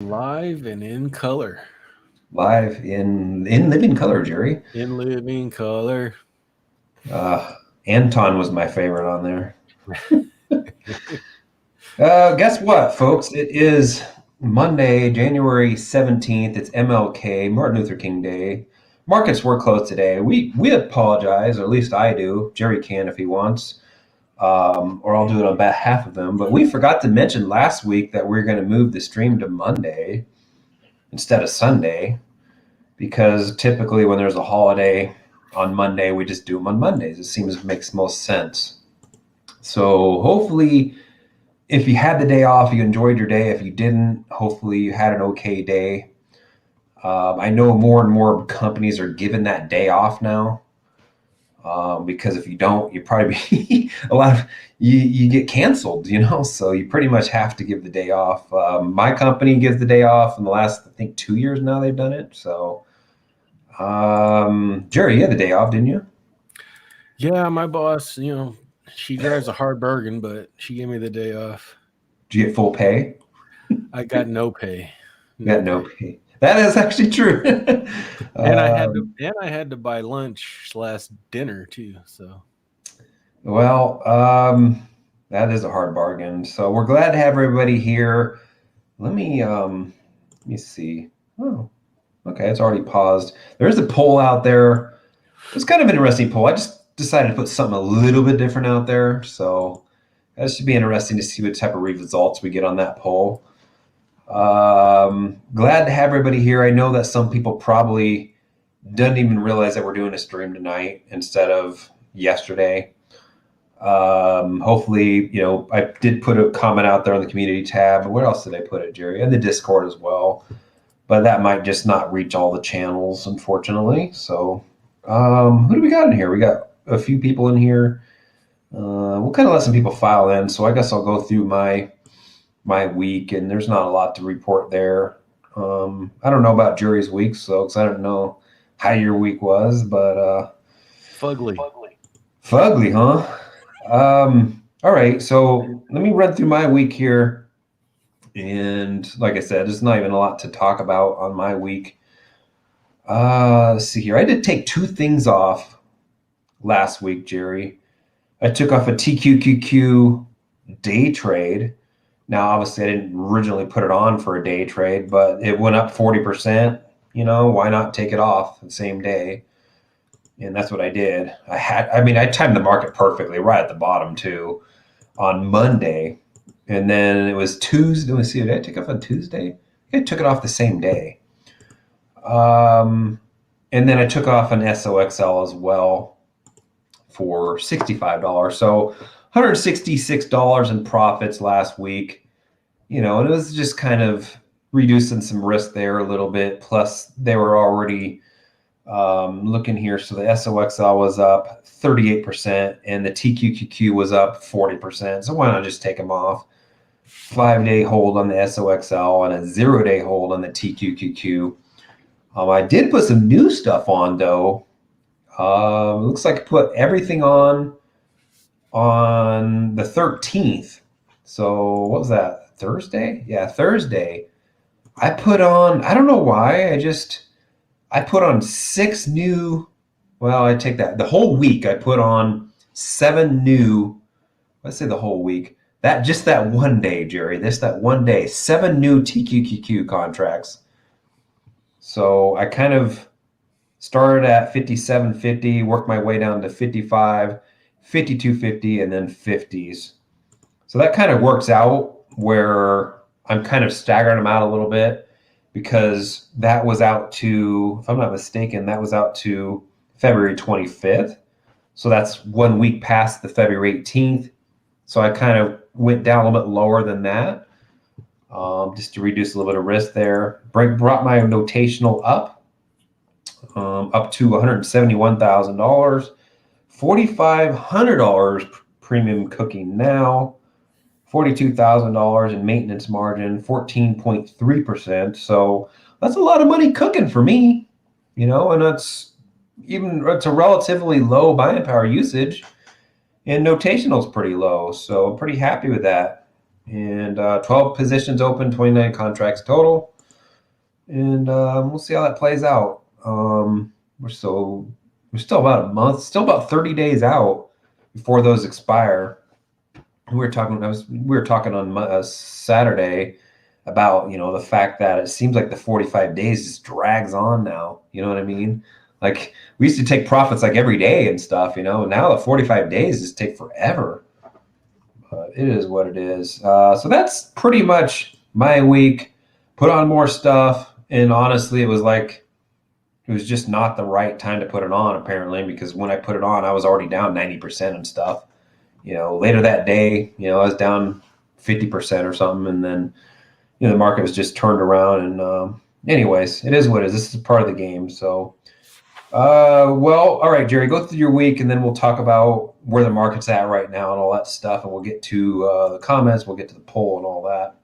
Live and in color. Live in living color, Gerry. In living color. Uh, Anton was my favorite on there. Guess what, folks? It is Monday, January 17th. It's MLK, Martin Luther King Day. Markets were closed today. We apologize, or at least I do. Gerry can if he wants, or I'll do it on behalf of them. But we forgot to mention last week that we're going to move the stream to Monday instead of Sunday, because typically when there's a holiday on Monday, we just do them on Mondays. It seems makes most sense. So hopefully, if you had the day off, you enjoyed your day. If you didn't, hopefully you had an okay day. I know more and more companies are giving that day off now, because if you don't, you probably be a lot of you get canceled. So you pretty much have to give the day off. My company gives the day off in the last, I think, 2 years now they've done it. So Gerry, you had the day off, didn't you? Yeah, my boss, she drives a hard bargain, but she gave me the day off. Did you get full pay? I got no pay. You No got no pay. pay. That is actually true. And I had to um, and I had to buy lunch slash dinner too. So well, that is a hard bargain. So we're glad to have everybody here. Let me see. Oh, okay, it's already paused. There is a poll out there. It's kind of an interesting poll. I just decided to put something a little bit different out there. So that should be interesting to see what type of results we get on that poll. Glad to have everybody here. I know that some people probably didn't even realize that we're doing a stream tonight instead of yesterday. Hopefully, I did put a comment out there on the community tab. Where else did I put it, Gerry? And the Discord as well. But that might just not reach all the channels, unfortunately. So, who do we got in here? We got a few people in here. We'll kind of let some people file in. So I guess I'll go through my week, and there's not a lot to report there. I don't know about Gerry's week, so because I don't know how your week was, but fugly. fugly, huh? All right, so let me run through my week here, and like I said, there's not even a lot to talk about on my week. Let's see here. I did take two things off last week, Gerry. I took off a TQQQ day trade. Now, obviously, I didn't originally put it on for a day trade, but it went up 40%. Why not take it off the same day? And that's what I did. I timed the market perfectly, right at the bottom too, on Monday. And then it was Tuesday. Let me see, did I take off on Tuesday? I took it off the same day. And then I took off an SOXL as well for $65. So $166 in profits last week. And it was just kind of reducing some risk there a little bit. Plus, they were already looking here. So the SOXL was up 38% and the TQQQ was up 40%. So why not just take them off? 5-day hold on the SOXL and a 0-day hold on the TQQQ. I did put some new stuff on though. Looks like I put everything on the 13th. So what was that? Thursday? Yeah, Thursday. I put on, I don't know why, I put on 6 new, well, I take that. The whole week I put on 7 new, let's say the whole week. That one day, Gerry, that one day, 7 new TQQQ contracts. So I kind of started at 57.50, worked my way down to 55, 52.50, and then 50s. So that kind of works out where I'm kind of staggering them out a little bit, because that was out to, if I'm not mistaken, that was out to February 25th. So that's 1 week past the February 18th. So I kind of went down a little bit lower than that, just to reduce a little bit of risk there. Brought my notational up to $171,000, $4,500 premium cooking now, $42,000 in maintenance margin, 14.3%. So that's a lot of money cooking for me, and it's a relatively low buying power usage, and notational is pretty low. So I'm pretty happy with that. and 12 positions open, 29 contracts total, and we'll see how that plays out. We're still about a month, still about 30 days out before those expire. We were talking on Saturday about the fact that it seems like the 45 days just drags on now. You know what I mean? Like we used to take profits like every day and stuff. Now the 45 days just take forever. But it is what it is. So that's pretty much my week. Put on more stuff, and honestly, it was just not the right time to put it on, apparently, because when I put it on, I was already down 90% and stuff. Later that day, I was down 50% or something, and then the market was just turned around. And anyways, it is what it is. This is part of the game. So well, all right, Gerry, go through your week, and then we'll talk about where the market's at right now and all that stuff, and we'll get to the comments, we'll get to the poll and all that.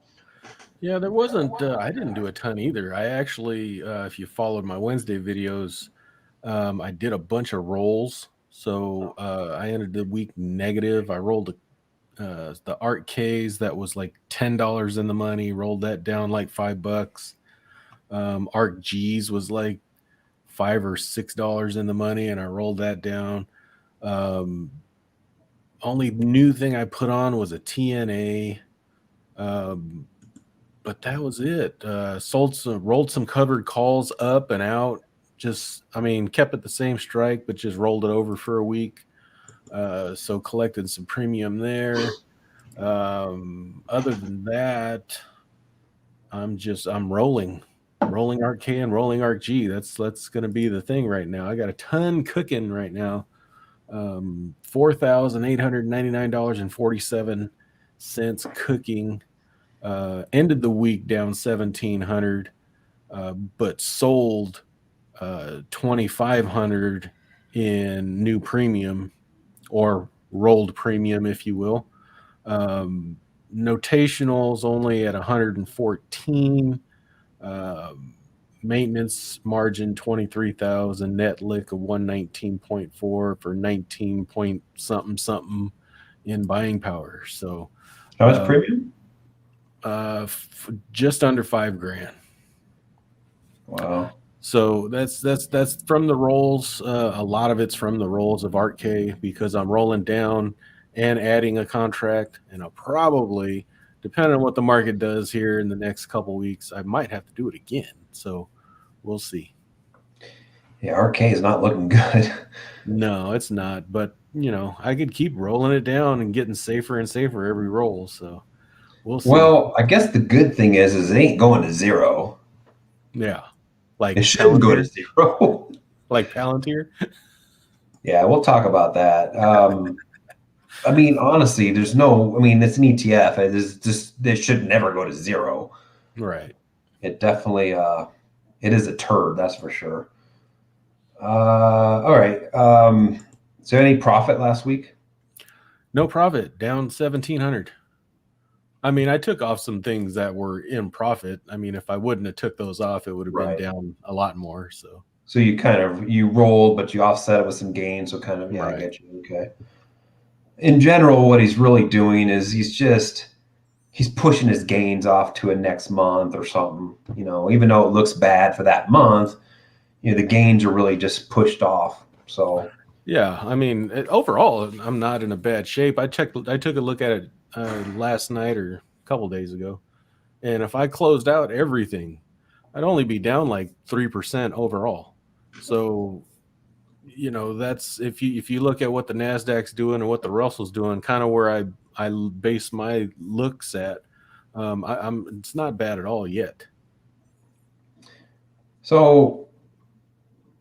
Yeah, there wasn't. I didn't do a ton either. I actually, if you followed my Wednesday videos, I did a bunch of rolls. So I ended the week negative. I rolled the Art K's that was like $10 in the money. Rolled that down like $5. Art G's was like $5 or $6 in the money, and I rolled that down. Only new thing I put on was a TNA. But that was it. Rolled some covered calls up and out. Kept it the same strike, but just rolled it over for a week. So collected some premium there. Other than that, I'm rolling RK and rolling RG. That's going to be the thing right now. I got a ton cooking right now. $4,899.47 cooking. Ended the week down 1,700, but sold 2,500 in new premium, or rolled premium, if you will. Notationals only at 114. Maintenance margin 23,000. Net lick of 119.4 for 19 point something in buying power. So How much premium? Just under $5,000. Wow. So that's from the rolls. A lot of it's from the rolls of Art K, because I'm rolling down and adding a contract, and I'll probably, depending on what the market does here in the next couple weeks, I might have to do it again. So we'll see. Yeah, RK is not looking good. No, it's not. But I could keep rolling it down and getting safer and safer every roll. So we'll see. Well, I guess the good thing is it ain't going to zero. Yeah. Like it shouldn't go to zero. Like Palantir. Yeah, we'll talk about that. Honestly, it's an ETF. It should never go to zero. Right. It definitely, it is a turd, that's for sure. All right. So any profit last week? No profit, down 1,700. I took off some things that were in profit. If I wouldn't have took those off, it would have been down a lot more. So you rolled, but you offset it with some gains. So kind of, yeah, right. I get you. Okay. In general, what he's really doing is he's pushing his gains off to a next month or something. Even though it looks bad for that month, the gains are really just pushed off. So yeah, overall, I'm not in a bad shape. I took a look at it last night or a couple days ago, and if I closed out everything, I'd only be down like 3% overall. So that's if you look at what the Nasdaq's doing and what the Russell's doing, kind of where I base my looks at. It's not bad at all yet. So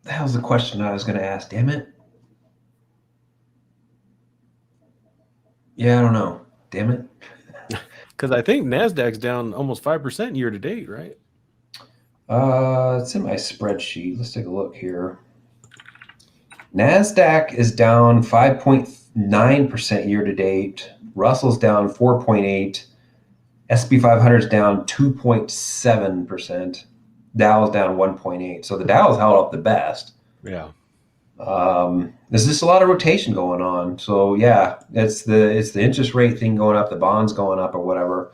that was the question I was going to ask. Damn it. Yeah, I don't know. Damn it. Because I think Nasdaq's down almost 5% year to date, right? It's in my spreadsheet. Let's take a look here. Nasdaq is down 5.9% year to date. Russell's down 4.8. S&P 500 is down 2.7%. Dow's down 1.8. So the Dow's held up the best. Yeah. There's just a lot of rotation going on. So yeah, it's the interest rate thing going up, the bonds going up, or whatever,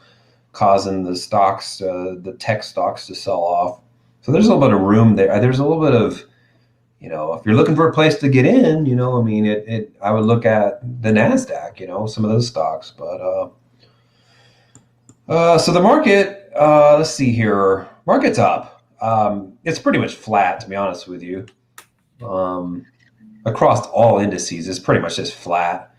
causing the stocks, the tech stocks, to sell off. So there's a little bit of room there. There's a little bit of, if you're looking for a place to get in, I mean, I would look at the Nasdaq, some of those stocks. But so the market, let's see here, market's up. It's pretty much flat, to be honest with you. Um, Across all indices, it's pretty much just flat.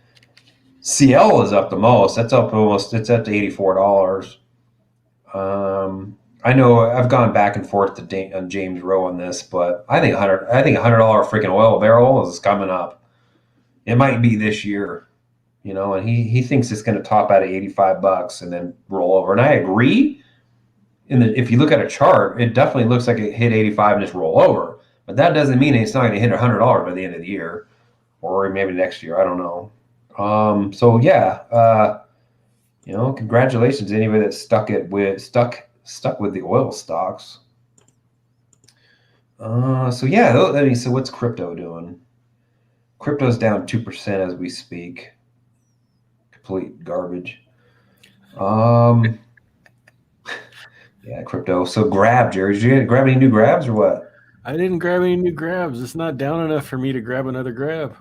CL is up the most. That's up almost. It's up to $84. I know I've gone back and forth on James Rowe on this, but I think $100 freaking oil barrel is coming up. It might be this year, and he thinks it's going to top out at $85 and then roll over. And I agree. If you look at a chart, it definitely looks like it hit 85 and just roll over. But that doesn't mean it's not going to hit $100 by the end of the year, or maybe next year. I don't know. So yeah, congratulations to anybody that stuck with the oil stocks. So yeah, so what's crypto doing? Crypto's down 2% as we speak. Complete garbage. Yeah, crypto. So Jerry. Did you grab any new grabs or what? I didn't grab any new grabs. It's not down enough for me to grab another grab.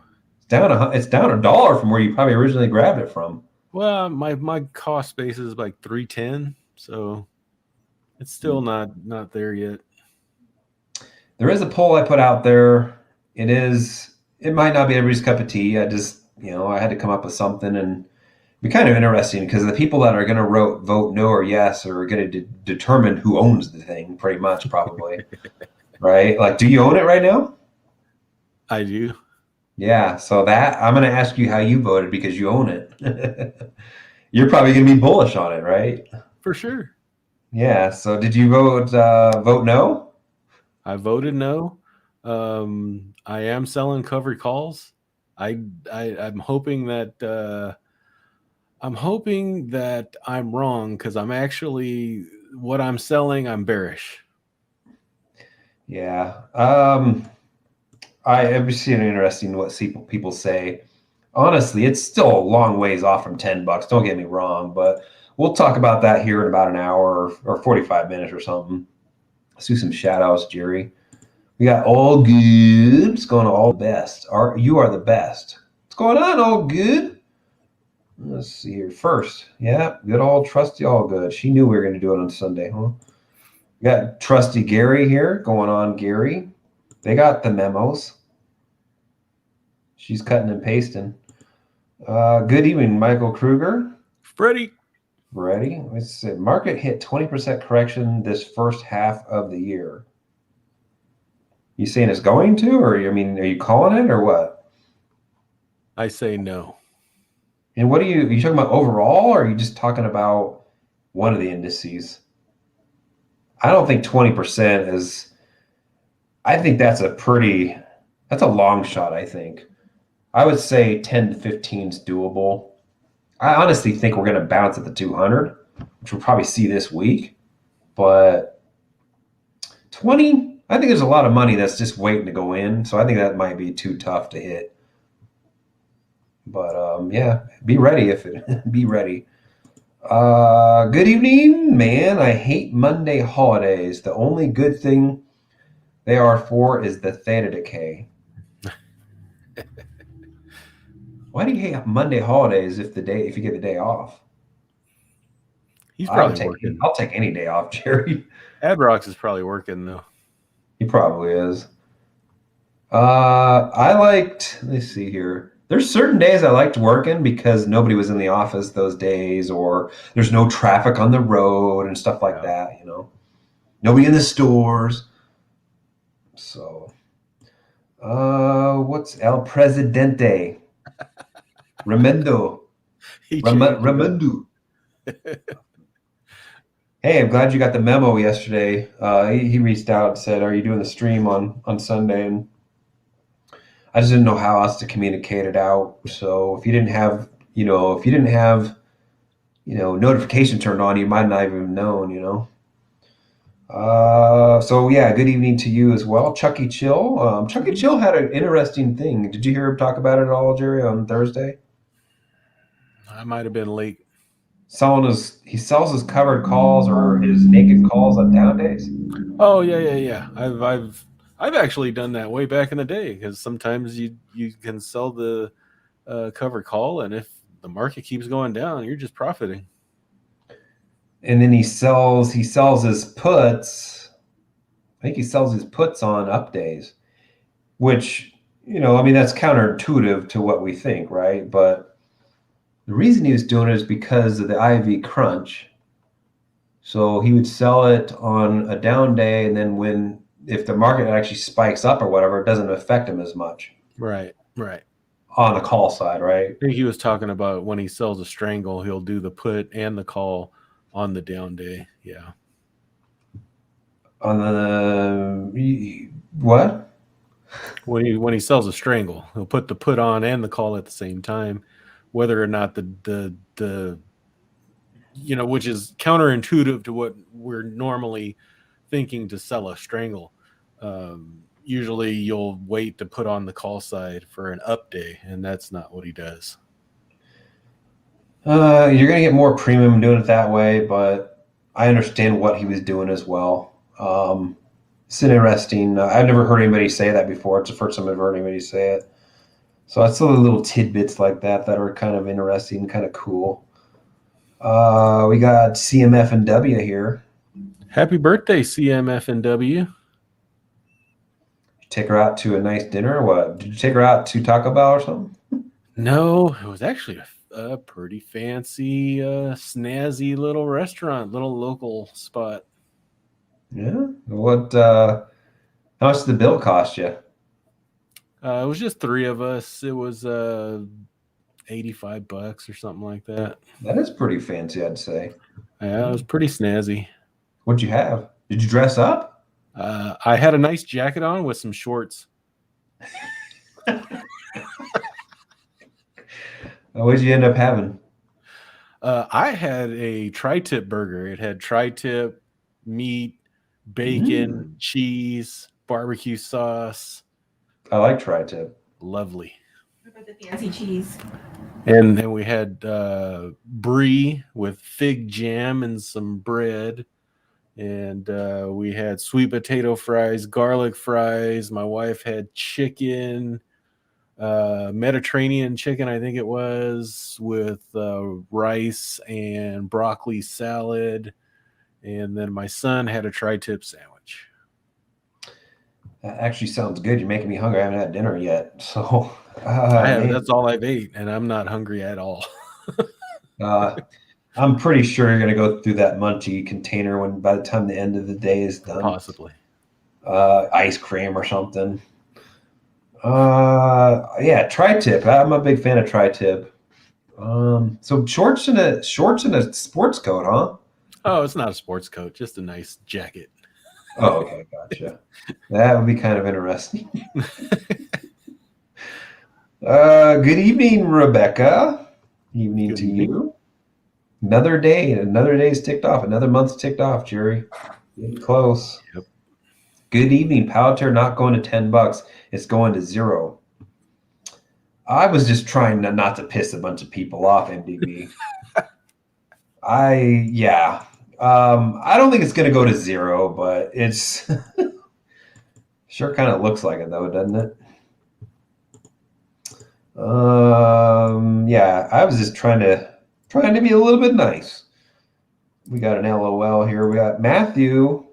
It's down $1 from where you probably originally grabbed it from. Well, my cost base is like 310, so it's still not there yet. There is a poll I put out there. It might not be everybody's cup of tea. I just, I had to come up with something, and it'd be kind of interesting because the people that are going to vote no or yes are going to determine who owns the thing, pretty much, probably. Right? Like, do you own it right now? I do. Yeah. So I'm going to ask you how you voted because you own it. You're probably going to be bullish on it, right? For sure. Yeah. So did you vote no? I voted no. I am selling covered calls. I'm hoping that I'm wrong, because I'm actually, what I'm selling, I'm bearish. Yeah. I have seen interesting what people say. Honestly, it's still a long ways off from $10. Don't get me wrong, but we'll talk about that here in about an hour or 45 minutes or something. Let's do some shout outs, Gerry. We got All Good. It's going to All Best. You are the best. What's going on, All Good? Let's see here. First, yeah, good old trusty All Good. She knew we were going to do it on Sunday, huh? We got trusty Gerry here. Going on, Gerry. They got the memos. She's cutting and pasting. Good evening, Michael Kruger. Freddie. Ready? Let's see. Market hit 20% correction this first half of the year. You saying it's going to, or are you calling it, or what? I say no. And what are you talking about overall, or are you just talking about one of the indices? I don't think 20% is. I think that's a long shot. I think I would say 10 to 15 is doable. I honestly think we're going to bounce at the 200, which we'll probably see this week. But 20, I think there's a lot of money that's just waiting to go in. So I think that might be too tough to hit. But yeah, be ready be ready. Good evening, man. I hate Monday holidays. The only good thing they are for is the theta decay. Why do you hate Monday holidays if you get the day off? He's probably working. I'll take any day off, Gerry. Adrox is probably working though. He probably is. Let's see here. There's certain days I liked working because nobody was in the office those days, or there's no traffic on the road and stuff like that, Nobody in the stores. So, what's El Presidente? Remendo. Remendu. Hey, I'm glad you got the memo yesterday. He reached out and said, "Are you doing the stream on Sunday?" And I just didn't know how else to communicate it out. So if you didn't have notification turned on, you might not even have known. So yeah, good evening to you as well, Chucky Chill. Chucky Chill had an interesting thing. Did you hear him talk about it at all, Gerry, on Thursday? I might have been late. He sells his covered calls or his naked calls on down days. Oh yeah. I've actually done that way back in the day because sometimes you can sell the cover call, and if the market keeps going down, you're just profiting. And then he sells his puts. I think he sells his puts on up days, which I mean that's counterintuitive to what we think, right? But the reason he was doing it is because of the IV crunch. So he would sell it on a down day, and then if the market actually spikes up or whatever, it doesn't affect him as much Right. on the call side, right? I think he was talking about when he sells a strangle, he'll do the put and the call on the down day. Yeah. On the what? When he sells a strangle, he'll put the put on and the call at the same time, whether or not the which is counterintuitive to what we're normally thinking to sell a strangle. Usually you'll wait to put on the call side for an up day, and that's not what he does. You're gonna get more premium doing it that way, but I understand what he was doing as well. It's interesting. I've never heard anybody say that before. It's the first time I've heard anybody say it. So it's little tidbits like that are kind of interesting, kind of cool. We got CMF and W here. Happy birthday, CMF&W. Take her out to a nice dinner or what? Did you take her out to Taco Bell or something? No, it was actually a pretty fancy, snazzy little restaurant, little local spot. Yeah. How much did the bill cost you? It was just three of us. It was $85 or something like that. That is pretty fancy, I'd say. Yeah, it was pretty snazzy. What'd you have? Did you dress up? I had a nice jacket on with some shorts. What'd you end up having? I had a tri-tip burger. It had tri-tip, meat, bacon, cheese, barbecue sauce. I like tri-tip. Lovely. What about the fancy cheese? And then we had brie with fig jam and some bread. And we had sweet potato fries, garlic fries. My wife had chicken, Mediterranean chicken, I think it was, with rice and broccoli salad. And then my son had a tri-tip sandwich. That actually sounds good. You're making me hungry. I haven't had dinner yet. So man. That's all I've ate, and I'm not hungry at all. I'm pretty sure you're going to go through that munchie container by the time the end of the day is done. Possibly. Ice cream or something. Yeah, tri-tip. I'm a big fan of tri-tip. So shorts and a sports coat, huh? Oh, it's not a sports coat, just a nice jacket. Oh, okay, gotcha. That would be kind of interesting. Good evening, Rebecca. Evening Good to evening. you. Another day's ticked off. Another month's ticked off, Gerry. Getting close. Yep. Good evening, Palantir. Not going to $10. It's going to 0. I was just trying not to piss a bunch of people off, MDB. I don't think it's going to go to 0, but it's sure kind of looks like it though, doesn't it? Yeah, I was just trying to be a little bit nice. We got an LOL here. We got Matthew.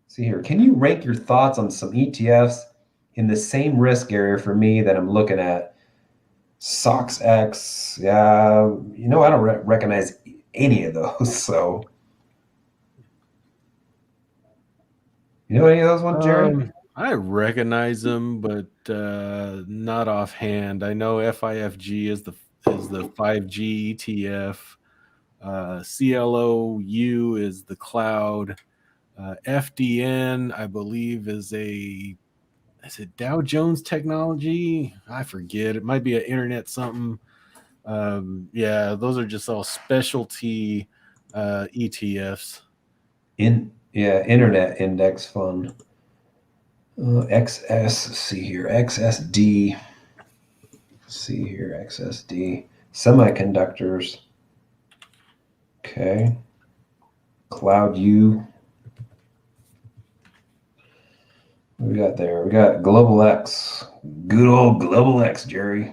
Let's see here. Can you rank your thoughts on some ETFs in the same risk area for me that I'm looking at? SOXX. Yeah, I don't recognize any of those. So, you know any of those ones, Gerry? I recognize them, but not offhand. I know FIFG is the 5G ETF. CLOU is the cloud. FDN, I believe, is it Dow Jones Technology? I forget. It might be an internet something. Yeah, those are just all specialty ETFs. In Yeah, Internet Index Fund. XS, let's see here, XSD. Let's see here, XSD. Semiconductors. Okay. Cloud U. What we got there? We got Global X. Good old Global X, Gerry.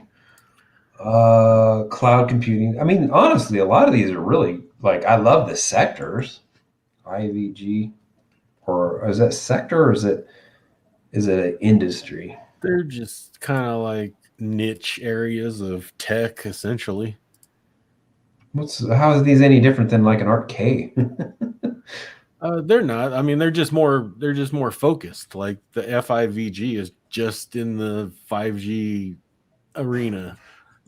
Cloud computing. I mean, honestly, a lot of these are really like I love the sectors. IVG, or is that sector, or is it an industry? They're just kind of like niche areas of tech, essentially. How is these any different than like an arcade? They're not. I mean, they're just more. They're just more focused. Like the FIVG is just in the 5G arena.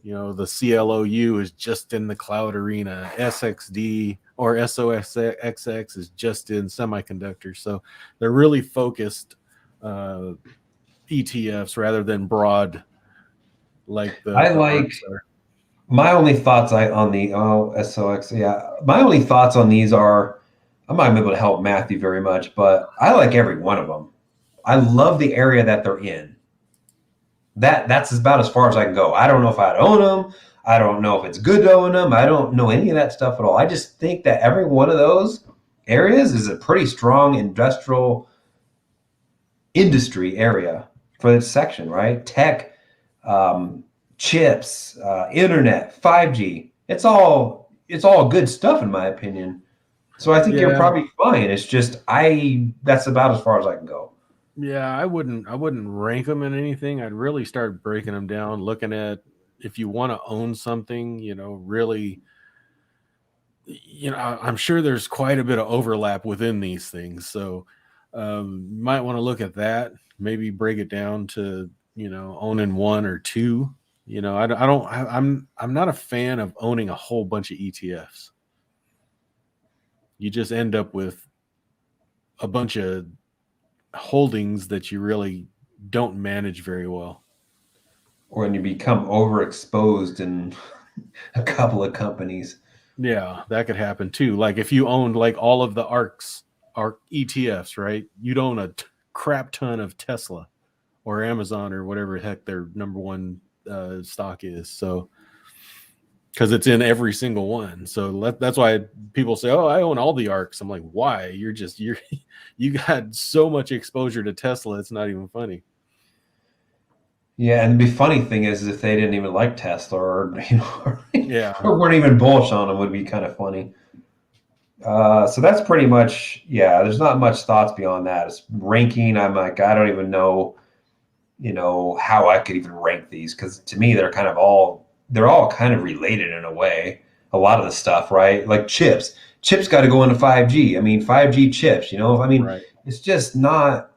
You know, the CLOU is just in the cloud arena. SXD or SOXX is just in semiconductors. So they're really focused ETFs rather than broad like I the like ARCs are. my only thoughts on the SOX. Yeah, my only thoughts on these are I'm not gonna be able to help Matthew very much, but I like every one of them. I love the area that they're in. That's about as far as I can go. I don't know if I'd own them. I don't know if it's good to own them. I don't know any of that stuff at all. I just think that every one of those areas is a pretty strong industrial industry area for this section, right? Tech, um, chips, internet, 5G. It's all good stuff in my opinion. So I think you're Yeah, probably fine. It's just that's about as far as I can go. yeah. I wouldn't rank them in anything. I'd really start breaking them down, looking at if you want to own something. Really. I'm sure there's quite a bit of overlap within these things. So you might want to look at that, maybe break it down to, owning one or two. I'm not a fan of owning a whole bunch of ETFs. You just end up with a bunch of holdings that you really don't manage very well. When you become overexposed in a couple of companies. Yeah, that could happen too. Like if you owned like all of the ARC ETFs, right? You'd own a crap ton of Tesla or Amazon or whatever heck their number one stock is. So because it's in every single one, so that's why people say, "Oh, I own all the ARCs." I'm like, "Why? You got so much exposure to Tesla, it's not even funny." Yeah, and the funny thing is, if they didn't even like Tesla, or Yeah, or weren't even bullish on them, would be kind of funny. So that's pretty much, yeah. There's not much thoughts beyond that. It's ranking. I'm like, I don't even know, how I could even rank these because to me, they're all kind of related in a way. A lot of the stuff, right? Like chips. Chips got to go into 5G. I mean, 5G chips. I mean, right. it's just not.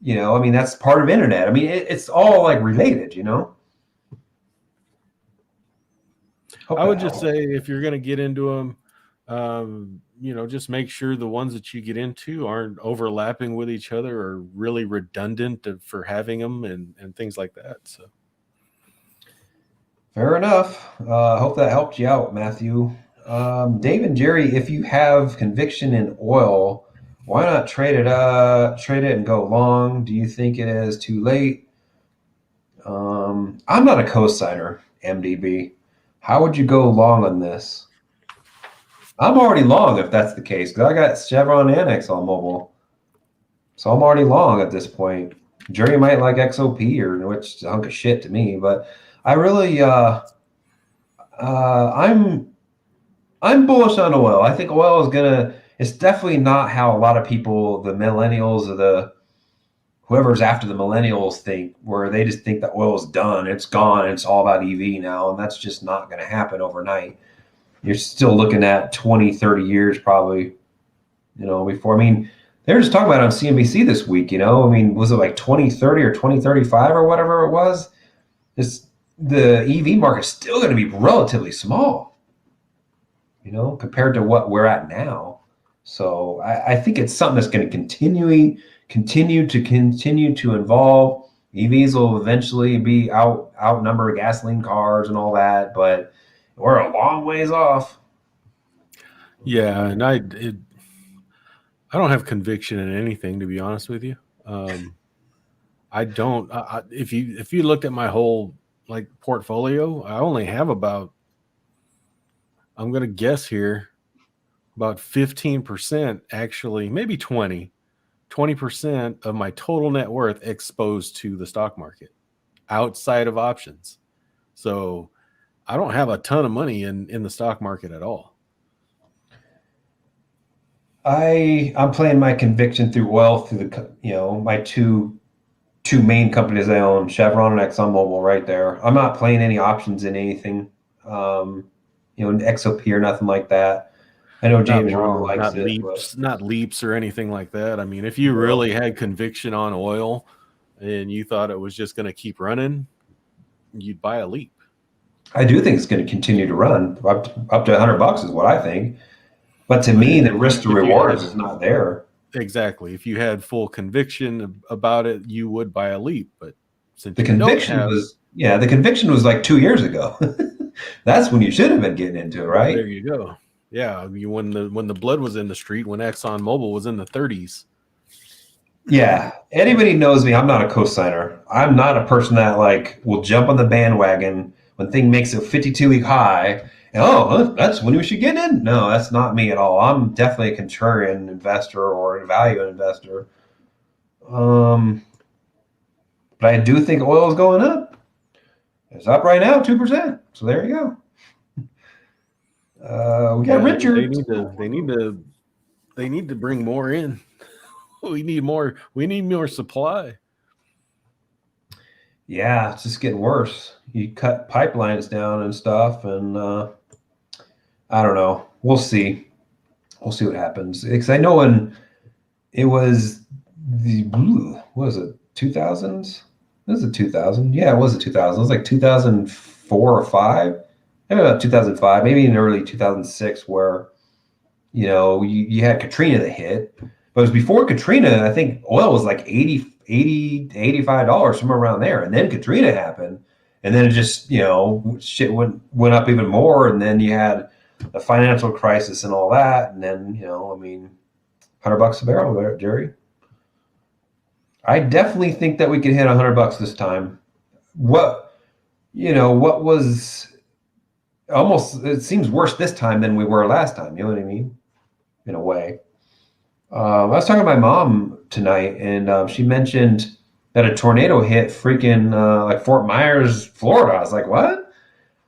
I mean, that's part of internet. I mean, it's all like related. Hope I would that just helps. say if you're going to get into them, just make sure the ones that you get into aren't overlapping with each other or really redundant for having them and things like that. So, Fair enough. Hope that helped you out, Matthew. Dave and Gerry, if you have conviction in oil, why not trade it? Trade it and go long. Do you think it is too late? I'm not a cosigner, MDB. How would you go long on this? I'm already long if that's the case because I got Chevron Annex on mobile, so I'm already long at this point. Jerry might like XOP which is a hunk of shit to me, but I really, I'm bullish on oil. I think oil is gonna. It's definitely not how a lot of people, the millennials or the whoever's after the millennials think, where they just think that oil is done, it's gone, it's all about EV now, and that's just not going to happen overnight. You're still looking at 20, 30 years probably, before. I mean, they were just talking about it on CNBC this week, I mean, was it like 2030 or 2035 or whatever it was? It's, the EV market's still going to be relatively small, compared to what we're at now. So I think it's something that's going to continue to evolve. EVs will eventually be outnumber gasoline cars and all that, but we're a long ways off. yeah, and I don't have conviction in anything, to be honest with you. I don't. If you looked at my whole like portfolio, I only have about, I'm going to guess here, about 15% actually, maybe 20% of my total net worth exposed to the stock market outside of options. So I don't have a ton of money in the stock market at all. I'm playing my conviction through oil through my two main companies I own, Chevron and ExxonMobil, right there. I'm not playing any options in anything, XOP or nothing like that. I know James really likes it, but Not leaps or anything like that. I mean, if you really had conviction on oil and you thought it was just going to keep running, you'd buy a leap. I do think it's going to continue to run up to $100 is what I think. But to me, the risk to reward is not there. Exactly. If you had full conviction about it, you would buy a leap. But since the conviction was like 2 years ago. That's when you should have been getting into it, right? There you go. Yeah, when the blood was in the street, when ExxonMobil was in the 30s. Yeah, anybody knows me. I'm not a cosigner. I'm not a person that like will jump on the bandwagon when thing makes a 52-week high. And, that's when we should get in. No, that's not me at all. I'm definitely a contrarian investor or a value investor. But I do think oil is going up. It's up right now, 2%. So there you go. We got Richard. They need to bring more in. We need more supply. Yeah, it's just getting worse. You cut pipelines down and stuff, and I don't know. We'll see. We'll see what happens. Because I know when it was what was it, 2000s? It was the 2000. Yeah, it was the 2000. It was like 2004 or 5. Maybe about 2005, maybe in early 2006, where you had Katrina that hit. But it was before Katrina. I think oil was like $80 to $85, somewhere around there. And then Katrina happened. And then it just, shit went up even more. And then you had the financial crisis and all that. And then, $100 a barrel there, Gerry. I definitely think that we could hit $100 this time. What was almost, it seems worse this time than we were last time. You know what I mean? In a way. I was talking to my mom tonight, and she mentioned that a tornado hit freaking like Fort Myers, Florida. I was like, what?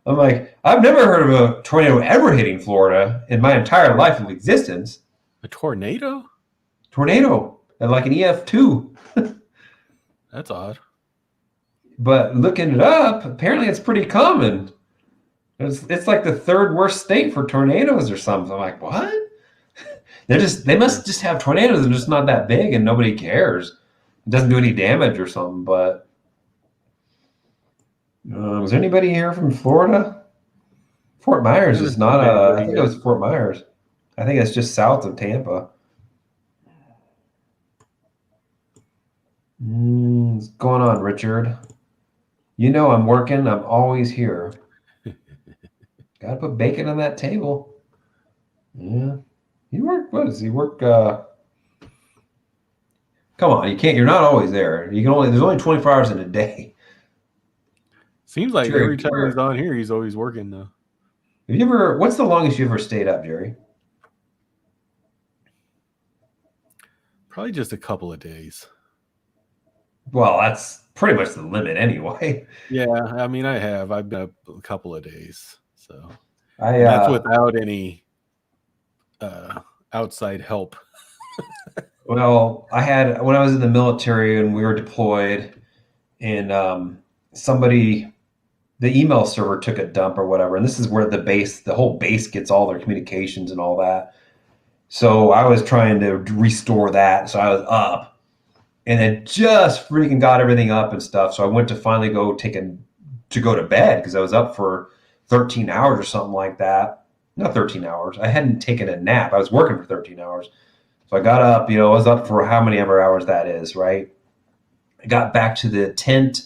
I'm like, I've never heard of a tornado ever hitting Florida in my entire life of existence. A tornado? Tornado, and like an EF2. That's odd. But looking it up, apparently it's pretty common. It's like the third worst state for tornadoes or something. I'm like, what? They must just have tornadoes and just not that big and nobody cares. It doesn't do any damage or something. But was there anybody here from Florida? Fort Myers is not I think it was Fort Myers. I think it's just south of Tampa. What's going on, Richard? I'm working. I'm always here. Got to put bacon on that table. Yeah. You work, what does he work? Come on, you can't, you're not always there. There's only 24 hours in a day. Seems like Gerry, every time he's on here, he's always working though. What's the longest you ever stayed up, Gerry? Probably just a couple of days. Well, that's pretty much the limit anyway. Yeah, I mean, I've been up a couple of days. So that's without any outside help. Well, when I was in the military and we were deployed, and the email server took a dump or whatever, and this is where the whole base gets all their communications and all that. So I was trying to restore that, so I was up, and it just freaking got everything up and stuff. So I went to finally go to bed because I was up for 13 hours or something like that. Not 13 hours. I hadn't taken a nap. I was working for 13 hours. So I got up, I was up for how many ever hours that is, right? I got back to the tent,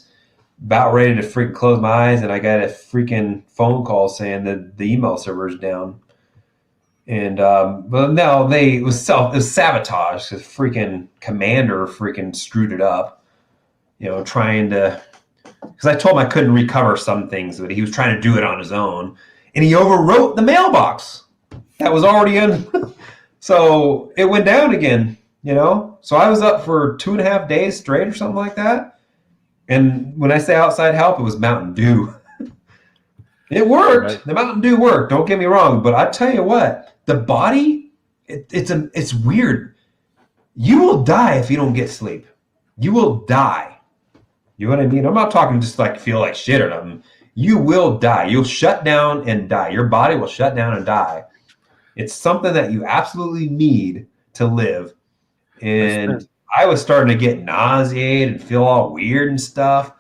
about ready to freaking close my eyes, and I got a freaking phone call saying that the email server is down. And but no, it was sabotage. The freaking commander freaking screwed it up. Trying to, because I told him I couldn't recover some things, but he was trying to do it on his own, and he overwrote the mailbox that was already in. So it went down again. So I was up for 2.5 days straight or something like that. And when I say outside help, it was Mountain Dew. It worked. Right. The Mountain Dew worked. Don't get me wrong, but I tell you what, the body, it's weird. You will die if you don't get sleep. You will die. You know what I mean? I'm not talking just like feel like shit or nothing. You will die. You'll shut down and die. Your body will shut down and die. It's something that you absolutely need to live. And I was starting to get nauseated and feel all weird and stuff.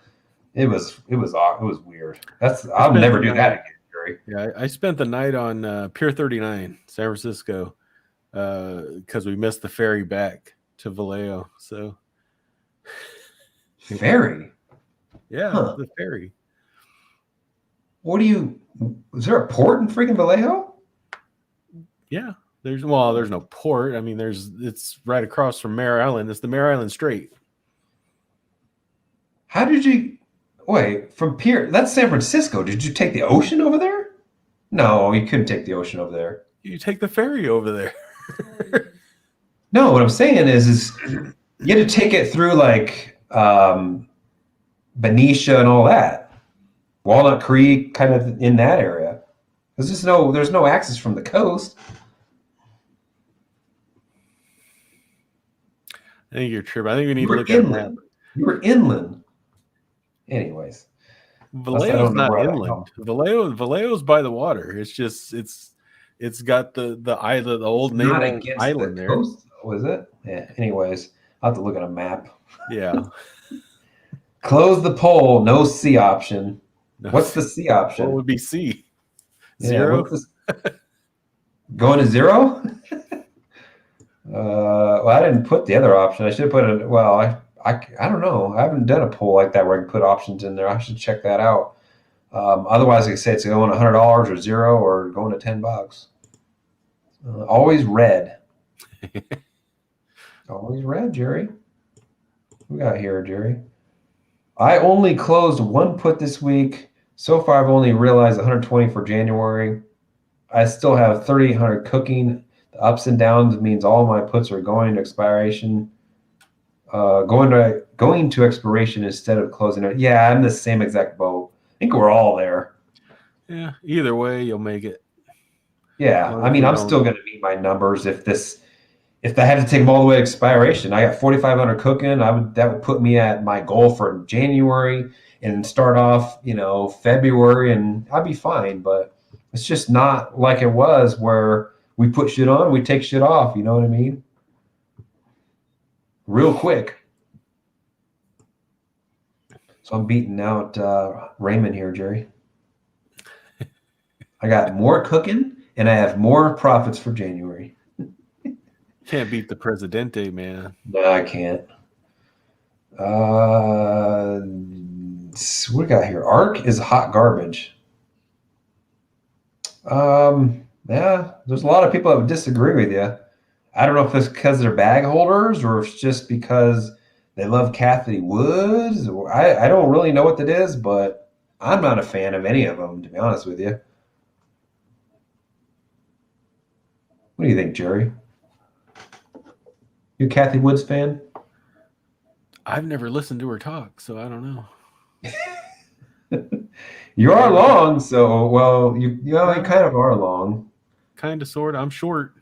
It was weird. I'll never do that again, Gerry. Yeah, I spent the night on Pier 39, San Francisco, because we missed the ferry back to Vallejo. So ferry? Yeah, Huh. the ferry. Is there a port in freaking Vallejo? Yeah. There's no port. I mean, it's right across from Mare Island. It's the Mare Island Strait. How did you wait from Pier? That's San Francisco. Did you take the ocean over there? No, you couldn't take the ocean over there. You take the ferry over there. No, what I'm saying is you had to take it through like Benicia and all that, Walnut Creek, kind of in that area. There's no access from the coast. I think you're tripping. I think we need to look at that. You were inland. Anyways, Vallejo's not inland. Vallejo's by the water. It's just it's got the island, the old name island there. Coast, was it? Yeah. Anyways, I'll have to look at a map. Yeah. Close the poll. No C option. No. What's the C option? What would be C? Zero. Going to zero? Well, I didn't put the other option. I should have put it. Well, I don't know. I haven't done a poll like that where I can put options in there. I should check that out. Otherwise, I could say it's going $100 or zero or going to $10. Always red. Always red, Gerry. What we got here, Gerry? I only closed one put this week. So far, I've only realized 120 for January. I still have 3,800 cooking. The ups and downs means all my puts are going to expiration. Going to expiration instead of closing it. Yeah, I'm the same exact boat. I think we're all there. Yeah, either way, you'll make it. Yeah, I mean, I'm still going to meet my numbers if I had to take them all the way to expiration. I got 4,500 cooking. That would put me at my goal for January and start off, February, and I'd be fine. But it's just not like it was where we put shit on, we take shit off. You know what I mean? Real quick. So I'm beating out Raymond here, Gerry. I got more cooking and I have more profits for January. Can't beat the Presidente, man. No, I can't. What do we got here? ARC is hot garbage. Yeah, there's a lot of people that would disagree with you. I don't know if it's because they're bag holders or if it's just because they love Kathy Woods. I don't really know what that is, but I'm not a fan of any of them, to be honest with you. What do you think, Gerry? You a Kathy Woods fan? I've never listened to her talk, so I don't know. You are long, so well, you kind of are long. Kind of, sort of. I'm short.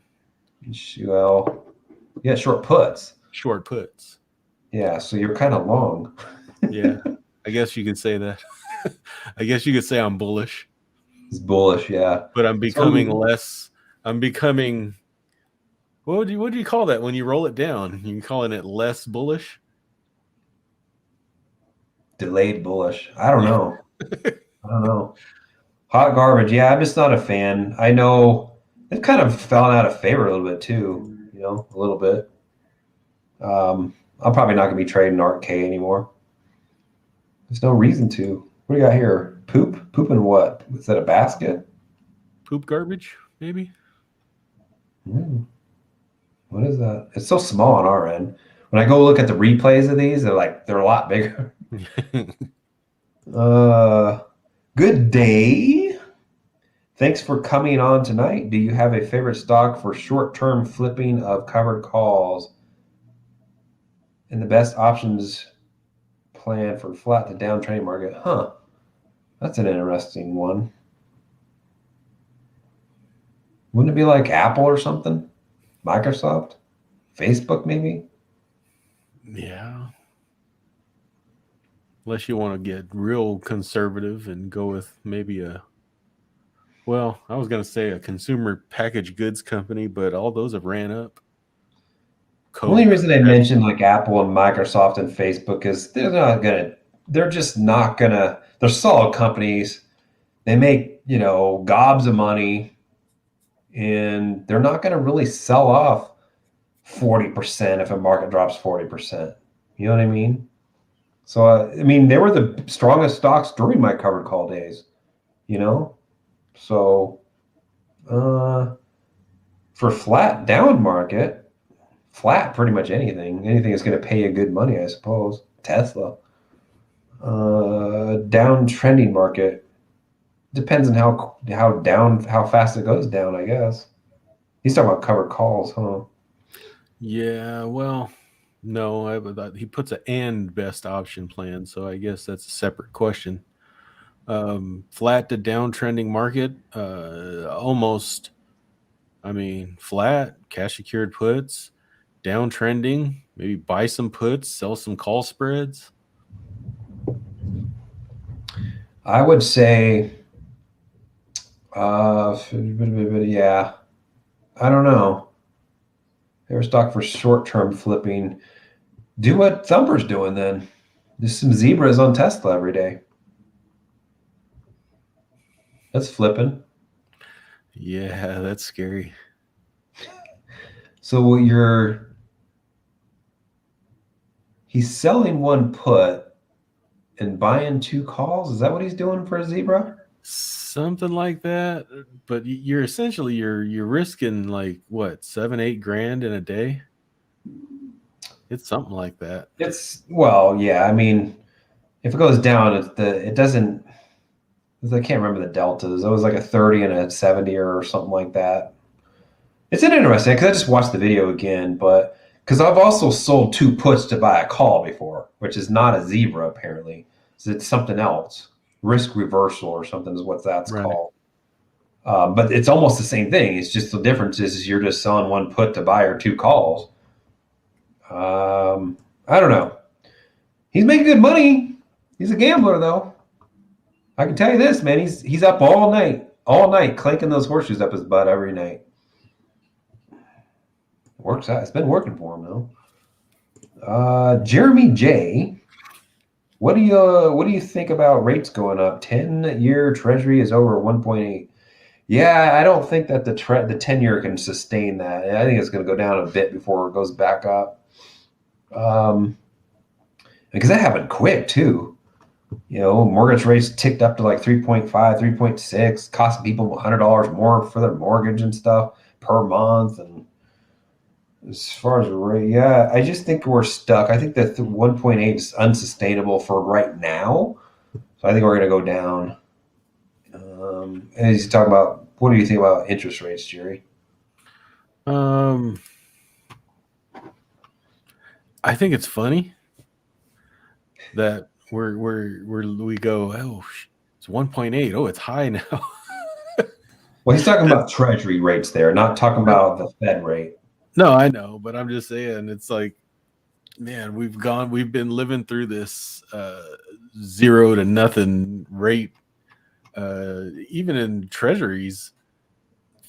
Well, you got short puts. Short puts. Yeah, so you're kind of long. Yeah, I guess you could say that. I guess you could say I'm bullish. It's bullish, yeah. But I'm becoming less. I'm becoming. What do you call that when you roll it down? You calling it less bullish? Delayed bullish. I don't know. I don't know. Hot garbage. Yeah, I'm just not a fan. I know it's kind of fallen out of favor a little bit too. A little bit. I'm probably not going to be trading ARK anymore. There's no reason to. What do you got here? Poop? Poop in what? Is that a basket? Poop garbage, maybe? What is that? It's so small on our end. When I go look at the replays of these, they're a lot bigger. Good day. Thanks for coming on tonight. Do you have a favorite stock for short-term flipping of covered calls and the best options plan for flat to downtrend market? Huh. That's an interesting one. Wouldn't it be like Apple or something? Microsoft? Facebook maybe? Yeah. Unless you want to get real conservative and go with maybe well, I was going to say a consumer packaged goods company, but all those have ran up. The only Coke, reason I mentioned like Apple and Microsoft and Facebook is they're just not gonna, they're solid companies. They make, gobs of money and they're not gonna really sell off 40% if a market drops 40%. You know what I mean? So, they were the strongest stocks during my covered call days, you know? So, for flat down market, flat pretty much anything is going to pay you good money, I suppose. Tesla. Down trending market depends on how fast it goes down, I guess. He's talking about covered calls, huh? Yeah, well, no, he puts an and best option plan, so I guess that's a separate question. Flat to downtrending market, almost. Flat, cash secured puts, downtrending, maybe buy some puts, sell some call spreads. I would say, yeah, I don't know. They're stock for short-term flipping. Do what Thumper's doing then. Just some zebras on Tesla every day. That's flipping. Yeah, that's scary. So he's selling one put and buying two calls. Is that what he's doing for a zebra? Something like that. But you're essentially you're risking like what, 7-8 grand in a day? It's something like that. Yeah. If it goes down, it doesn't. I can't remember the deltas. It was like a 30 and a 70 or something like that. It's an interesting because I just watched the video again, but because I've also sold two puts to buy a call before, which is not a zebra apparently. So it's something else. Risk reversal or something is what that's Right. called. But it's almost the same thing. It's just the difference is you're just selling one put to buy or two calls. I don't know. He's making good money. He's a gambler though. I can tell you this, man. He's up all night, clanking those horseshoes up his butt every night. Works out. It's been working for him though. Jeremy J. What do you think about rates going up? 10-year Treasury is over 1.8. Yeah, I don't think that the 10-year can sustain that. I think it's going to go down a bit before it goes back up. Because that happened quick too. Mortgage rates ticked up to like 3.5, 3.6, costing people $100 more for their mortgage and stuff per month. And as far as the rate, yeah, I just think we're stuck. I think that the 1.8 is unsustainable for right now. So I think we're going to go down. And he's talking about, what do you think about interest rates, Jerry? I think it's funny that we go, oh, it's 1.8. Oh, it's high now. Well, he's talking about Treasury rates there, not talking about the Fed rate. No, I know, but I'm just saying, it's like, man, we've been living through this 0 to nothing rate, even in treasuries,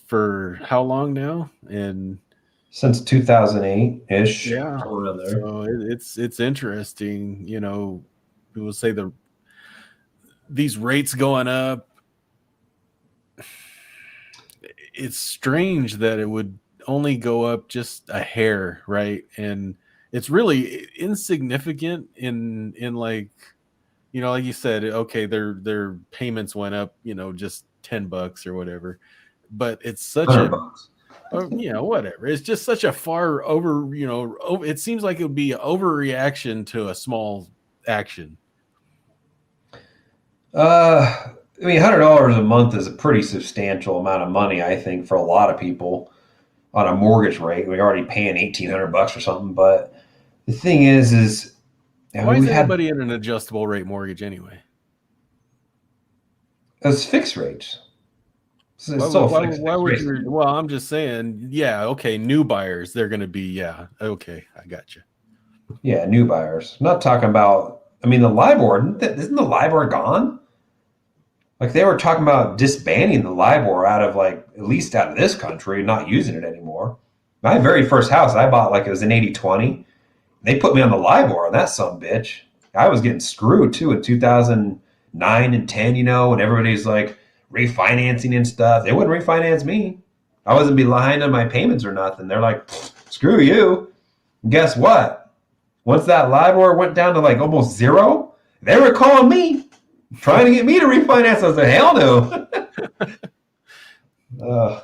for how long now? And Since 2008-ish. yeah, Around there. so it's interesting. People say these rates going up. It's strange that it would only go up just a hair, right? And it's really insignificant in like, like you said, okay, their payments went up, just $10 or whatever, but it's such a $100. Whatever. It's just such a far over, it seems like it would be an overreaction to a small action. $100 a month is a pretty substantial amount of money, I think, for a lot of people on a mortgage rate. We're already paying $1,800 or something. But the thing is, why is anybody in an adjustable rate mortgage anyway? It's fixed rates. Why would you? Well, I'm just saying, yeah, okay, new buyers, they're going to be, yeah, okay, I got you. Yeah, new buyers. I'm not talking about, the LIBOR, isn't the LIBOR gone? Like they were talking about disbanding the LIBOR at least out of this country, not using it anymore. My very first house I bought, it was an 80/20. They put me on the LIBOR on that son bitch. I was getting screwed too in 2009 and 10, when everybody's refinancing and stuff. They wouldn't refinance me. I wasn't behind on my payments or nothing. They're like, screw you. And guess what? Once that LIBOR went down to almost zero, they were calling me, trying to get me to refinance. I was like, hell no.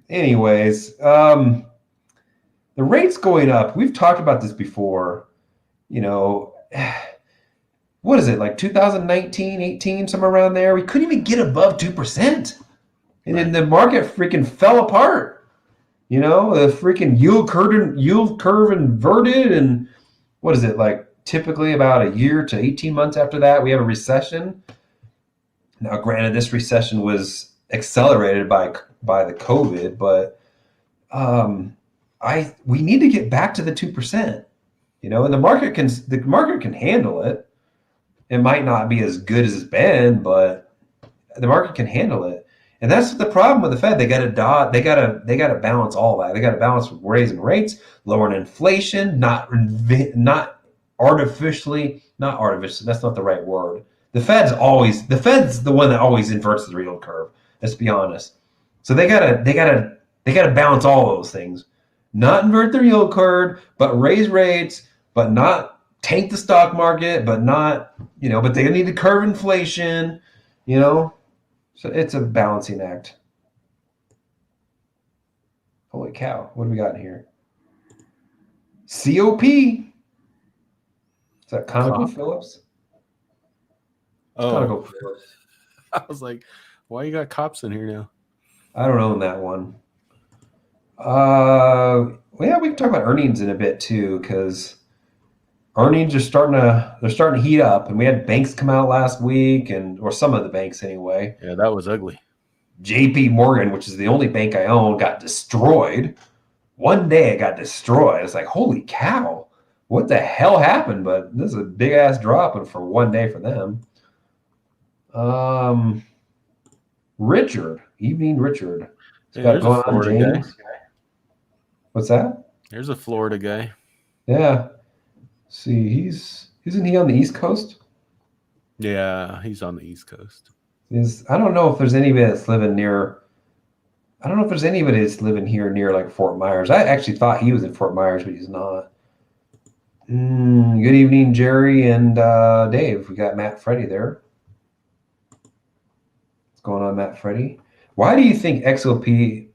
Anyways, the rates going up. We've talked about this before. What is it, 2019, 18, somewhere around there? We couldn't even get above 2%. And then the market freaking fell apart. The freaking yield curve inverted. And what is it, typically about a year to 18 months after that, we have a recession. Now, granted, this recession was accelerated by the COVID, but we need to get back to the 2%. And the market can handle it. It might not be as good as it's been, but the market can handle it. And that's the problem with the Fed. They got to balance all that. They got to balance raising rates, lowering inflation, not artificially. That's not the right word. The Fed's the one that always inverts the yield curve. Let's be honest. So they gotta balance all those things. Not invert the yield curve, but raise rates, but not tank the stock market, but not, but they need to curb inflation, So it's a balancing act. Holy cow. What do we got in here? COP. Is that ConocoPhillips? Oh, ConocoPhillips. I was like, why you got cops in here now? I don't own that one. Yeah, we can talk about earnings in a bit too, because earnings are starting to heat up, and we had banks come out last week, or some of the banks anyway. Yeah, that was ugly. JP Morgan, which is the only bank I own, got destroyed. One day it got destroyed. It's like, holy cow, what the hell happened? But this is a big ass drop for one day for them. Richard. What's got going on, James? Guy. What's that? There's a Florida guy. Yeah. See, isn't he on the East Coast? Yeah, he's on the East Coast. I don't know if there's anybody that's living near. I don't know if there's anybody that's living here near Fort Myers. I actually thought he was in Fort Myers, but he's not. Good evening, Gerry and Dave. We got Matt Freddy there. What's going on, Matt Freddy? Why do you think XOP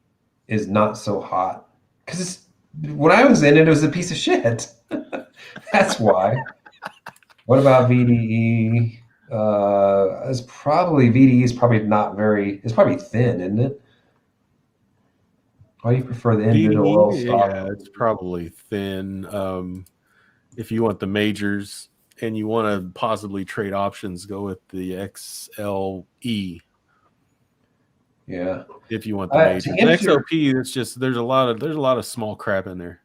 is not so hot? Because when I was in it, it was a piece of shit. That's why. What about VDE? VDE is probably not very. It's probably thin, isn't it? Why do you prefer the individual oil stock? Yeah, it's probably thin. If you want the majors and you want to possibly trade options, go with the XLE. Yeah. If you want the majors, XOP, it's just there's a lot of small crap in there.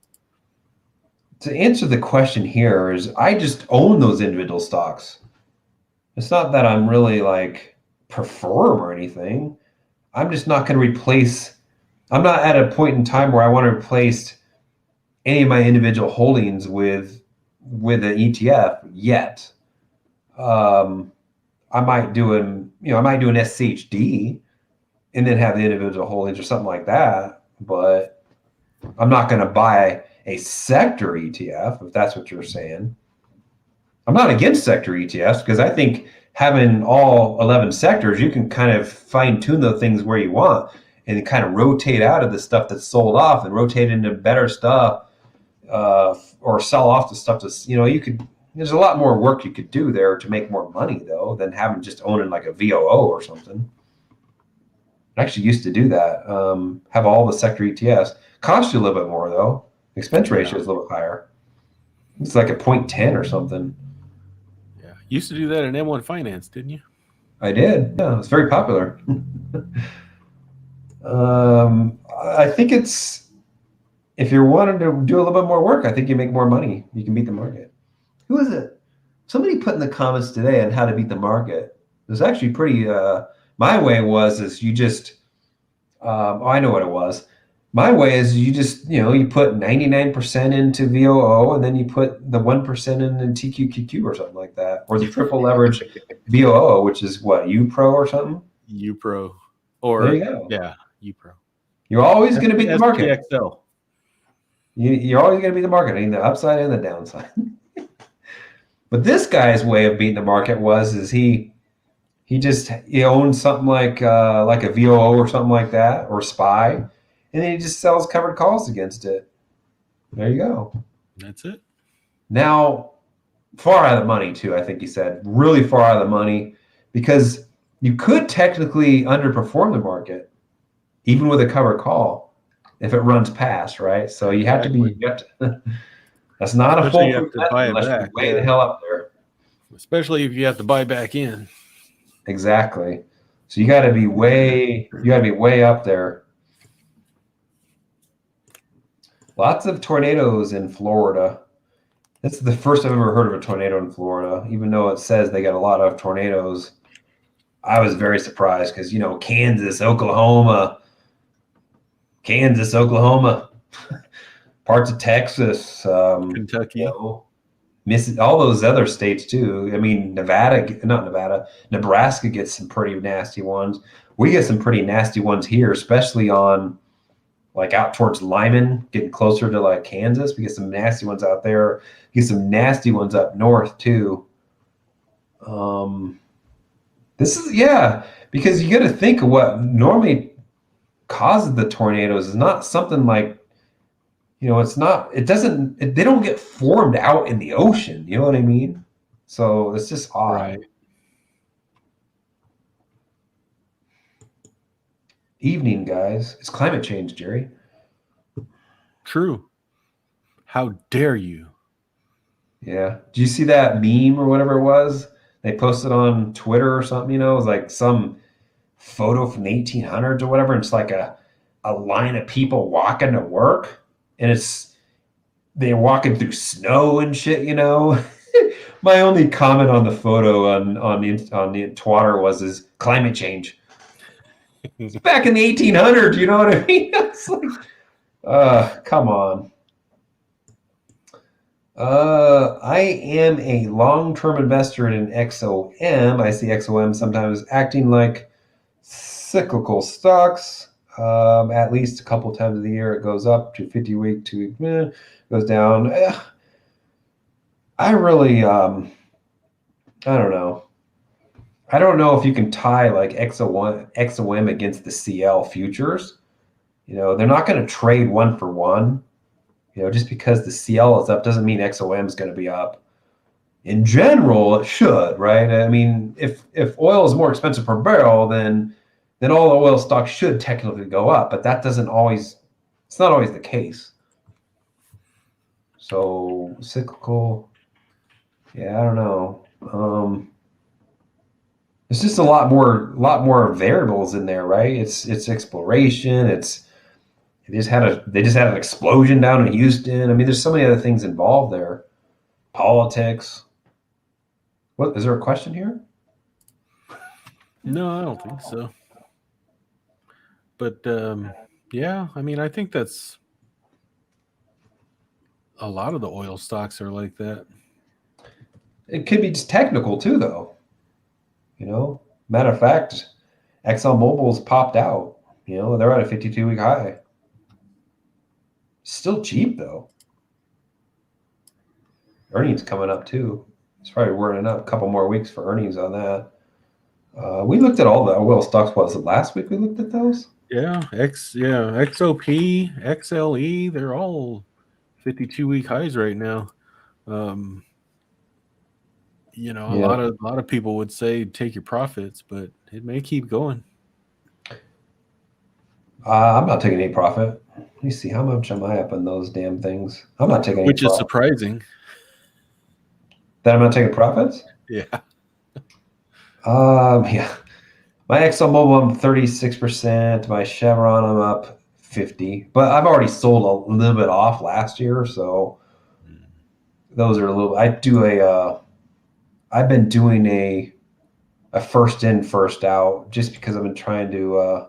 To answer the question here is, I just own those individual stocks. It's not that I'm really prefer them or anything. I'm just not going to replace. I'm not at a point in time where I want to replace any of my individual holdings with an ETF yet. I might do an SCHD and then have the individual holdings or something like that. But I'm not going to buy a sector ETF, if that's what you're saying. I'm not against sector ETFs, because I think having all 11 sectors, you can kind of fine tune the things where you want. and kind of rotate out of the stuff that's sold off and rotate into better stuff, or sell off the stuff that's, you could. There's a lot more work you could do there to make more money though than having just owning like a VOO or something. I actually used to do that. Have all the sector ETFs. Cost you a little bit more though. Expense ratio is a little bit higher. It's like a 0.10 or something. Yeah. Used to do that in M1 Finance, didn't you? I did. Yeah, it's very popular. I think if you're wanting to do a little bit more work, I think you make more money. You can beat the market. Who is it? Somebody put in the comments today on how to beat the market. It was actually pretty. My way is you just. I know what it was. My way is you just, you put 99% into VOO and then you put the 1% in TQQQ or something like that, or the triple leverage VOO, which is what, UPRO or something. UPRO, or there you go. Yeah, UPRO. You're always going to beat the market. SPXL. You're always going to beat the market, the upside and the downside. But this guy's way of beating the market he owns something like a VOO or something like that, or SPY, and then he just sells covered calls against it. There you go. That's it. Now, far out of the money too, I think he said. Really far out of the money, because you could technically underperform the market, even with a covered call, if it runs past, right? So you have to be. That's not a foolproof method unless you're way the hell up there. Especially if you have to buy back in. Exactly. So you got to be way up there. Lots of tornadoes in Florida. That's the first I've ever heard of a tornado in Florida, even though it says they got a lot of tornadoes. I was very surprised because, Kansas, Oklahoma, parts of Texas, Kentucky, all those other states too. I mean, Nebraska gets some pretty nasty ones. We get some pretty nasty ones here, especially on like out towards Lyman, getting closer to like Kansas. We get some nasty ones out there. We get some nasty ones up north too. Because you got to think of what normally causes the tornadoes is not something like, they don't get formed out in the ocean. You know what I mean? So it's just odd. Right. Evening, guys. It's climate change, Gerry. True. How dare you? Yeah. Do you see that meme or whatever it was? They posted on Twitter or something, it was like some photo from the 1800s or whatever. And it's like a line of people walking to work. And they're walking through snow and shit, My only comment on the photo on the Twitter is climate change. It's back in the 1800s, you know what I mean? It's like, come on. I am a long-term investor in XOM. I see XOM sometimes acting like cyclical stocks. At least a couple times of the year, it goes up to 50-week, 2-week, goes down. I really, I don't know. I don't know if you can tie like XOM against the CL futures. They're not going to trade one for one. Just because the CL is up doesn't mean XOM is going to be up. In general, it should, right? I mean, if oil is more expensive per barrel, then all the oil stocks should technically go up, but it's not always the case. So cyclical, yeah, I don't know. It's just a lot more variables in there, right? It's exploration. They just had an explosion down in Houston. I mean, there's so many other things involved there. Politics. What is there a question here? No, I don't think so. But yeah, I mean, I think that's a lot of the oil stocks are like that. It could be just technical too, though. Matter of fact, ExxonMobil's popped out. They're at a 52-week high. Still cheap though. Earnings coming up too. It's probably running up a couple more weeks for earnings on that. We looked at all the oil stocks. Was it last week we looked at those? XOP, XLE, they're all 52-week highs right now. A Yeah. lot of people would say take your profits, but it may keep going. I'm not taking any profit. Let me see, how much am I up in those damn things? I'm not taking any Which is profit. surprising. That I'm not taking profits? Yeah. Yeah. My ExxonMobil, I'm 36%. My Chevron, I'm up 50. But I've already sold a little bit off last year, so those are a little. I do a. I've been doing a first in, first out, just because I've been trying to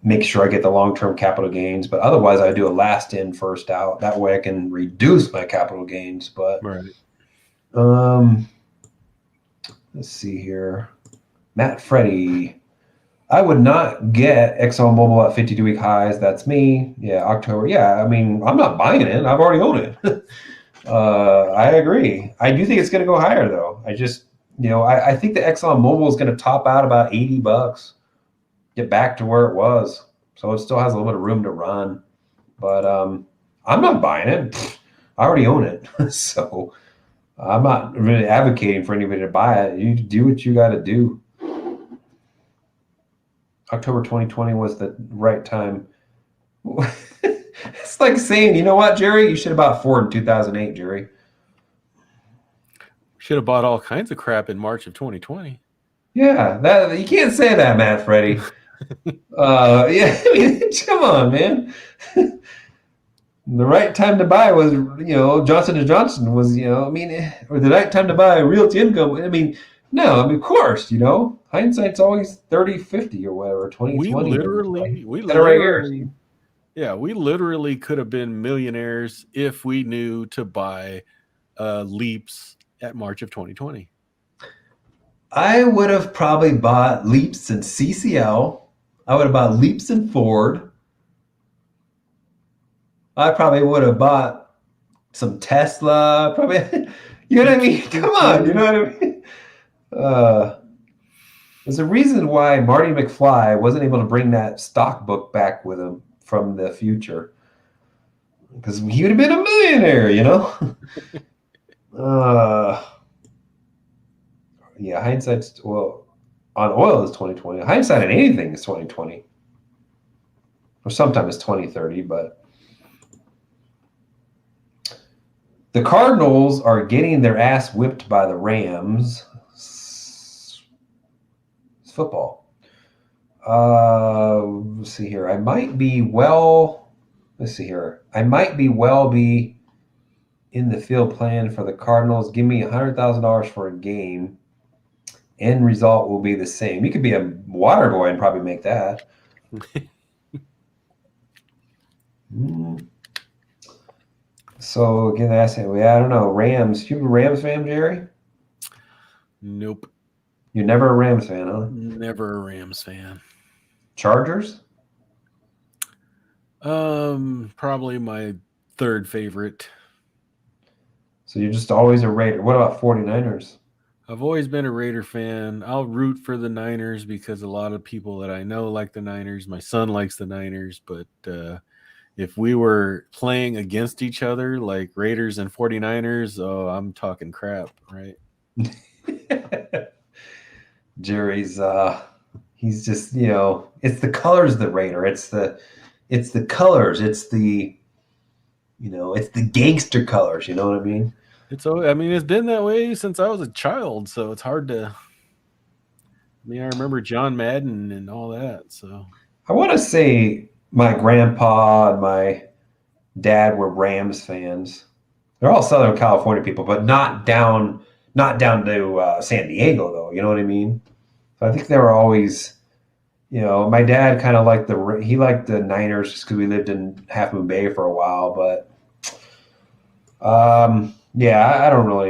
make sure I get the long term capital gains. But otherwise, I do a last in, first out. That way, I can reduce my capital gains. But Right. um, let's see here, Matt Freddy. I would not get ExxonMobil at 52-week highs. That's me. Yeah, October. Yeah, I mean, I'm not buying it. I've already owned it. I agree. I do think it's going to go higher, though. I just, I think the ExxonMobil is going to top out about $80, get back to where it was. So it still has a little bit of room to run. But I'm not buying it. Pfft, I already own it. So I'm not really advocating for anybody to buy it. You do what you got to do. October 2020 was the right time. It's like saying, you know what, Gerry? You should have bought Ford in 2008, Gerry. Should have bought all kinds of crap in March of 2020. Yeah, that you can't say that, Matt Freddy. Yeah, I mean, come on, man. The right time to buy was, Johnson and Johnson was, or the right time to buy Realty Income. I mean, no, I mean, of course, hindsight's always 30-50 or whatever, 20-20. We Got it right here. literally, yeah, we literally could have been millionaires if we knew to buy leaps at March of 2020. I would have probably bought Leaps and CCL. I would have bought Leaps and Ford. I probably would have bought some Tesla. Probably, you know what I mean? Come on, you know what I mean? There's a reason why Marty McFly wasn't able to bring that stock book back with him from the future, because he would have been a millionaire, Yeah, hindsight's on oil is 2020. Hindsight on anything is 2020, or sometimes 2030. But the Cardinals are getting their ass whipped by the Rams. It's football. Let's see here. Let's see here. I might be in the field plan for the Cardinals. Give me $100,000 for a game. End result will be the same. You could be a water boy and probably make that. So again, that's it. I don't know. Rams. You a Rams fan, Gerry? Nope. You're never a Rams fan, huh? Never a Rams fan. Chargers? Probably my third favorite. So you're just always a Raider. What about 49ers? I've always been a Raider fan. I'll root for the Niners because a lot of people that I know like the Niners. My son likes the Niners, but if we were playing against each other like Raiders and 49ers, oh, I'm talking crap, right? Jerry's he's just, it's the colors of the Raider. It's the colors. It's the it's the gangster colors, you know what I mean? It's been that way since I was a child, so it's hard to I remember John Madden and all that, so I want to say my grandpa and my dad were Rams fans. They're all Southern California people, but not down to San Diego, though. You know what I mean? So I think they were always, my dad kind of liked he liked the Niners just because we lived in Half Moon Bay for a while. But yeah, I don't know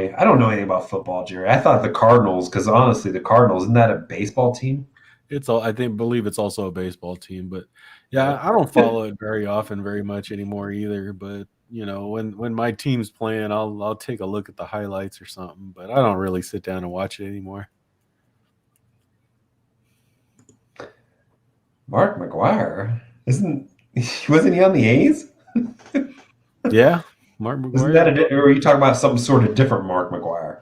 anything about football, Jerry. I thought the Cardinals, because honestly, the Cardinals, isn't that a baseball team? believe it's also a baseball team, but yeah, I don't follow it very often, very much anymore either. But when my team's playing, I'll take a look at the highlights or something. But I don't really sit down and watch it anymore. Mark McGuire wasn't he on the A's? Yeah, Mark Wasn't that McGuire. or are you talking about some sort of different Mark McGuire?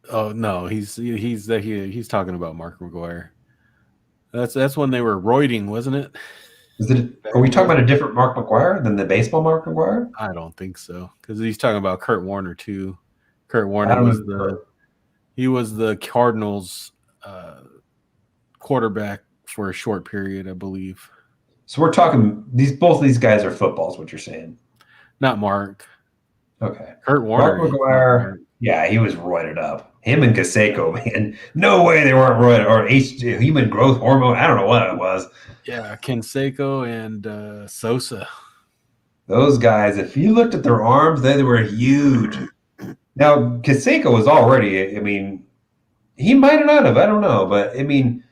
Oh no, he's talking about Mark McGuire. That's when they were roiding, wasn't it? Are Back we talking then. about a different Mark McGuire than the baseball Mark McGuire? I don't think so, because he's talking about Kurt Warner too. Kurt I Warner don't was know. the Cardinals uh, quarterback for a short period, I believe. So we're talking both of these guys are footballs, what you're saying. Not Mark. Okay. Kurt Mark Warner is not McGuire, Mark. yeah, he was roided up. Him and Kaseko, man. No way they weren't roided or human growth hormone. I don't know what it was. Yeah, Canseco and Sosa. Those guys, if you looked at their arms, they were huge. Now, Kaseko was already, I mean, he might not have, I don't know, but I mean,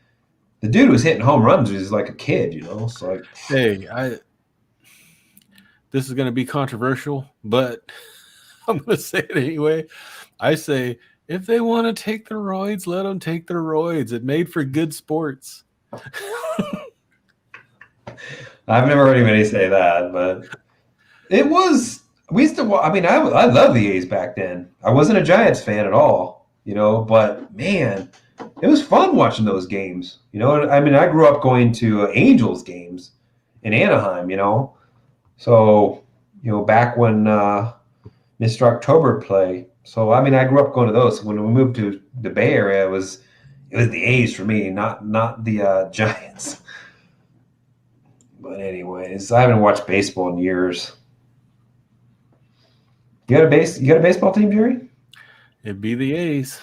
the dude was hitting home runs when he was like a kid, you know? So, like, Hey, this is going to be controversial, but I'm going to say it anyway. I say if they want to take the roids, let them take the roids. It made for good sports. I've never heard anybody say that, but it was. We used to. I mean, I love the A's back then. I wasn't a Giants fan at all, you know. But man, it was fun watching those games. You know, I mean, I grew up going to Angels games in Anaheim. You know, so you know back when Mr. October play. So I mean, I grew up going to those. So when we moved to the Bay Area, it was the A's for me, not the Giants. But anyways, I haven't watched baseball in years. You got a baseball team, Gerry? It'd be the A's.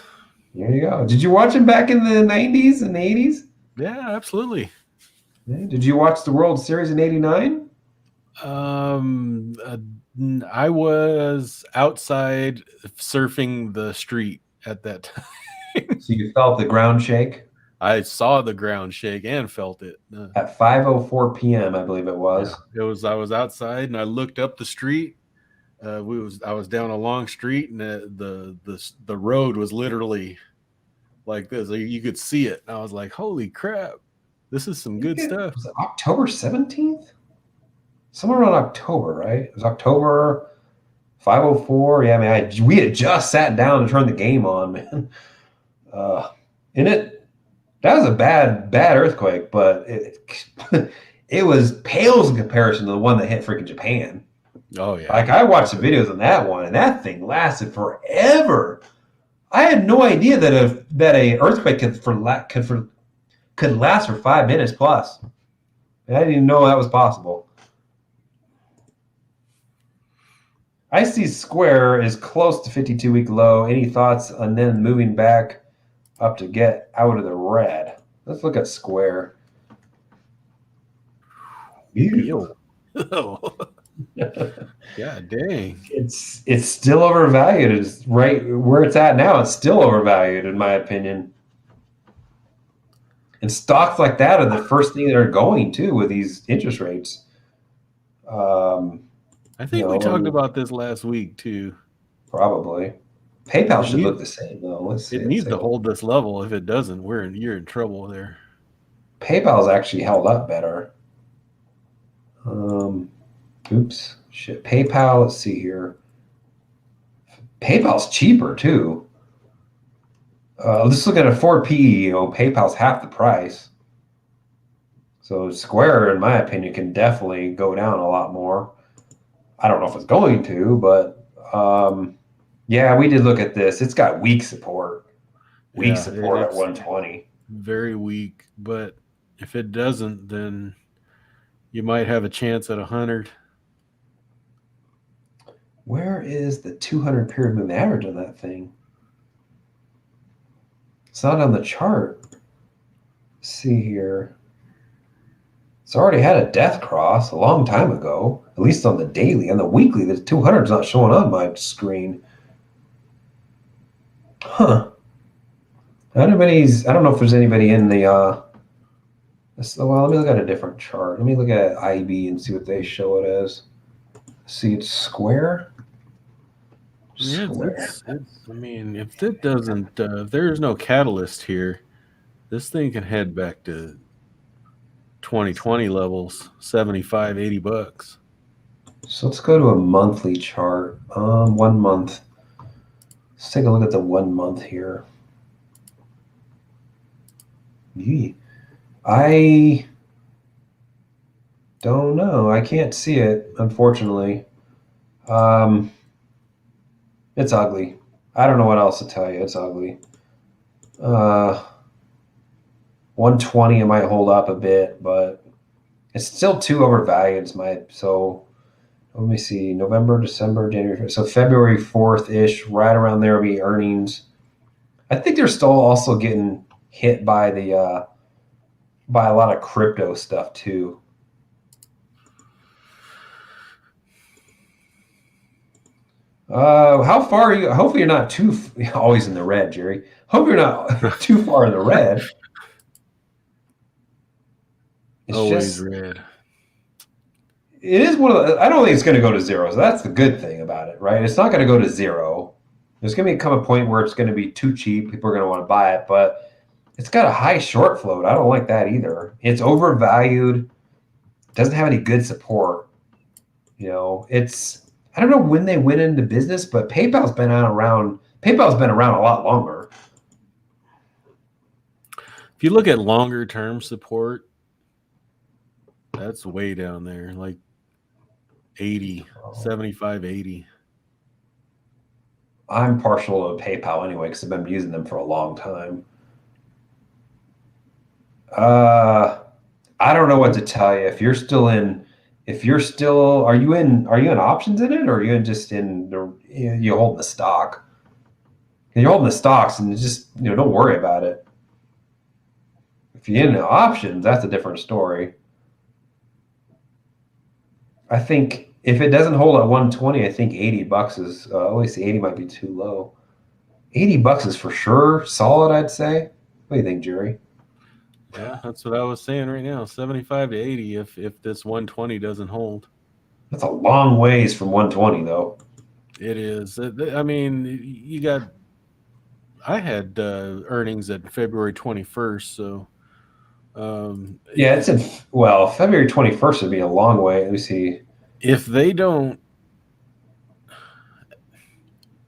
There you go. Did you watch them back in the 90s and the 80s? Yeah, absolutely. Did you watch the World Series in 89? Um, uh, I was outside surfing the street at that time. So you felt the ground shake I saw the ground shake and felt it. at 5:04 p.m., I believe it Yeah, was. it was. I was outside and I looked up the street. I was down a long street and the road was literally like this. You could see it. And I was like, "Holy crap, this is some I think good it stuff." was it October 17th? Somewhere around October, right? It was October 5:04. Yeah, man, we had just sat down to turn the game on, man. Uh, and that was a bad earthquake, but it was pales in comparison to the one that hit freaking Japan. Oh yeah, Like I watched the videos on that one, and that thing lasted forever. I had no idea that a earthquake could last for 5 minutes plus. I didn't even know that was possible. I see square is close to 52-week low. Any thoughts on then moving back up to get out of the red? Let's look at square. Ew. ew. God dang. It's still overvalued. It's right where it's at now. It's still overvalued, in my opinion. And stocks like that are the first thing that are going too with these interest rates. Um, I you think we talked know, about this last week too. probably PayPal It should needs look the same though. Let's see. it Let's needs say to hold this level. If it doesn't, you're in trouble there. PayPal's actually held up better. Um, oops, shit. PayPal. Let's see here. PayPal's cheaper too. Let's look at a 4P. You know, PayPal's half the price. So Square, in my opinion, can definitely go down a lot more. I don't know if it's going to, but yeah, we did look at this. It's got weak support. Weak Yeah, support at it's 120. very weak. But if it doesn't, then you might have a chance at 100. Where is the 200 period moving average on that thing? It's not on the chart. Let's see here. It's already had a death cross a long time ago, at least on the daily. On the weekly, the 200 is not showing on my screen. Huh. I don't know if there's anybody in the well, let me look at a different chart. Let me look at IB and see what they show it as. See, it's square. Yeah, Square. I mean, if it doesn't, if there's no catalyst here, This thing can head back to 2020 levels, 75, $80. So let's go to a monthly chart. 1 month. Let's take a look at the 1 month here. Yee. I don't know. I can't see it, unfortunately. It's ugly. I don't know what else to tell you. It's ugly. 120, it might hold up a bit, but it's still too overvalued. So let me see. November, December, January. So February 4th ish, right around there will be earnings. I think they're still also getting hit by the by a lot of crypto stuff too. How far are you? Hopefully, you're not too always in the red, Jerry. Hope you're not too far in the red. It's Always just, red. it is one of the, I don't think it's going to go to zero. So that's the good thing about it, right? It's not going to go to zero. There's going to come a point where it's going to be too cheap. People are going to want to buy it, but it's got a high short float. I don't like that either. It's overvalued. Doesn't have any good support. I don't know when they went into business, but PayPal's been around a lot longer. If you look at longer term support, that's way down there, like 80, 75, 80. I'm partial to PayPal anyway because I've been using them for a long time. I don't know what to tell you. Are you in options in it, or are you just you hold the stock? You're holding the stocks, and just don't worry about it. If you're in the options, that's a different story. I think if it doesn't hold at 120, I think $80 is. At least 80 might be too low. $80 is for sure solid, I'd say. What do you think, Gerry? Yeah, that's what I was saying right now. 75 to 80 if this 120 doesn't hold. That's a long ways from 120, though. It is. I mean, I had earnings at February 21st, so Yeah, February 21st would be a long way. Let me see. if they don't,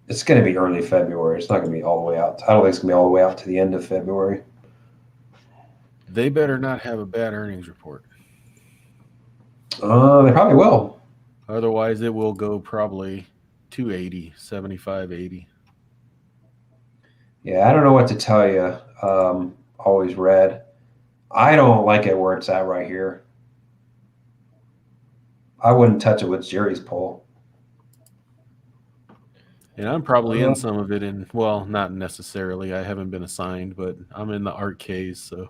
It's going to be early February. It's not going to be all the way out. I don't think it's going to be all the way out to the end of February. they better not have a bad earnings report. They probably will. Otherwise, it will go probably to 80, 75, 80. Yeah, I don't know what to tell you. Always red. I don't like it where it's at right here. I wouldn't touch it with Jerry's poll. And I'm probably in some of it well, not necessarily. I haven't been assigned, but I'm in the art case, so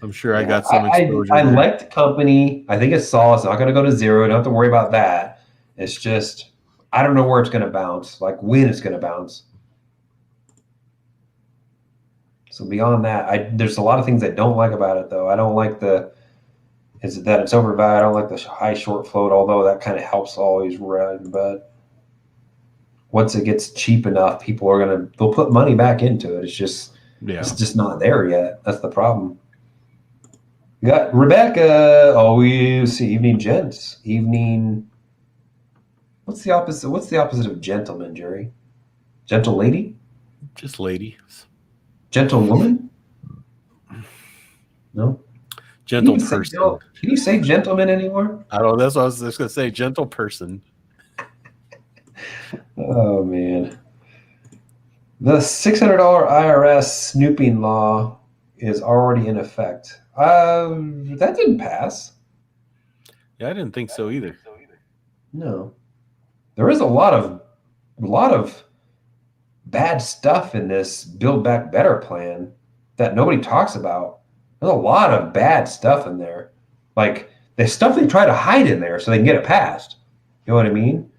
I'm sure I got some exposure. I there. like the company. I think it's solid. It's not going to go to zero. Don't have to worry about that. It's just, I don't know where it's going to bounce, like when it's going to bounce. So beyond that, there's a lot of things I don't like about it, though. I don't like that it's overvalued. I don't like the high short float, although that kind of helps always red. But once it gets cheap enough, they'll put money back into it. It's just not there yet. That's the problem. We got Rebecca. Always see evening gents. Evening. What's the opposite? What's the opposite of gentleman, Jerry? Gentle lady? Just ladies. Gentle woman? No. Gentle person. Can you say gentleman anymore? I don't know. That's what I was just going to say. Gentle person. Oh, man. The $600 IRS snooping law is already in effect. That didn't pass. Yeah, I didn't think so either. No. There is a lot of bad stuff in this Build Back Better plan that nobody talks about. There's a lot of bad stuff in there. Like, there's stuff they try to hide in there so they can get it passed. You know what I mean?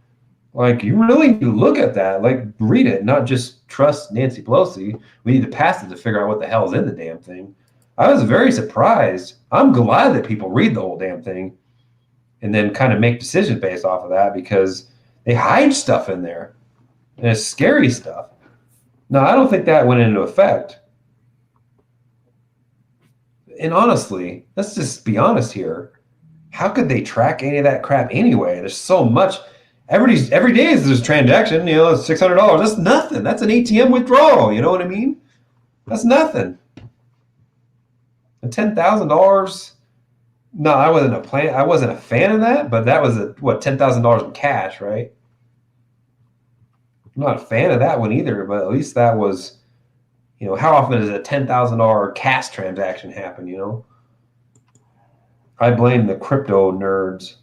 Like, you really need to look at that. Like, read it, not just trust Nancy Pelosi. We need to pass it to figure out what the hell's in the damn thing. I was very surprised. I'm glad that people read the whole damn thing and then kind of make decisions based off of that, because they hide stuff in there. And it's scary stuff. No, I don't think that went into effect. and honestly, let's just be honest here. How could they track any of that crap anyway? There's so much. Every day is this transaction. It's $600. That's nothing. That's an ATM withdrawal. You know what I mean? That's nothing. And $10,000. No, I wasn't a fan of that, but that was $10,000 in cash, right? I'm not a fan of that one either, but at least that was, how often does a $10,000 cash transaction happen? I blame the crypto nerds.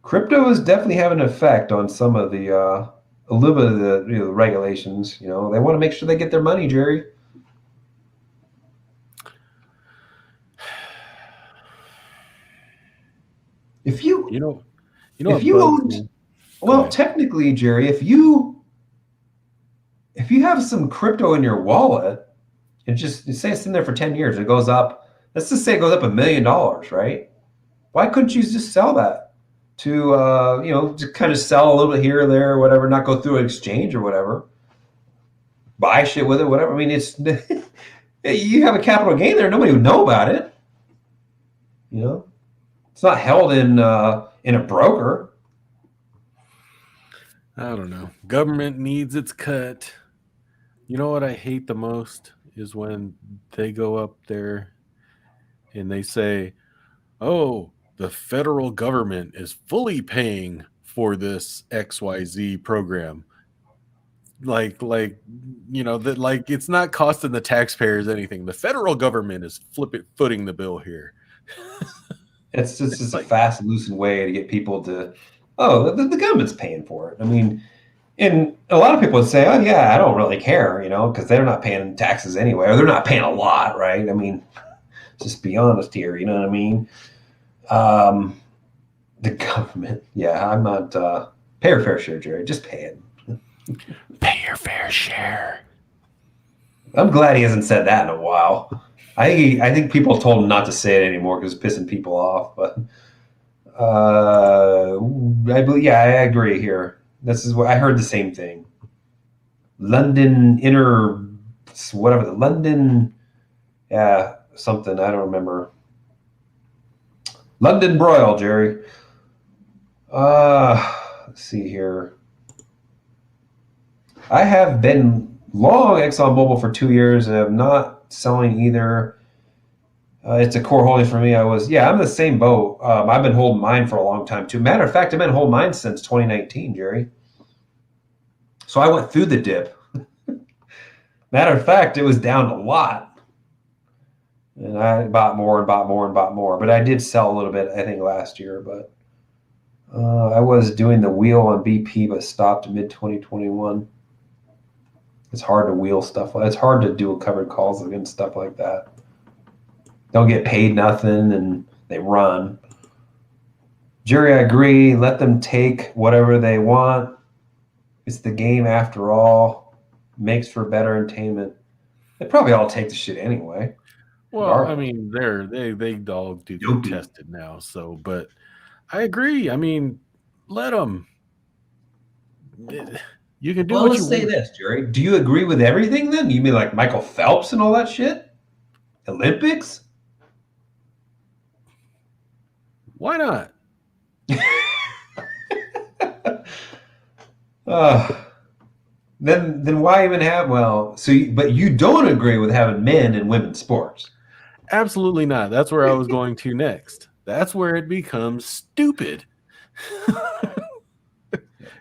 Crypto is definitely having an effect on some of the, a little bit of the regulations. They want to make sure they get their money, Gerry. If you, if what you owned, well, technically, Gerry, if you have some crypto in your wallet, and say it's in there for 10 years, it goes up. Let's just say it goes up $1 million, right? Why couldn't you just sell that to, just kind of sell a little bit here or there or whatever, not go through an exchange or whatever, buy shit with it, whatever. I mean, it's you have a capital gain there. Nobody would know about it. It's not held in a broker. I don't know. Government needs its cut. You know what I hate the most is when they go up there and they say, oh, the federal government is fully paying for this XYZ program. Like it's not costing the taxpayers anything. The federal government is footing the bill here. It's just a fast, loosened way to get people to, the government's paying for it. I mean, and a lot of people would say, oh, yeah, I don't really care, because they're not paying taxes anyway, or they're not paying a lot, right? I mean, just be honest here, you know what I mean? The government, yeah, I'm not, pay your fair share, Gerry, just pay it. Pay your fair share. I'm glad he hasn't said that in a while. I think people told him not to say it anymore because it's pissing people off. But I agree here. This is what I heard the same thing. London something I don't remember. London broil, Gerry. Let's see here. I have been long ExxonMobil for 2 years, and I'm not selling either. It's a core holding for me. I'm the same boat. I've been holding mine for a long time too. Matter of fact, I've been holding mine since 2019, Gerry. So I went through the dip. Matter of fact, it was down a lot. And I bought more and bought more and bought more. But I did sell a little bit, I think, last year. But I was doing the wheel on BP, but stopped mid-2021. It's hard to wheel stuff. It's hard to do covered calls against stuff like that. Don't get paid nothing, and they run. Gerry, I agree. Let them take whatever they want. It's the game after all. Makes for better entertainment. They probably all take the shit anyway. Well, I mean, they all do get tested now. So, but I agree. I mean, let them. You can do what you want. Let's say this, Gerry. Do you agree with everything then? You mean like Michael Phelps and all that shit? Olympics? Why not? Then why even have? But you don't agree with having men in women's sports? Absolutely not. That's where I was going to next. That's where it becomes stupid.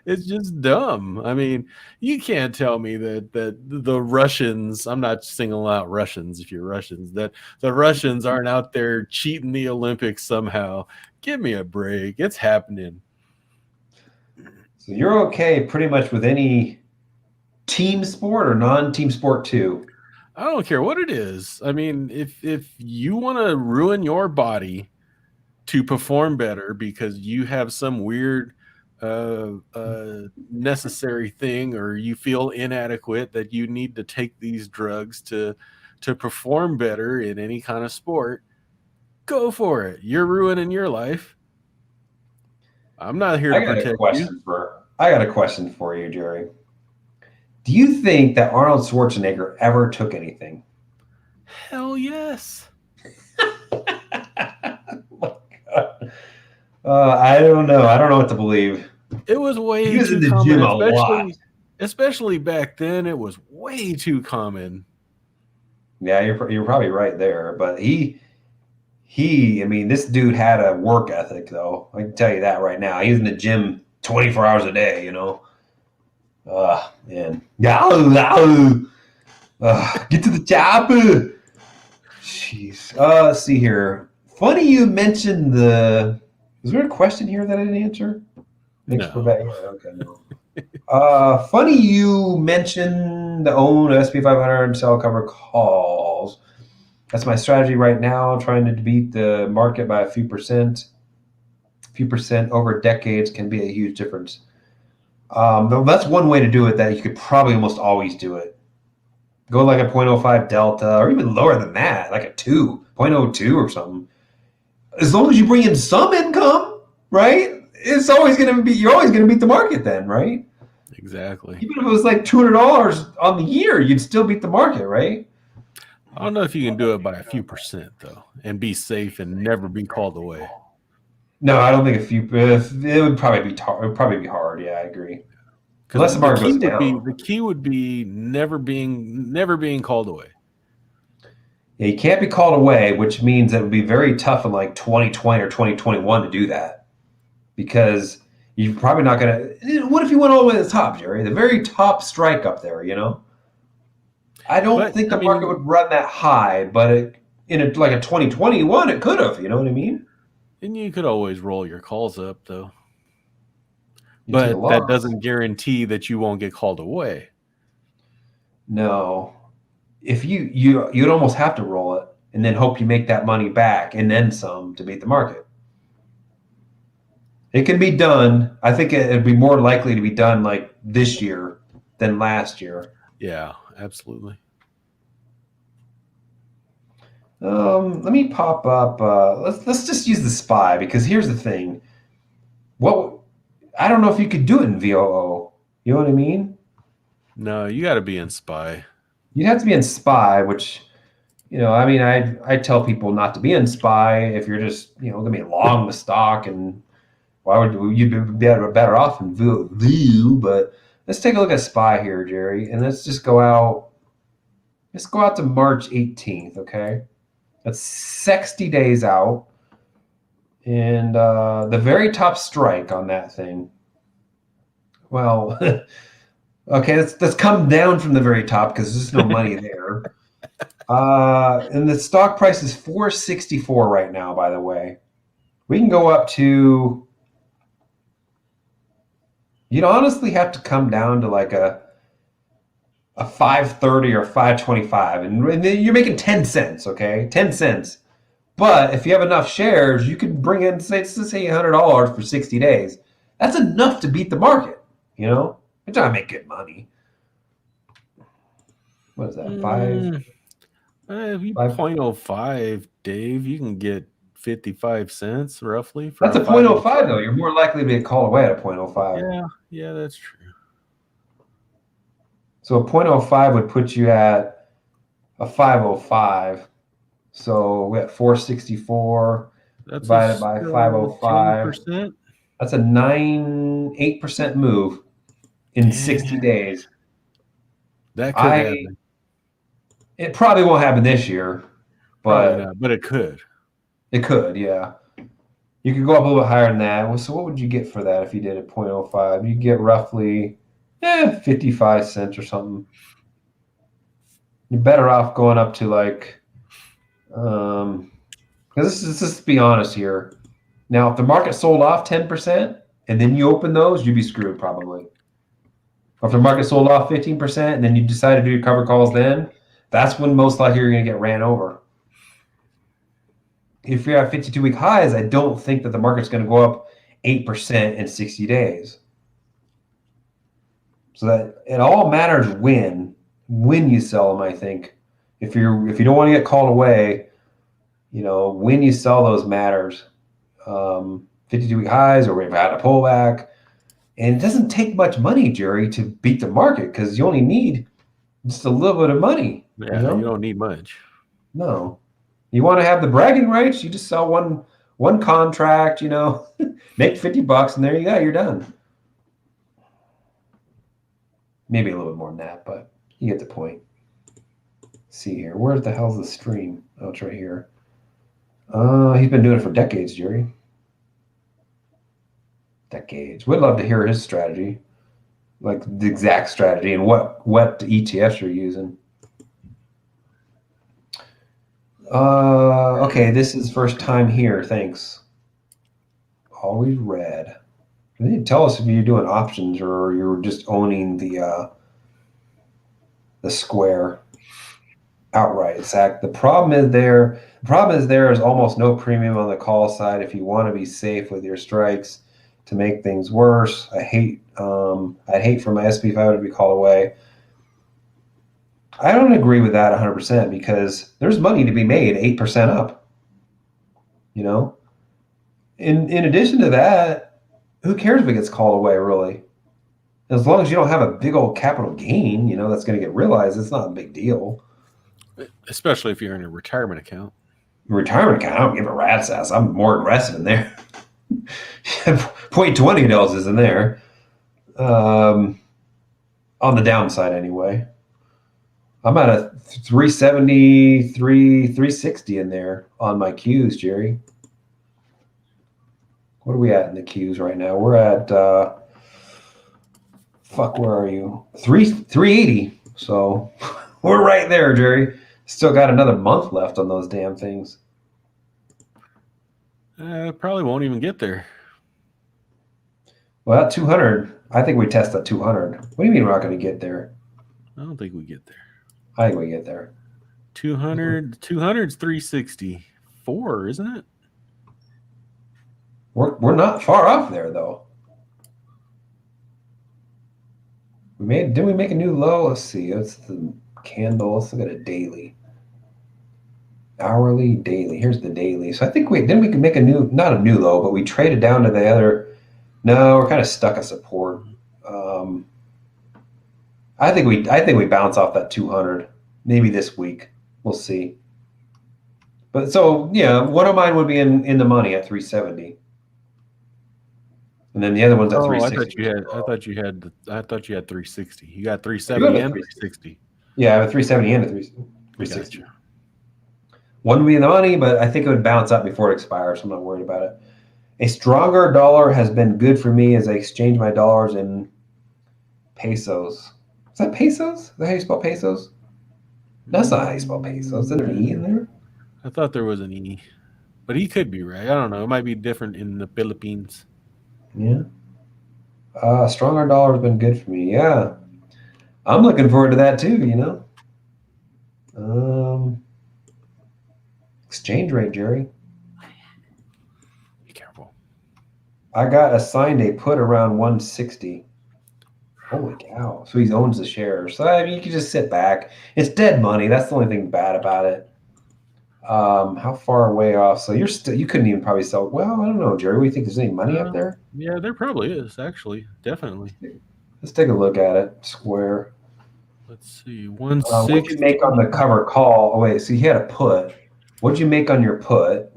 It's just dumb. I mean, you can't tell me that the Russians, I'm not singling out Russians if you're Russians, that the Russians aren't out there cheating the Olympics somehow. Give me a break. It's happening. So you're okay pretty much with any team sport or non-team sport too? I don't care what it is. I mean, if you want to ruin your body to perform better because you have some weird necessary thing, or you feel inadequate that you need to take these drugs to perform better in any kind of sport, go for it. You're ruining your life. I'm not here to protect you. I got a question for you, Gerry. Do you think that Arnold Schwarzenegger ever took anything? Hell yes. I don't know. I don't know what to believe. It was He way was in too the common, gym a lot. especially back then. It was way too common. Yeah, you're probably right there. But I mean, this dude had a work ethic, though. I can tell you that right now. He was in the gym 24 hours a day. Man. Get to the chopper. Jeez. Let's see here. Funny you mentioned the. Was there a question here that I didn't answer? Thanks for No. that. Yeah, okay, no. Funny you mentioned the own SP500 sell cover calls. That's my strategy right now, trying to beat the market by a few percent. A few percent over decades can be a huge difference. That's one way to do it that you could probably almost always do it. Go like a 0.05 delta or even lower than that, like a 0.02 or something. As long as you bring in some income, right? It's always going to be, you're always going to beat the market then, right? Exactly. Even if it was like $200 on the year, you'd still beat the market, right? I don't know if you can do it by a few percent though, and be safe and never be called away. No, I don't think it would probably be hard. Yeah, I agree. Unless Because the the market key goes would be down. never being called away. Yeah, you can't be called away, which means it would be very tough in like 2020 or 2021 to do that because you're probably not going to. What if you went all the way to the top, Jerry? The very top strike up there, I don't But think I the market mean, would run that high, but like a 2021, it could have. You know what I mean? and you could always roll your calls up though. You take a But that loss. doesn't guarantee that you won't get called away. No, if you'd almost have to roll it and then hope you make that money back and then some to beat the market. It can be done. I think it'd be more likely to be done like this year than last year. Yeah, absolutely. Let me pop up. Let's just use the SPY because here's the thing. What I don't know if you could do it in VOO. You know what I mean? No, you got to be in SPY. You'd have to be in SPY, which I mean, I tell people not to be in SPY if you're just going to be long the stock, and why would you be better off in VOO? But let's take a look at SPY here, Jerry, and let's just go out. Let's go out to March 18th. Okay. That's 60 days out. And the very top strike on that thing. Well, okay, let's come down from the very top because there's no money there. And the stock price is 464 right now, by the way. We can go up to, you'd honestly have to come down to like a 530 or 525. And then you're making 10 cents, okay? 10 cents. But if you have enough shares, you can bring in, let's say $100 for 60 days. That's enough to beat the market, You're trying to make good money. What is that? If you Five? 0.05, Dave, you can get 55 cents roughly for That's a a 0.05, 505. though. You're more likely to get called away at a 0.05. Yeah, that's true. So a 0.05 would put you at a 505. So we got 464 That's divided by still 505. 10%. That's a 8% move in 60 days. That could happen. It probably won't happen this year, Probably but not, but it could. it could, yeah. You could go up a little bit higher than that. So what would you get for that if you did a 0.05? You get roughly 55 cents or something. You're better off going up to like, because let's just be honest here. Now, if the market sold off 10% and then you open those, you'd be screwed probably. Or if the market sold off 15% and then you decide to do your cover calls then, that's when most likely you're going to get ran over. If you're at 52-week highs, I don't think that the market's going to go up 8% in 60 days. So that it all matters when you sell them, I think. If you don't want to get called away, when you sell those matters. 52-week highs, or we've had a pullback. And it doesn't take much money, Jerry, to beat the market because you only need just a little bit of money. Yeah, you don't need much. No. You want to have the bragging rights? You just sell one contract, make $50 and there you go, you're done. Maybe a little bit more than that, but you get the point. Let's see here. Where the hell's the stream? Oh, it's right here. He's been doing it for decades, Gerry. Decades. Would love to hear his strategy, like the exact strategy and what ETFs you're using. Okay, this is first time here. Thanks. Always red. You need to tell us if you're doing options or you're just owning the square outright. Zach, the problem is there is almost no premium on the call side if you want to be safe with your strikes to make things worse. I'd hate for my SP5 to be called away. I don't agree with that 100% because there's money to be made 8% up. In addition to that, who cares if it gets called away, really? As long as you don't have a big old capital gain, that's going to get realized, it's not a big deal. Especially if you're in a retirement account. Retirement account, I don't give a rat's ass. I'm more aggressive in there. 0.20 Dells is in there. On the downside, anyway. I'm at a 360 in there on my Qs, Gerry. What are we at in the Qs right now? We're at where are you? 380. So we're right there, Gerry. Still got another month left on those damn things. Probably won't even get there. Well, at 200, I think we test at 200. What do you mean we're not going to get there? I don't think we get there. I think we get there. 200's 364, isn't it? We're not far off there, though. Did we make a new low? Let's see. It's the candle. Let's look at a daily. Hourly, daily. Here's the daily. So I think we could make not a new low, but we traded down to the other. No, we're kind of stuck at support. I think we bounce off that 200 maybe this week. We'll see. But so yeah, one of mine would be in the money at 370. And then the other one's at 360. I thought you had 360. You got 370 and 360. Yeah, I have a 370 and a 360. Gotcha. One would be in the money, but I think it would bounce up before it expires, so I'm not worried about it. A stronger dollar has been good for me as I exchange my dollars in pesos. Is that pesos? Is that how you spell pesos? That's not how you spell pesos. Is there an E in there? I thought there was an E, but he could be right. I don't know. It might be different in the Philippines. Yeah. Stronger dollar has been good for me. Yeah. I'm looking forward to that too, Exchange rate, Gerry. Be careful. I got assigned a put around 160. Holy cow. So he owns the shares. So you can just sit back. It's dead money. That's the only thing bad about it. How far away off? So you couldn't even probably sell. Well, I don't know, Gerry. We think there's any money up there? Yeah, there probably is, actually. Definitely. Let's take a look at it. Square. Let's see. 160. What did you make on the cover call? Oh, wait. So you had a put. What did you make on your put?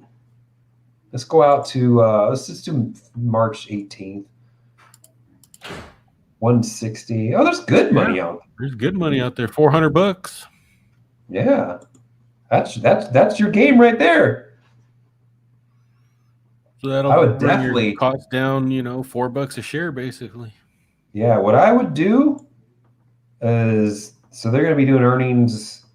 Let's go out to, let's just do March 18th. 160. Oh, there's good money out there. There's good money out there. $400. Yeah. That's your game right there. So that'll I would bring definitely your cost down, $4 a share, basically. Yeah, what I would do is, so they're going to be doing earnings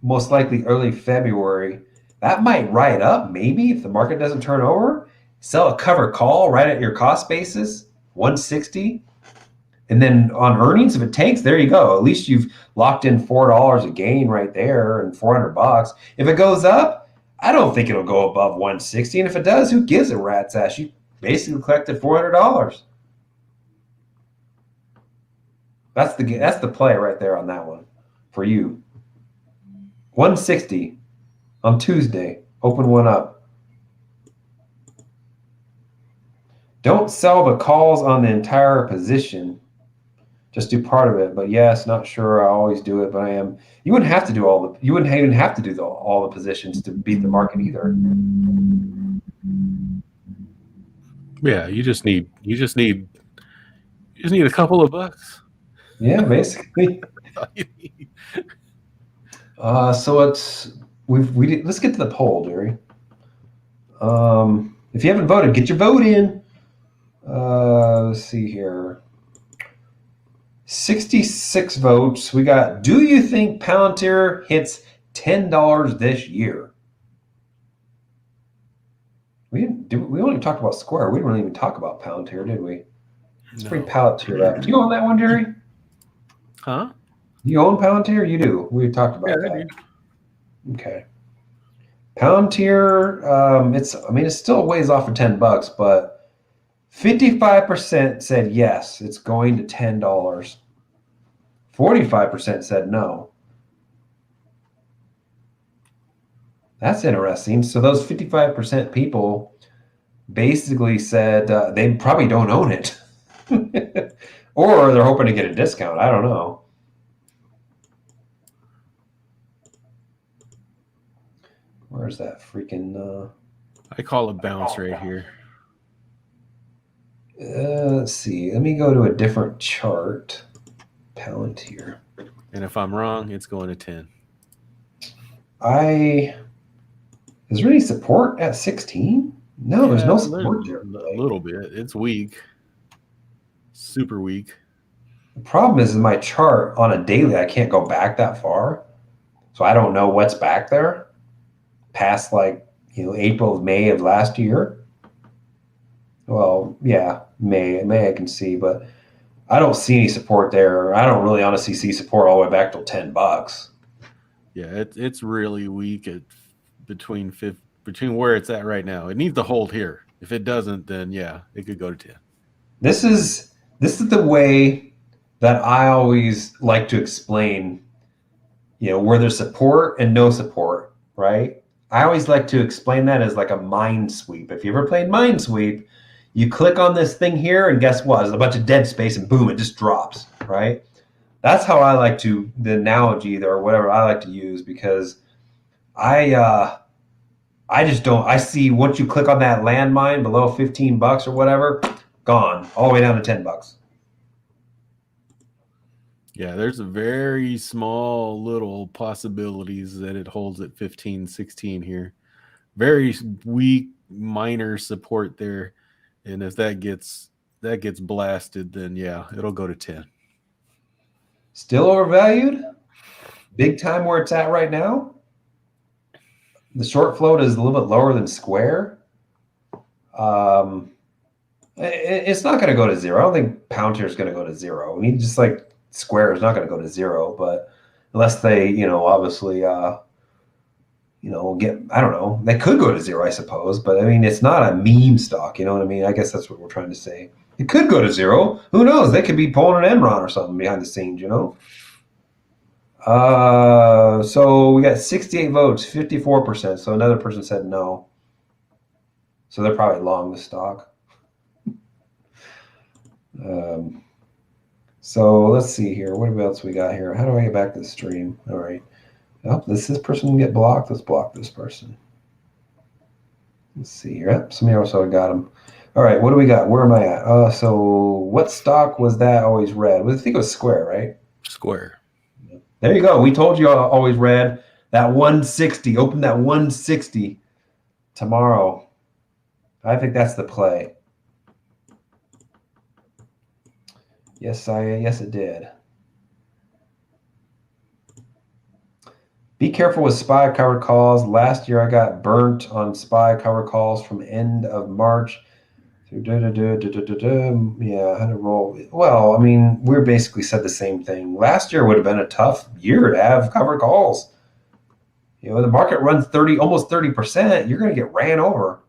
most likely early February. That might ride up, maybe, if the market doesn't turn over. Sell a cover call right at your cost basis, 160. And then on earnings, if it takes, there you go. At least you've locked in $4 a gain right there and $400. If it goes up, I don't think it'll go above 160. And if it does, who gives a rat's ass? You basically collected $400. That's the play right there on that one for you. 160 on Tuesday. Open one up. Don't sell the calls on the entire position. just do part of it. But yes, not sure I always do it, but I am. You wouldn't have to do you wouldn't even have to do all the positions to beat the market either. Yeah, you just need a couple of bucks. Yeah, basically. So let's get to the poll, Gerry. If you haven't voted, get your vote in. Let's see here. 66 votes. We got, do you think Palantir hits $10 this year? We only even talked about Square. We didn't really even talk about Palantir, did we? Let's bring Palantir up. Do you own that one, Gerry? Huh? You own Palantir? You do. We talked about that. I do. Okay. Palantir, it's still a ways off of $10, but 55% said yes, it's going to $10. 45% said no. That's interesting. So those 55% people basically said they probably don't own it. Or they're hoping to get a discount. I don't know. Where's that freaking... I call it bounce right here. Let's see. Let me go to a different chart. Palantir. And if I'm wrong, it's going to 10. Is there any support at 16? No, there's no support there. A little bit. It's weak. Super weak. The problem is in my chart on a daily, I can't go back that far. So I don't know what's back there past April, May of last year. Well, yeah, May I can see, but I don't see any support there. I don't really honestly see support all the way back till $10. Yeah, it's really weak at between where it's at right now. It needs to hold here. If it doesn't, then yeah, it could go to 10. This is the way that I always like to explain, where there's support and no support, right? I always like to explain that as like a mind sweep. If you ever played mind sweep, you click on this thing here and guess what? There's a bunch of dead space and boom, it just drops, right? That's how I like the analogy or whatever I like to use, because I just don't, I see once you click on that landmine below $15 or whatever, gone all the way down to $10. Yeah, there's a very small little possibilities that it holds at 15, 16 here. Very weak minor support there. And if that gets blasted, then yeah, it'll go to 10. Still overvalued? Big time where it's at right now? The short float is a little bit lower than Square. It's not going to go to zero. I don't think Palantir is going to go to zero. I mean, just like Square is not going to go to zero, but unless they, obviously, get, I don't know, they could go to zero, I suppose. But I mean, it's not a meme stock. You know what I mean? I guess that's what we're trying to say. It could go to zero. Who knows? They could be pulling an Enron or something behind the scenes, So we got 68 votes, 54%. So another person said no. So they're probably long the stock. So let's see here. What else we got here? How do I get back to the stream? All right. Oh, this person get blocked. Let's block this person. Let's see here. Yep, somebody else already got him. All right, what do we got? Where am I at? So what stock was that always read? I think it was Square, right? Square. There you go. We told you always read that 160. Open that 160 tomorrow. I think that's the play. Yes, it did. Be careful with SPY covered calls. Last year I got burnt on SPY covered calls from end of March. Yeah, I had to roll. Well, I mean, we basically said the same thing. Last year would have been a tough year to have covered calls. The market runs almost 30%. You're going to get ran over,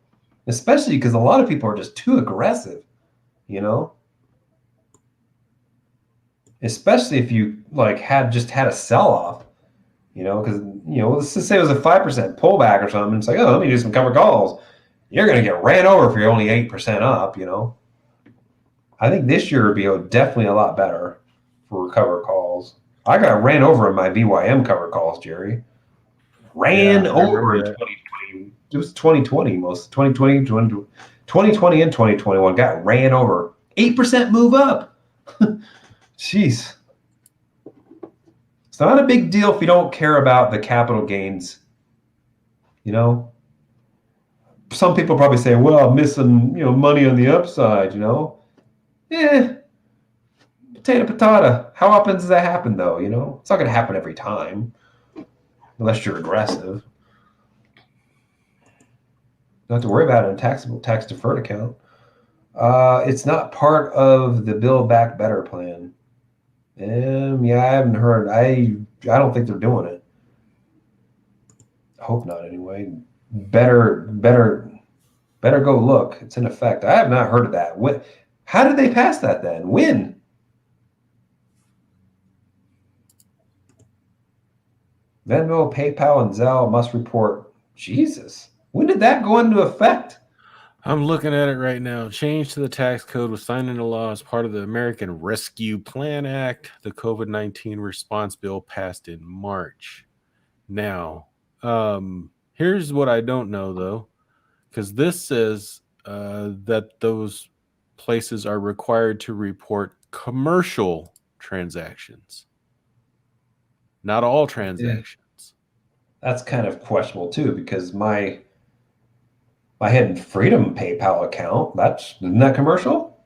especially because a lot of people are just too aggressive. Especially if you had a sell-off, because let's just say it was a 5% pullback or something. It's like, oh, let me do some covered calls. You're going to get ran over if you're only 8% up. I think this year would be definitely a lot better for cover calls. I got ran over in my VYM cover calls, Jerry. Ran Yeah, I over remember in that. 2020. It was 2020, most 2020 and 2021 got ran over. 8% move up. Jeez. It's not a big deal if you don't care about the capital gains. You know, some people probably say, well, I'm missing, money on the upside, potato. How often does that happen though? It's not going to happen every time unless you're aggressive. Don't have to worry about it in tax deferred account. It's not part of the Build Back Better plan. Yeah, I haven't heard. I don't think they're doing it. I hope not anyway. Better go look. It's in effect. I have not heard of that. How did they pass that then? When? Venmo, PayPal, and Zelle must report. Jesus. When did that go into effect? I'm looking at it right now. Change to the tax code was signed into law as part of the American Rescue Plan Act. The COVID-19 response bill passed in March. Now, here's what I don't know though, because this says that those places are required to report commercial transactions, not all transactions. That's kind of questionable too, because my Hidden Freedom PayPal account, isn't that commercial?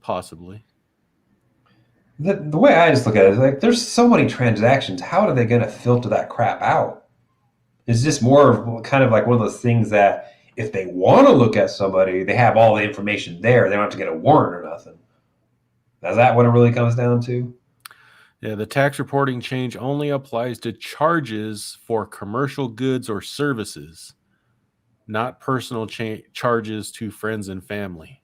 Possibly. The way I just look at it is like there's so many transactions. How are they going to filter that crap out? It's just more of kind of like one of those things that if they want to look at somebody, they have all the information there. They don't have to get a warrant or nothing. Is that what it really comes down to? Yeah, the tax reporting change only applies to charges for commercial goods or services, not personal charges to friends and family.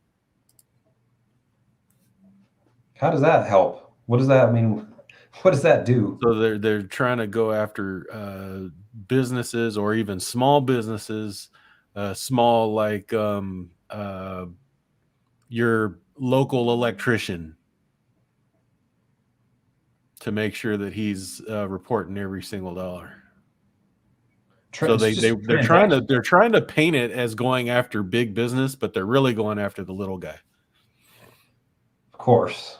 How does that help? What does that mean? What does that do? So they're trying to go after businesses or even small businesses, small like your local electrician, to make sure that he's reporting every single dollar. So they're trying to paint it as going after big business, but they're really going after the little guy. Of course.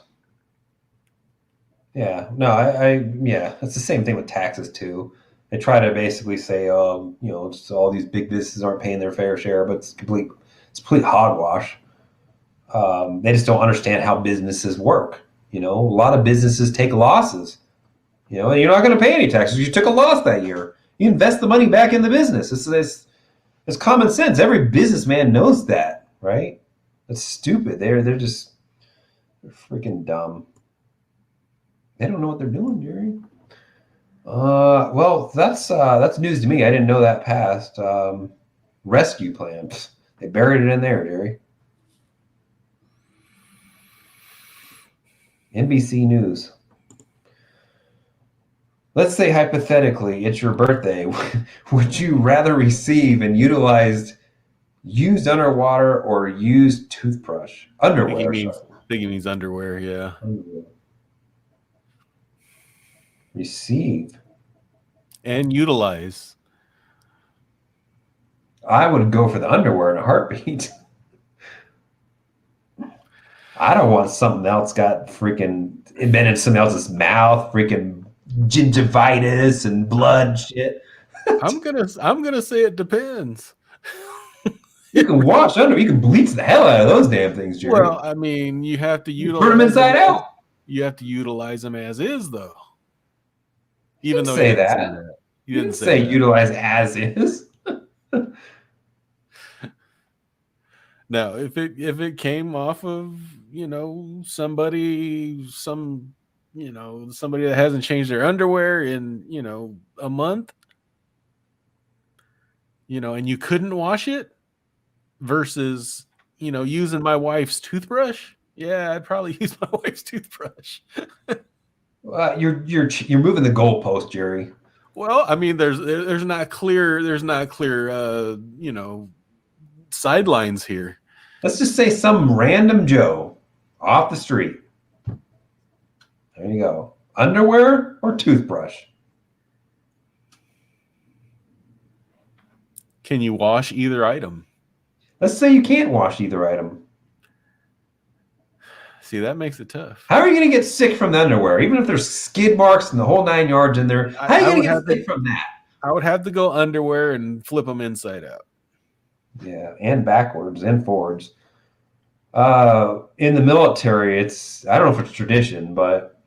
Yeah. No, yeah, it's the same thing with taxes too. They try to basically say, just all these big businesses aren't paying their fair share, but it's complete hogwash. They just don't understand how businesses work. A lot of businesses take losses. And you're not going to pay any taxes. You took a loss that year. You invest the money back in the business. It's common sense. Every businessman knows that, right? That's stupid. They're freaking dumb. They don't know what they're doing, Jerry. Well, that's news to me. I didn't know that passed. Rescue plan. They buried it in there, Jerry. NBC News. Let's say hypothetically it's your birthday. Would you rather receive and utilize used underwater or used toothbrush? Underwear. I think he means underwear, yeah. Underwear. Receive. And utilize. I would go for the underwear in a heartbeat. I don't want something else got freaking been in somebody else's mouth, freaking gingivitis and blood shit. I'm gonna say it depends. You can wash under. You can bleach the hell out of those damn things, Jerry. Well, I mean, you have to utilize Burn them inside out. You have to utilize them as is, though. Even though you didn't say that. You didn't say utilize as is. Now, if it came off of somebody that hasn't changed their underwear in a month, and you couldn't wash it, versus using my wife's toothbrush, yeah, I'd probably use my wife's toothbrush. You're moving the goalpost, Jerry. Well, I mean, there's not clear sidelines here. Let's just say some random Joe off the street There you go. Underwear or toothbrush? Can you wash either item? Let's say you can't wash either item. See, that makes it tough. How are you going to get sick from the underwear? Even if there's skid marks and the whole 9 yards in there, how are you going to get sick from that? I would have to go underwear and flip them inside out. Yeah, and backwards and forwards. In the military, I don't know if it's tradition, but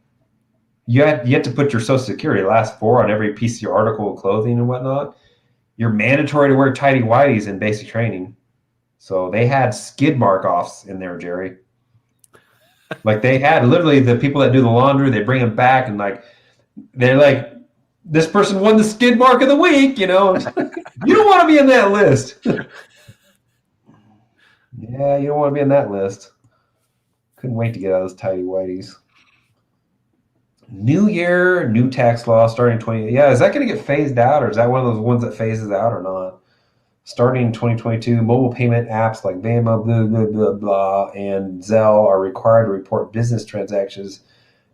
you have to put your Social Security last four on every piece of your article of clothing and whatnot. You're mandatory to wear tighty whities in basic training. So they had skid mark offs in there, Gerry. Like they had literally the people that do the laundry, they bring them back and they're like, this person won the skid mark of the week, You don't want to be in that list. Yeah, you don't want to be in that list. Couldn't wait to get out of those tighty whities. New year, new tax law starting 20. Yeah, is that going to get phased out, or is that one of those ones that phases out or not? Starting in 2022, mobile payment apps like Venmo, blah, blah, blah, blah, and Zelle are required to report business transactions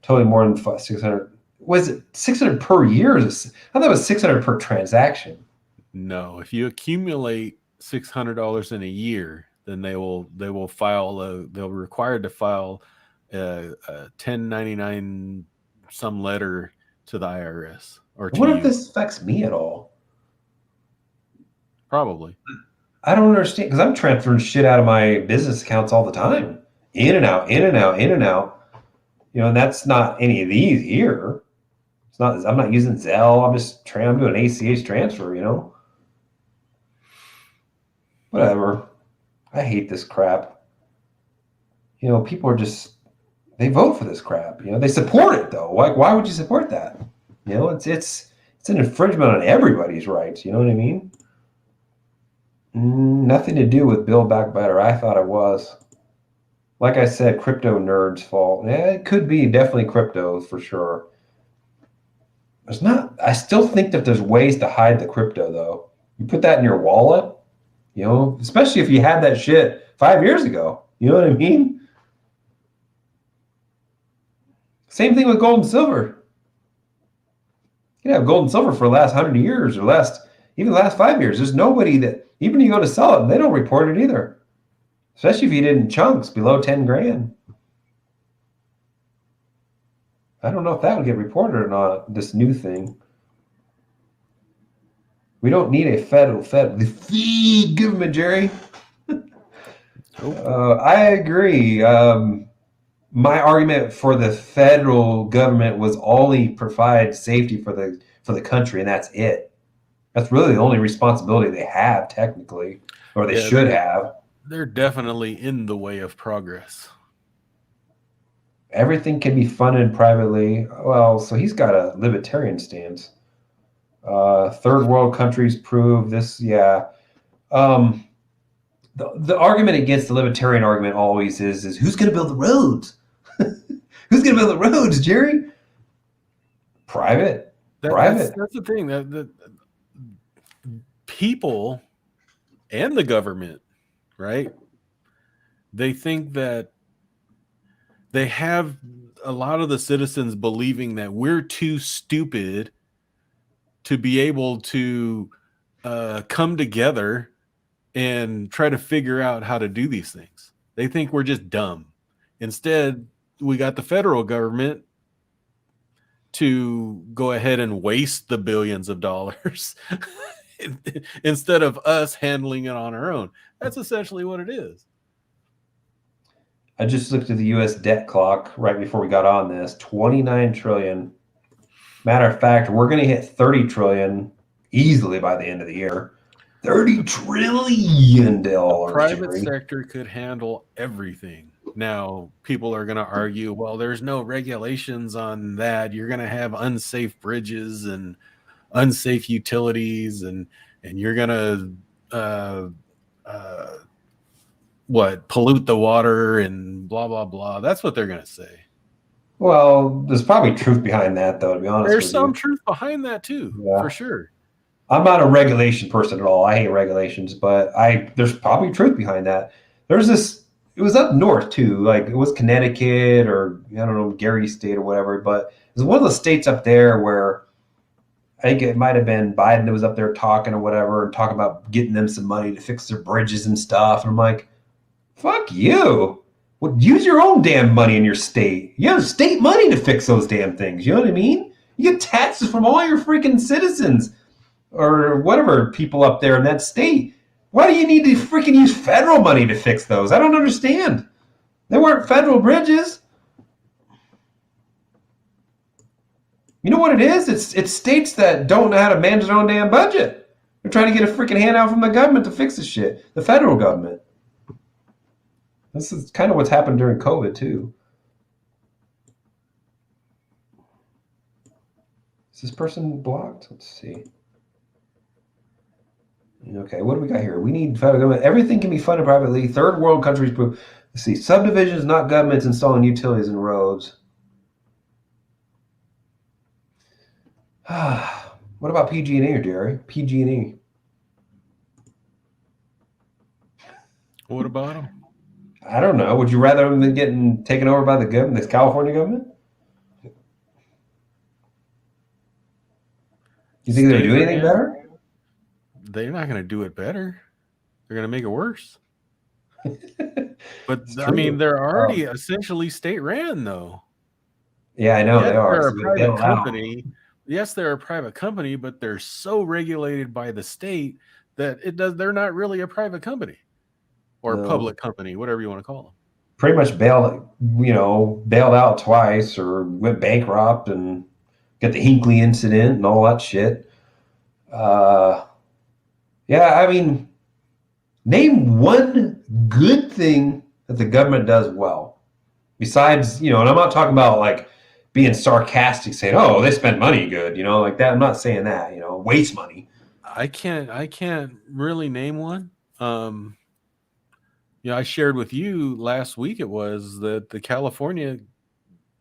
totaling more than 600. Was it 600 per year? I thought it was 600 per transaction. No, if you accumulate $600 in a year, then they'll be required to file a 1099 some letter to the IRS or to What you. if this affects me at all? Probably. I don't understand because I'm transferring shit out of my business accounts all the time, in and out, in and out, in and out. And that's not any of these here. It's not. I'm not using Zelle. I'm doing ACH transfer. Whatever. I hate this crap. People are just they vote for this crap. They support it though. Why would you support that? It's an infringement on everybody's rights. You know what I mean? Nothing to do with Build Back Better. I thought it was. Like I said, crypto nerds' fault. Yeah, it could be definitely crypto for sure. There's not. I still think that there's ways to hide the crypto though. You put that in your wallet, especially if you had that shit 5 years ago. You know what I mean? Same thing with gold and silver. You can have gold and silver for the last 100 years or even the last 5 years. There's nobody that, even you go to sell it, they don't report it either. Especially if you did in chunks below 10 grand. I don't know if that would get reported or not, this new thing. We don't need a federal government, Gerry. I agree. My argument for the federal government was only provide safety for the country, and that's it. That's really the only responsibility they have, technically, or they should have. They're definitely in the way of progress. Everything can be funded privately. Well, so he's got a libertarian stance. Third world countries prove this. Yeah. The argument against the libertarian argument always is who's going to build the roads? Who's going to build the roads, Gerry? Private. Private. That's the thing. That people and the government, right? They think that they have a lot of the citizens believing that we're too stupid to be able to come together and try to figure out how to do these things. They think we're just dumb. Instead, we got the federal government to go ahead and waste the billions of dollars instead of us handling it on our own. That's essentially what it is. I just looked at the U.S. debt clock right before we got on this. 29 trillion. Matter of fact, we're going to hit 30 trillion easily by the end of the year. $30 trillion. The private sector could handle everything. Now, people are going to argue, well, there's no regulations on that. You're going to have unsafe bridges and unsafe utilities, and you're going to pollute the water and blah, blah, blah. That's what they're going to say. Well, there's probably truth behind that, though, to be honest with you. There's some truth behind that, too, for sure. I'm not a regulation person at all. I hate regulations, but there's probably truth behind that. There's this it was up north too. Like it was Connecticut or I don't know, Gerry State or whatever. But it was one of the states up there where I think it might have been Biden that was up there talking or whatever, and talking about getting them some money to fix their bridges and stuff. And I'm like, fuck you. Well, use your own damn money in your state. You have state money to fix those damn things. You know what I mean? You get taxes from all your freaking citizens or whatever people up there in that state. Why do you need to freaking use federal money to fix those? I don't understand. They weren't federal bridges. You know what it is? It's states that don't know how to manage their own damn budget. They're trying to get a freaking handout from the government to fix this shit. The federal government. This is kind of what's happened during COVID too. Is this person blocked? Let's see. Okay, what do we got here? We need federal government. Everything can be funded privately. Third world countries. Let's see. Subdivisions, not governments, installing utilities and roads. What about PG&E or Gerry? PG&E. What about them? I don't know. Would you rather them than getting taken over by the government, the California government? You think they're doing anything better? They're not going to do it better. They're going to make it worse. But I mean, they're already essentially state ran, though. Yeah, I know yes, they are. They're a private company. Yes, they're a private company, but they're so regulated by the state that they're not really a private company or a public company, whatever you want to call them. Pretty much bailed out twice or went bankrupt and got the Hinckley incident and all that shit. Yeah, I mean, name one good thing that the government does well. Besides, and I'm not talking about like being sarcastic, saying, "Oh, they spend money good," like that. I'm not saying that, waste money. I can't really name one. I shared with you last week. It was that the California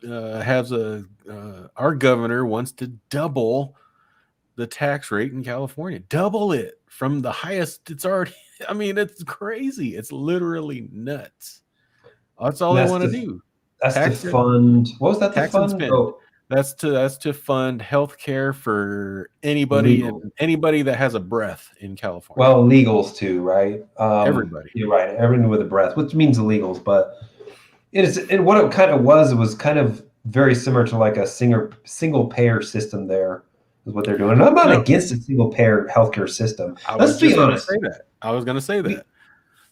has our governor wants to double the tax rate in California, double it from the highest it's already. I mean, it's crazy. It's literally nuts. That's all they want to do. That's to fund. What was that? Tax and spend. Oh. That's to fund health care for anybody that has a breath in California. Well, illegals too, right? Everybody. You're right. Everyone with a breath, which means illegals, but what it kind of was. It was kind of very similar to like a single payer system. There is what they're doing. And I'm not against a single payer healthcare system. Let's be honest. I was going to say that.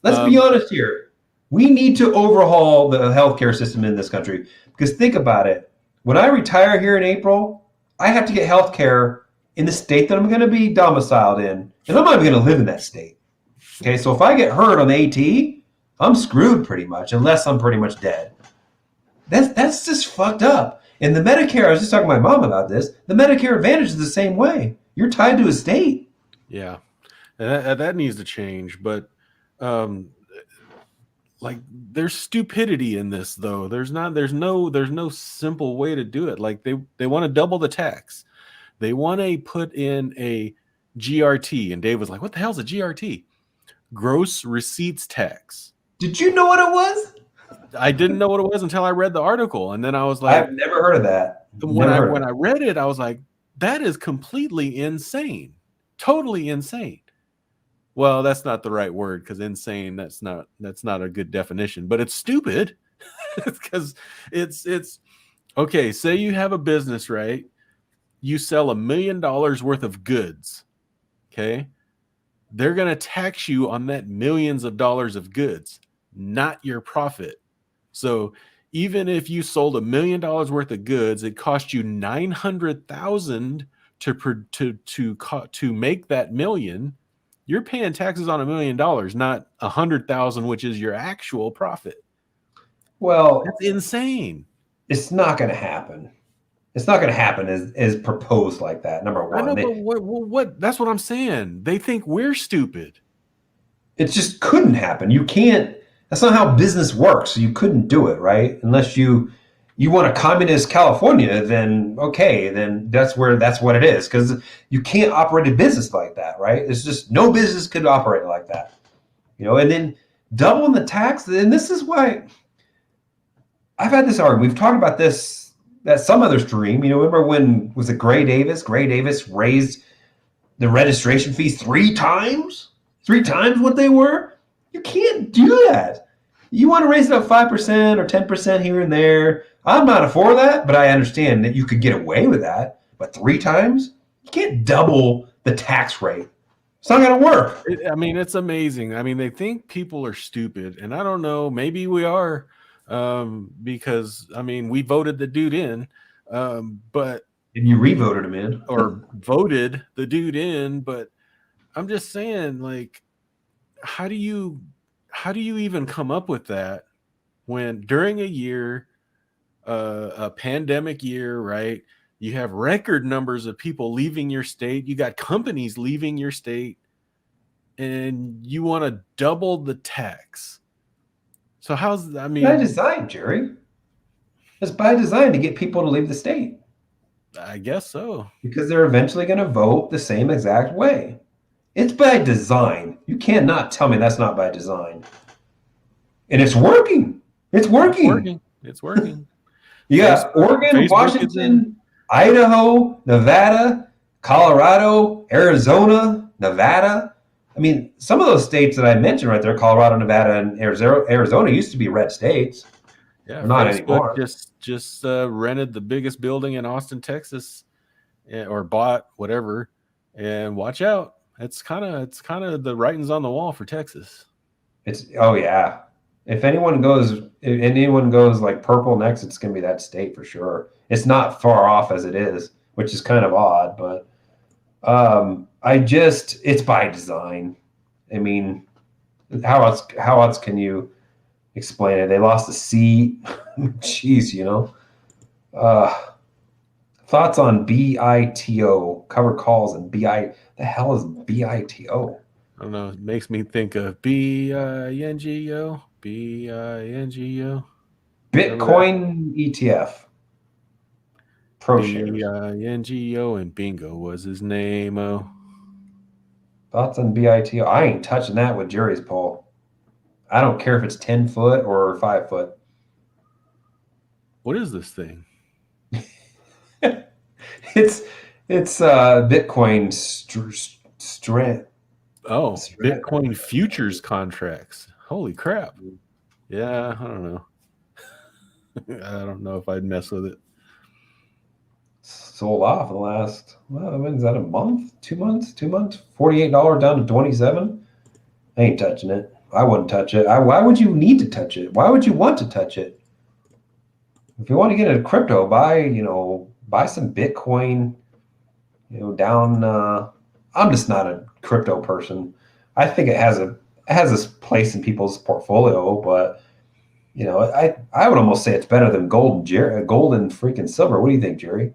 Let's be honest here. We need to overhaul the healthcare system in this country because think about it. When I retire here in April, I have to get health care in the state that I'm going to be domiciled in, and I'm not even going to live in that state. Okay, so if I get hurt on the AT, I'm screwed pretty much, unless I'm pretty much dead. That's just fucked up. And the Medicare, I was just talking to my mom about this, the Medicare Advantage is the same way. You're tied to a state. Yeah, that needs to change, but like there's stupidity in this though. There's no simple way to do it. Like they want to double the tax. They want to put in a GRT, and Dave was like, "What the hell's a GRT?" Gross receipts tax. Did you know what it was? I didn't know what it was until I read the article, and then I was like, "I've never heard of that." When I read it, I was like, "That is completely insane, totally insane." Well, that's not the right word because insane, that's not a good definition, but it's stupid because it's okay. Say you have a business, right? You sell $1 million worth of goods. Okay. They're going to tax you on that millions of dollars of goods, not your profit. So even if you sold $1 million worth of goods, it cost you $900,000 to make that million. You're paying taxes on $1 million, not $100,000, which is your actual profit. Well, that's insane. It's not going to happen. It's not going to happen as proposed like that. Number one, I know, but what? That's what I'm saying. They think we're stupid. It just couldn't happen. You can't. That's not how business works. So you couldn't do it, right? Unless you want a communist California, then okay, then that's what it is. Because you can't operate a business like that, right? It's just no business could operate like that, And then doubling the tax. And this is why I've had this argument. We've talked about this at some other stream. Remember when was it Gray Davis? Gray Davis raised the registration fees 3 times what they were. You can't do that. You want to raise it up 5% or 10% here and there. I'm not for that, but I understand that you could get away with that. But 3 times, you can't double the tax rate. It's not going to work. It's amazing. They think people are stupid, and I don't know. Maybe we are, because we voted the dude in, but And you re-voted him in, or voted the dude in. But I'm just saying, like, how do you even come up with that when during a year, a pandemic year, right? You have record numbers of people leaving your state. You got companies leaving your state, and you want to double the tax. So by design, Gerry. It's by design to get people to leave the state. I guess so. Because they're eventually going to vote the same exact way. It's by design. You cannot tell me that's not by design. And it's working. It's working. It's working. You got Oregon, Washington, Idaho, Nevada, Colorado, Arizona, Nevada. Some of those states that I mentioned right there, Colorado, Nevada, and Arizona used to be red states. Yeah, not Facebook anymore. Just rented the biggest building in Austin, Texas, or bought whatever. And watch out, it's kind of the writings on the wall for Texas. Yeah. If anyone goes like purple next, it's going to be that state for sure. It's not far off as it is, which is kind of odd, but it's by design. How else can you explain it? They lost a seat. Jeez, thoughts on BITO, cover calls, and BI. The hell is BITO? I don't know. It makes me think of BINGO. BINGO. Bitcoin ETF. Pro shares. BINGO, and Bingo was his name. Oh. Thoughts on BITO? I ain't touching that with Gerry's poll. I don't care if it's 10 foot or 5 foot. What is this thing? It's Bitcoin strength. Oh, Bitcoin futures contracts. Holy crap. Yeah, I don't know. I don't know if I'd mess with it. Sold off in the last, is that a month? 2 months? 2 months? $48 down to $27? I ain't touching it. I wouldn't touch it. Why would you need to touch it? Why would you want to touch it? If you want to get into crypto, buy some Bitcoin, down. I'm just not a crypto person. I think it has this place in people's portfolio, but I would almost say it's better than gold and freaking silver. What do you think, Gerry?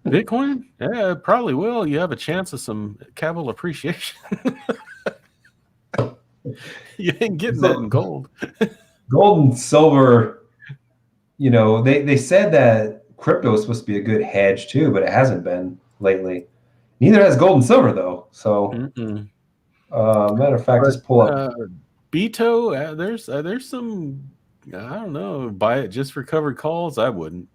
Bitcoin? Yeah, it probably will. You have a chance of some capital appreciation. You ain't getting that in gold. Gold and silver, they said that crypto is supposed to be a good hedge too, but it hasn't been lately. Neither has gold and silver though. So, matter of fact, just pull up. Beto, there's some, I don't know, buy it just for covered calls. I wouldn't.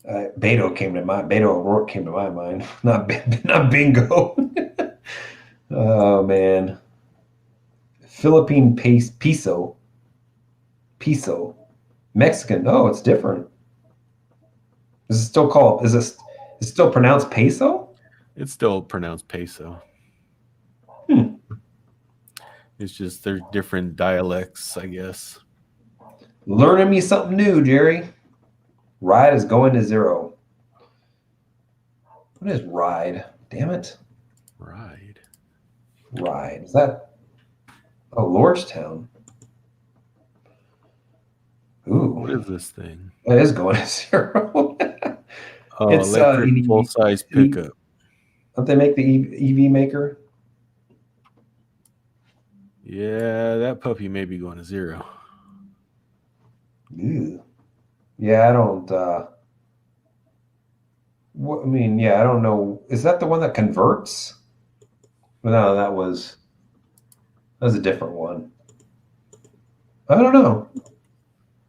Beto O'Rourke came to my mind, not Bingo. Oh man, Philippine peso, Mexican. Oh, it's different. Is it still pronounced peso? It's still pronounced peso. It's just they're different dialects, I guess. Learning me something new, Gerry. Ride is going to zero. What is ride? Damn it. Ride. Is that Lordstown? Ooh. What is this thing? It is going to zero. It's electric full-size pickup. Don't they make the EV maker? Yeah, that puppy may be going to zero. Ew. Yeah, I don't. I don't know. Is that the one that converts? No, that was. That was a different one. I don't know.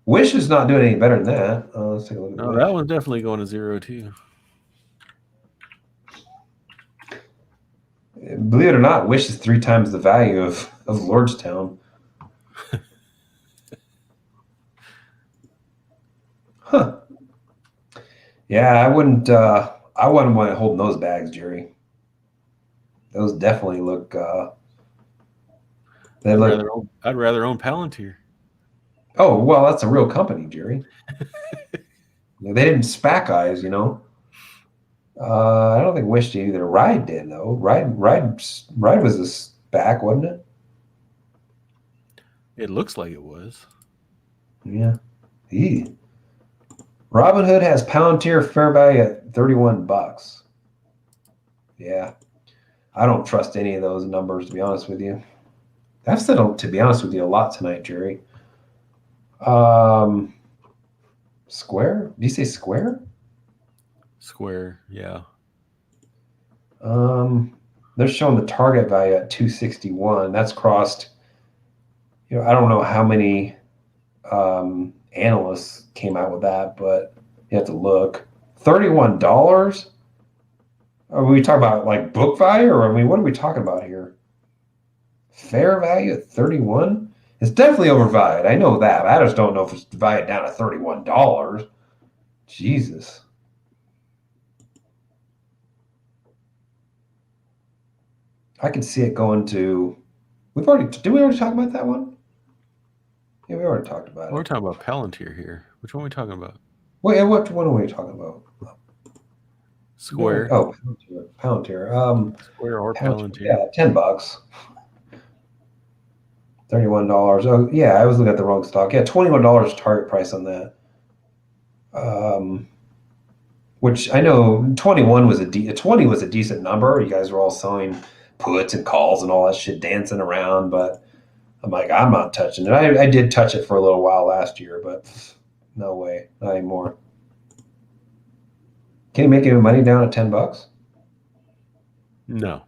Wish is not doing any better than that. Let's take a look at No, Wish. that one's definitely going to 0 too. Believe it or not, Wish is 3 times the value of Lordstown. Huh. Yeah, I wouldn't want to hold those bags, Gerry. Those definitely look I'd rather own Palantir. Oh, well, that's a real company, Gerry. They didn't SPAC eyes, you know. I don't think Wish did either. Ride did though. Ride was a SPAC, wasn't it? It looks like it was. Yeah. Eee. Robinhood has Palantir fair value at $31. Yeah. I don't trust any of those numbers, to be honest with you. I've said, to be honest with you, a lot tonight, Gerry. Square? Did you say Square? Square, yeah. They're showing the target value at 261. That's crossed. I don't know how many analysts came out with that, but you have to look. $31? Are we talking about like book value, or what are we talking about here? Fair value at 31? It's definitely overvalued. I know that. I just don't know if it's valued down to $31. Jesus. I can see it going to. Did we already talk about that one? Yeah, we already talked about it. We're talking about Palantir here. Which one are we talking about? Wait, what one are we talking about? Square. Oh, Palantir. Square or Palantir. Palantir. Yeah, $10. $31. Oh, yeah, I was looking at the wrong stock. Yeah, $21 target price on that. Which I know 20 was a decent number. You guys were all selling puts and calls and all that shit, dancing around. But I'm like, I'm not touching it. I did touch it for a little while last year, but no way, not anymore. Can you make any money down at $10? No.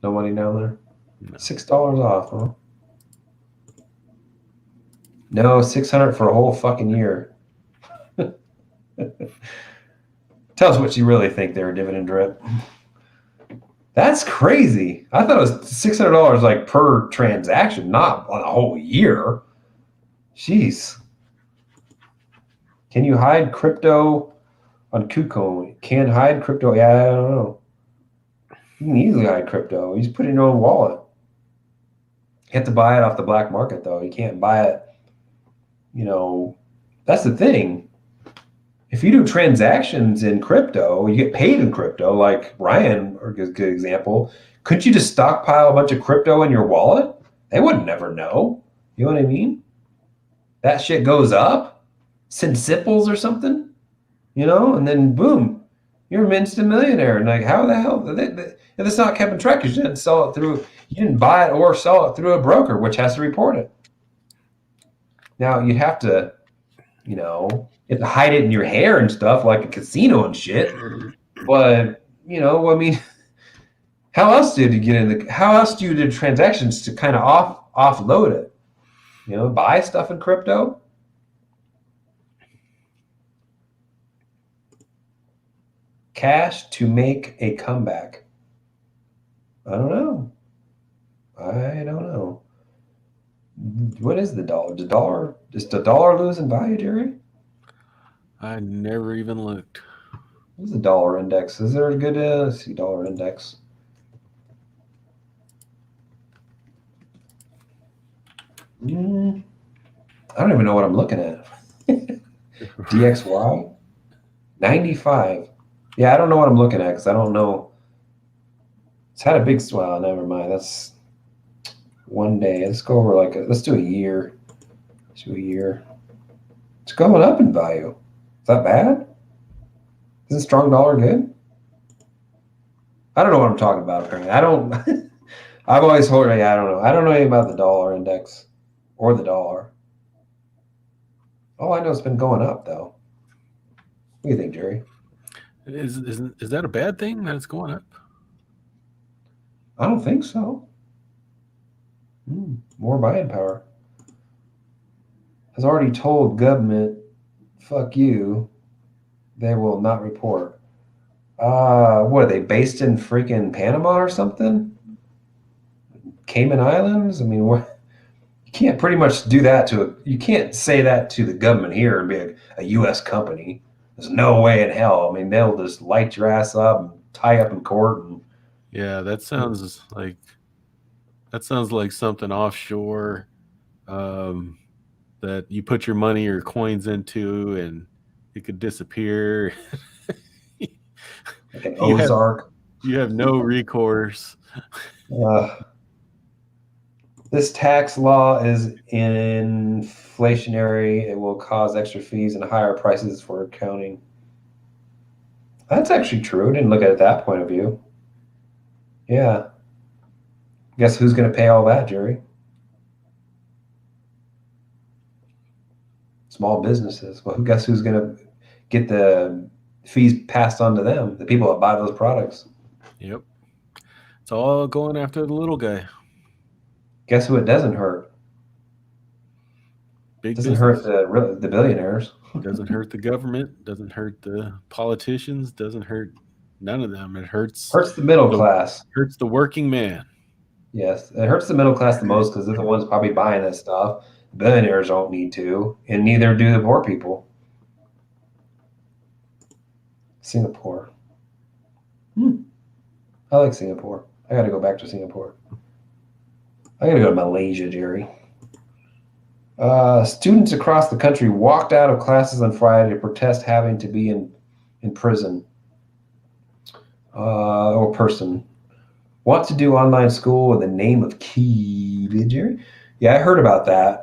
No money down there. No. $6 off, huh? No, 600 for a whole fucking year. Tell us what you really think there, dividend drip. That's crazy. I thought it was $600 like per transaction, not on a whole year. Jeez. Can you hide crypto on KuCoin? Can hide crypto? Yeah, I don't know. You can easily hide crypto. You just put it in your own wallet. You have to buy it off the black market, though. You can't buy it. That's the thing. If you do transactions in crypto, you get paid in crypto, like Ryan, or a good example. Couldn't you just stockpile a bunch of crypto in your wallet? They would never know. You know what I mean? That shit goes up, send sipples or something, and then boom, you're an instant millionaire. And like, how the hell? If it's not kept in track, you didn't sell it through. You didn't buy it or sell it through a broker, which has to report it. Now you have to, you have to hide it in your hair and stuff, like a casino and shit. But I mean, how else did you get in how else do you do transactions to kind of offload it? Buy stuff in crypto. Cash to make a comeback. I don't know. What is the dollar? Is the dollar losing value, Gerry? I never even looked. What's the dollar index? Is there a good let's see, dollar index? I don't even know what I'm looking at. DXY 95. Yeah, I don't know what I'm looking at because I don't know. It's had a big swell. Never mind. That's one day. Let's go over let's do a year. Let's do a year. It's going up in value. Is that bad? Isn't strong dollar good? I don't know what I'm talking about. Apparently, I don't. I've always heard. I don't know. I don't know anything about the dollar index or the dollar. All I know it's been going up though. What do you think, Gerry? Is that a bad thing that it's going up? I don't think so. More buying power. Has already told government, fuck you, they will not report. What are they based in freaking Panama or something? Cayman Islands? I mean, what? You can't pretty much do that you can't say that to the government here and be a U.S. company. There's no way in hell. I mean, they'll just light your ass up and tie up in court. And Yeah, that sounds like something offshore that you put your money or coins into, and it could disappear. like an you have Ozark. you have no recourse. Uh, this tax law is inflationary. It will cause extra fees and higher prices for accounting. That's actually true. I didn't look at it that point of view. Yeah. Guess who's going to pay all that, Gerry? Small businesses. Well, guess who's going to get the fees passed on to them? The people that buy those products. Yep, it's all going after the little guy. Guess who it doesn't hurt? Big Doesn't hurt business. the billionaires. Doesn't hurt the government. Doesn't hurt the politicians. Doesn't hurt none of them. It hurts Hurts the middle the class. hurts the working man. Yes, it hurts the middle class the most because they're the ones probably buying that stuff. The billionaires don't need to, and neither do the poor people. Singapore. I like Singapore. I got to go back to Singapore. I got to go to Malaysia, Gerry. Students across the country walked out of classes on Friday to protest having to be in prison or person. Want to do online school in the name of Kiwi, Gerry? Yeah, I heard about that.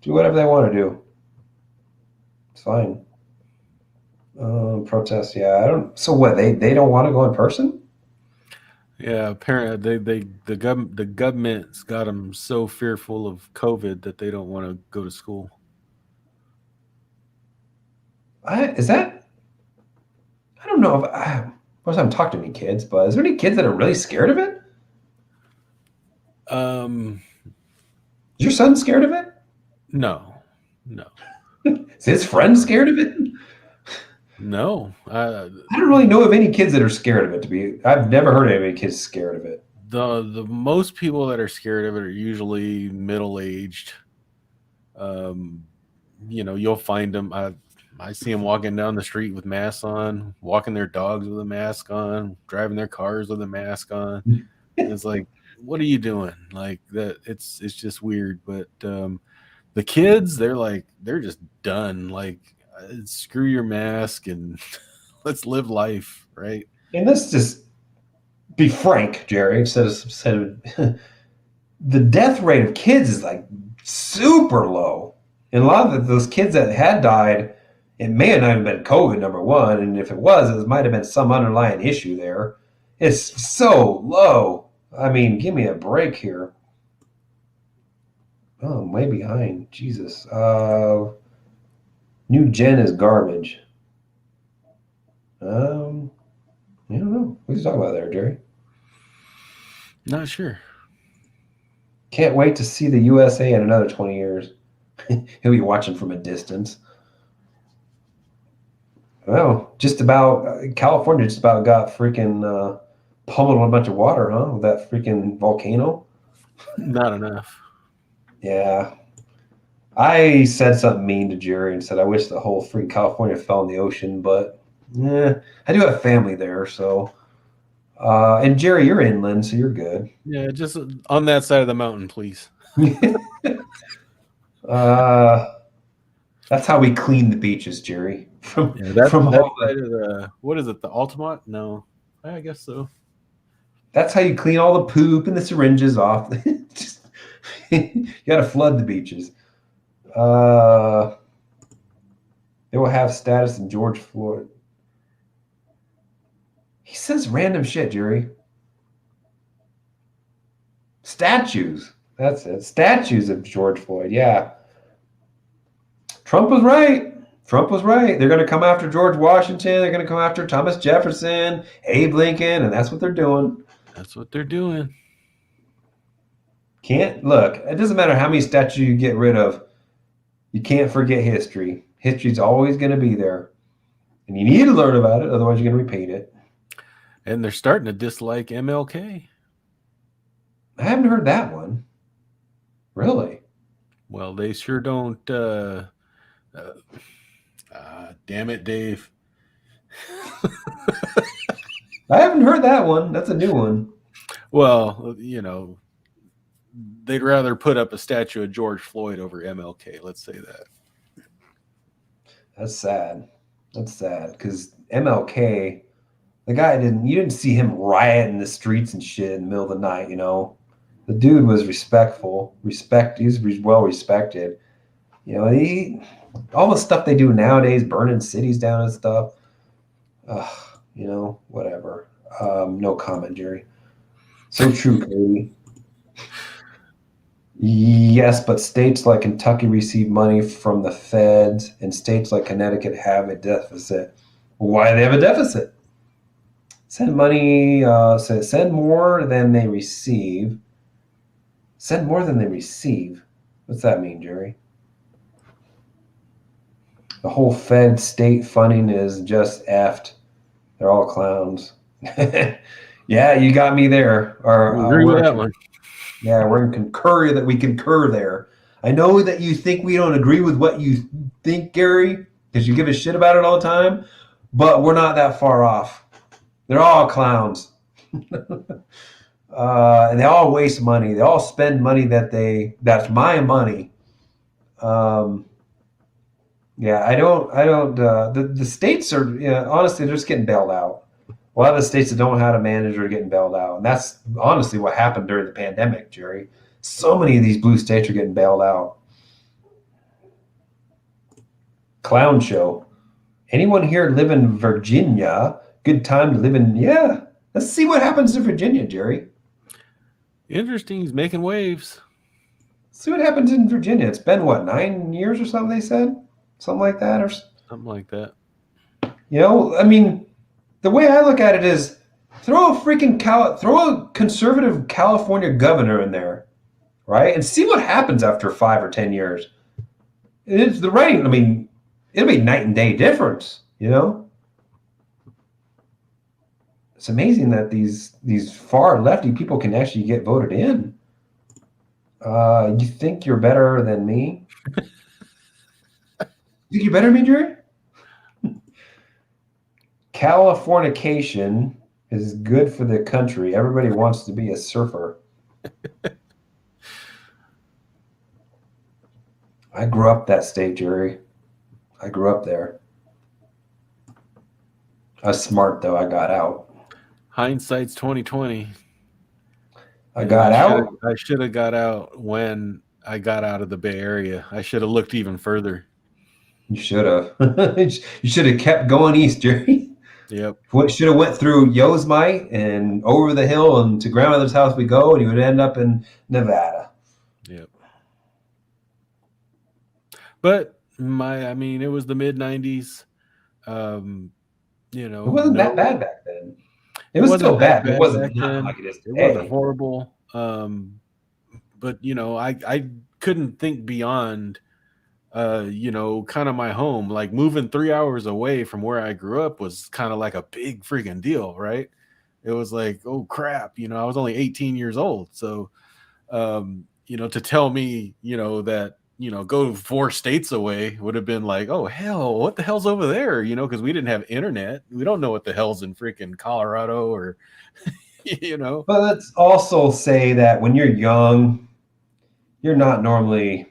Do whatever they want to do. It's fine. Protest, yeah. I don't. So what? They don't want to go in person? Yeah, apparently the government's got them so fearful of COVID that they don't want to go to school. Is that? I don't know if of course I'm talking to any kids, but is there any kids that are really scared of it? Is your son scared of it? No. Is his friend scared of it? No. I don't really know of any kids that are scared of it. I've never heard of any kids scared of it. The most people that are scared of it are usually middle aged. You'll find them. I see them walking down the street with masks on, walking their dogs with a mask on, driving their cars with a mask on. It's like, what are you doing? Like that. It's just weird. But the kids, they're just done. Like, screw your mask and let's live life, right? And let's just be frank, Gerry. The death rate of kids is like super low. And a lot of those kids that had died, it may have not even been COVID, number one. And if it was, it might have been some underlying issue there. It's so low. I mean, give me a break here. Oh, I'm way behind. Jesus. New gen is garbage. I don't know. What are you talking about there, Gerry? Not sure. Can't wait to see the USA in another 20 years. He'll be watching from a distance. Well, just about California just about got freaking pummeled with a bunch of water, huh? With that freaking volcano. Not enough. Yeah. I said something mean to Gerry and said I wish the whole freaking California fell in the ocean, but I do have family there, so and Gerry, you're inland, so you're good. Yeah, just on that side of the mountain, please. That's how we clean the beaches, Gerry. From That all side of the, what is it, the Altamont? No, I guess so. That's how you clean all the poop and the syringes off. You got to flood the beaches. They will have status in George Floyd. He says random shit, Gerry. Statues. That's it. Statues of George Floyd. Yeah. Trump was right. They're going to come after George Washington. They're going to come after Thomas Jefferson, Abe Lincoln, and that's what they're doing. That's what they're doing. Can't look. It doesn't matter how many statues you get rid of. You can't forget history. History's always going to be there, and you need to learn about it. Otherwise, you're going to repeat it. And they're starting to dislike MLK. I haven't heard that one. Really? Well, they sure don't. Damn it, Dave. I haven't heard that one. That's a new one. Well, you know, they'd rather put up a statue of George Floyd over MLK. Let's say that. That's sad. That's sad because MLK, the guy you didn't see him riot in the streets and shit in the middle of the night. You know, the dude was respectful. He's well respected. You know, all the stuff they do nowadays, burning cities down and stuff. You know, whatever. No comment, Gerry. So true, Cody. Yes, but states like Kentucky receive money from the feds, and states like Connecticut have a deficit. Why do they have a deficit? Send money, send more than they receive. Send more than they receive. What's that mean, Gerry? The whole Fed state funding is just effed. They're all clowns. Yeah, you got me there. Agree with that one. Yeah, we're in concur that we concur there. I know that you think we don't agree with what you think, Gerry, because you give a shit about it all the time, but we're not that far off. They're all clowns. And they all waste money. They all spend money that's my money. Yeah, I don't, the states are, honestly, they're just getting bailed out. A lot of the states that don't know how to manage are getting bailed out. And that's honestly what happened during the pandemic, Gerry. So many of these blue states are getting bailed out. Clown show. Anyone here live in Virginia? Good time to live in, yeah. Let's see what happens in Virginia, Gerry. Interesting. He's making waves. Let's see what happens in Virginia. It's been, what, 9 years or something, they said? Something like that? Or something like that. You know, I mean, the way I look at it is throw a conservative California governor in there, right? And see what happens after 5 or 10 years. It's the writing, I mean, it'll be night and day difference, you know? It's amazing that these far lefty people can actually get voted in. You think you're better than me? You think you're better than me, Gerry? Californication is good for the country. Everybody wants to be a surfer. I grew up that state, Gerry. I grew up there. I was smart, though. I got out. Hindsight's 2020. I got out? I should have got out when I got out of the Bay Area. I should have looked even further. You should have. You should have kept going east, Gerry. Yep. Should have went through Yosemite and over the hill and to grandmother's house we go, and you would end up in Nevada. Yep. But it was the mid-90s. It wasn't that bad back then. It was still bad, but it wasn't like it is today. It wasn't horrible. But I couldn't think beyond kind of my home. Like moving 3 hours away from where I grew up was kind of like a big freaking deal, right? It was like, oh crap, I was only 18 years old. So to tell me, that go 4 states away would have been like, oh hell, what the hell's over there? Because we didn't have internet. We don't know what the hell's in freaking Colorado or But let's also say that when you're young, you're not normally,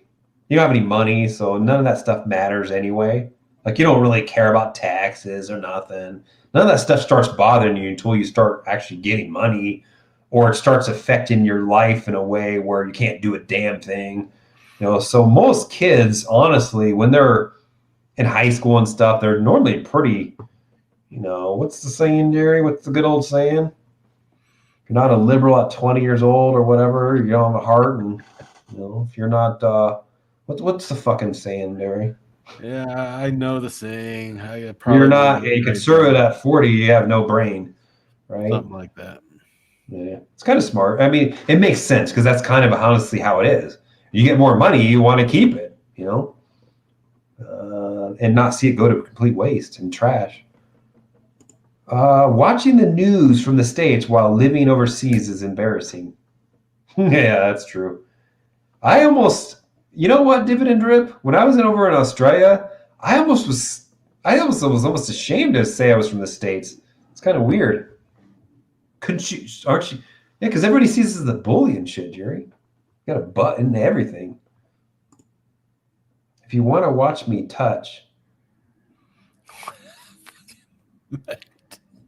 you don't have any money, so none of that stuff matters anyway. Like you don't really care about taxes or nothing. None of that stuff starts bothering you until you start actually getting money, or it starts affecting your life in a way where you can't do a damn thing. So most kids, honestly, when they're in high school and stuff, they're normally pretty, what's the saying, Gerry? What's the good old saying? If you're not a liberal at 20 years old or whatever, you don't have a heart. And, if you're not, what's the fucking saying, Gerry? Yeah, I know the saying. You're not a conservative at 40, you have no brain, right? Something like that. Yeah, it's kind of smart. I mean, it makes sense because that's kind of honestly how it is. You get more money, you want to keep it, and not see it go to complete waste and trash. Watching the news from the States while living overseas is embarrassing. Yeah, that's true. I almost, you know what, Dividend Drip? When I was over in Australia, I almost was almost ashamed to say I was from the States. It's kind of weird. Couldn't you, aren't you? Yeah, because everybody sees us as the bully and shit, Jerry. You got a butt into everything. If you want to watch me touch,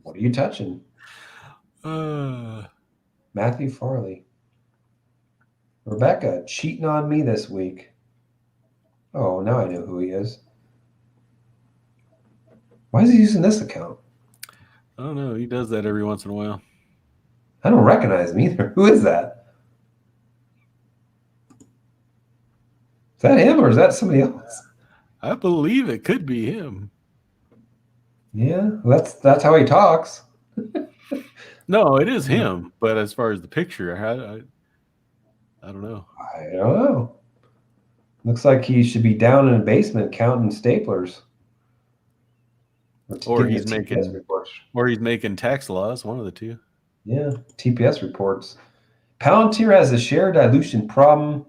what are you touching? Matthew Farley. Rebecca cheating on me this week. Oh, now I know who he is. Why is he using this account? I don't know. He does that every once in a while. I don't recognize him either. Who is that? Is that him or is that somebody else? I believe it could be him. Yeah, that's how he talks. No, it is him. But as far as the picture, I don't know. I don't know. Looks like he should be down in a basement counting staplers. Or getting he's the TPS making, reports. or he's making tax laws. One of the two. Yeah, TPS reports. Palantir has a share dilution problem.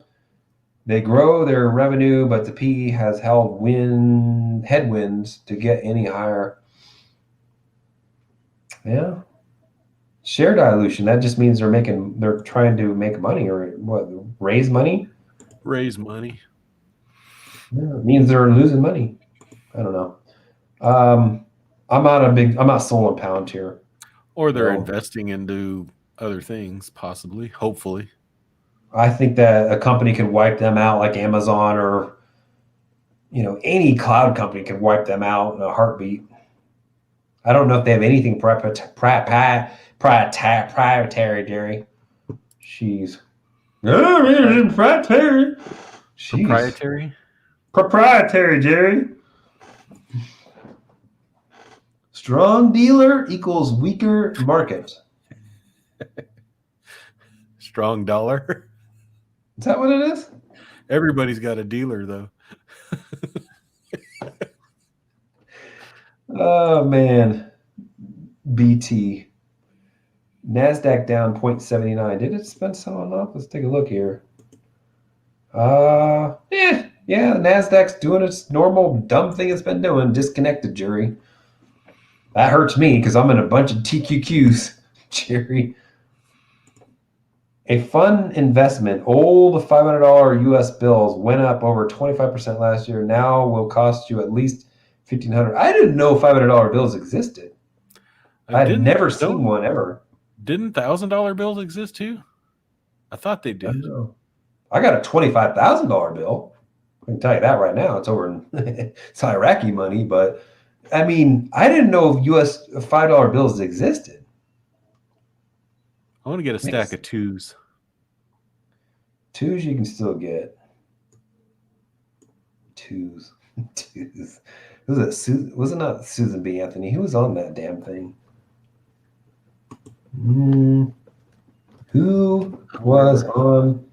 They grow their revenue, but the PE has held headwinds to get any higher. Yeah. Share dilution. That just means they're trying to make money or what? Raise money? Raise money. Yeah, it means they're losing money. I don't know. I'm not sold on Palantir. Or they're No. investing into other things, possibly, hopefully. I think that a company can wipe them out like Amazon or any cloud company can wipe them out in a heartbeat. I don't know if they have anything proprietary, Jerry. Jeez. Proprietary. Jeez. Proprietary? Proprietary, Jerry. Strong dealer equals weaker market. Strong dollar. Is that what it is? Everybody's got a dealer, though. Oh, man. BT. NASDAQ down 0.79. Did it spend someone up? Let's take a look here. Yeah, NASDAQ's doing its normal dumb thing it's been doing. Disconnected, Jerry. That hurts me because I'm in a bunch of TQQs, Jerry. A fun investment. Old $500 US bills went up over 25% last year. Now will cost you at least $1,500. I didn't know $500 bills existed. I'd never seen one ever. Didn't $1,000 bills exist too? I thought they did. I got a $25,000 bill. I can tell you that right now. It's over in it's Iraqi money, but I mean, I didn't know US $5 bills existed. I want to get a stack of twos. Twos you can still get. Twos. Was it not Susan B. Anthony? Who was on that damn thing? Who was on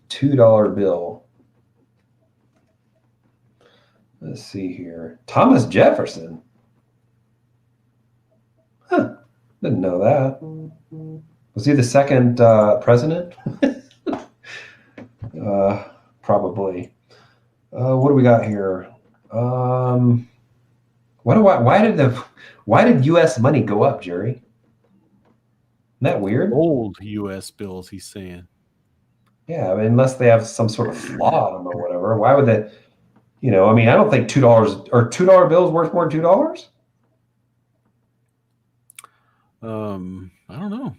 $2 bill? Let's see here. Thomas Jefferson. Huh. Didn't know that. Was he the second president? Probably. What do we got here? Why did U.S. money go up, Jerry? Isn't that weird? Old U.S. bills, he's saying. Yeah, I mean, unless they have some sort of flaw on them or whatever. Why would they? I mean, I don't think $2 or $2 bills worth more than $2. I don't know.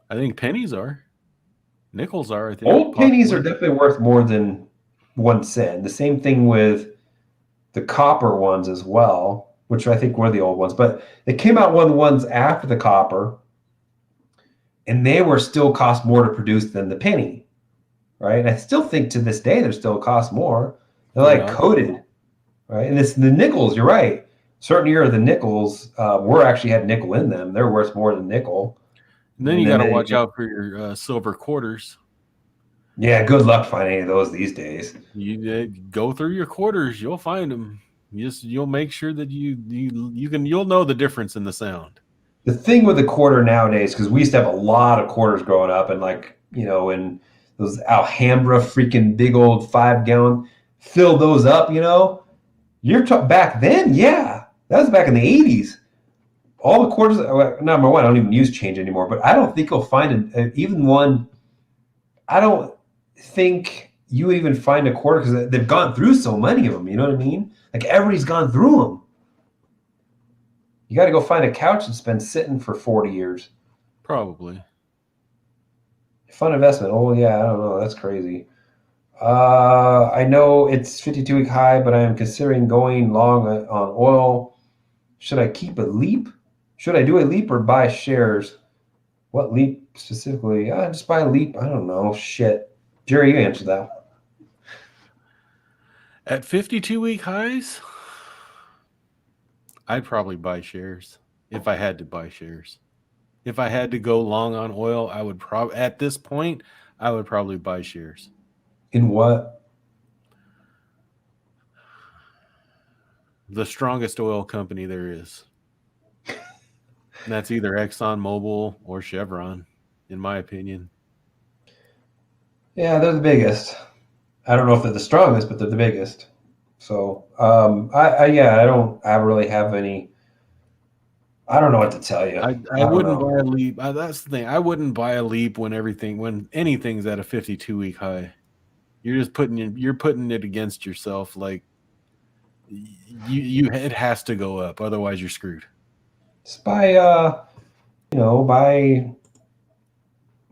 I think pennies are. Nickels are, I think. Old pennies are definitely worth more than 1 cent. The same thing with the copper ones as well, which I think were the old ones. But they came out one of the ones after the copper, and they were still cost more to produce than the penny, right? And I still think to this day they still cost more. They're coated, right? And it's the nickels. You're right. Certain year the nickels were actually had nickel in them. They're worth more than nickel. And then you got to watch out for your silver quarters. Yeah, good luck finding any of those these days. You go through your quarters, you'll find them. You'll make sure that you'll know the difference in the sound. The thing with the quarter nowadays, because we used to have a lot of quarters growing up, and in those Alhambra freaking big old 5-gallon, fill those up. Back then, yeah, that was back in the 80s. All the quarters. Number one, I don't even use change anymore, but I don't think you'll find even one. I don't think you would even find a quarter because they've gone through so many of them. You know what I mean? Like everybody's gone through them. You got to go find a couch that's been sitting for 40 years. Probably. Fun investment. Oh, yeah, I don't know. That's crazy. I know it's 52-week high, but I am considering going long on oil. Should I keep a leap? Should I do a leap or buy shares? What leap specifically? Just buy a leap. I don't know. Shit. Gerry, you answer that. At 52-week highs, I'd probably buy shares if I had to buy shares. If I had to go long on oil, I would probably, at this point, I would probably buy shares. In what? The strongest oil company there is. And that's either ExxonMobil or Chevron, in my opinion. Yeah, they're the biggest. I don't know if they're the strongest, but they're the biggest. So, I don't really have any. I don't know what to tell you. I wouldn't buy a leap. That's the thing. I wouldn't buy a leap when anything's at a 52-week high. You're just putting it against yourself. Like it has to go up, otherwise you're screwed. Just buy,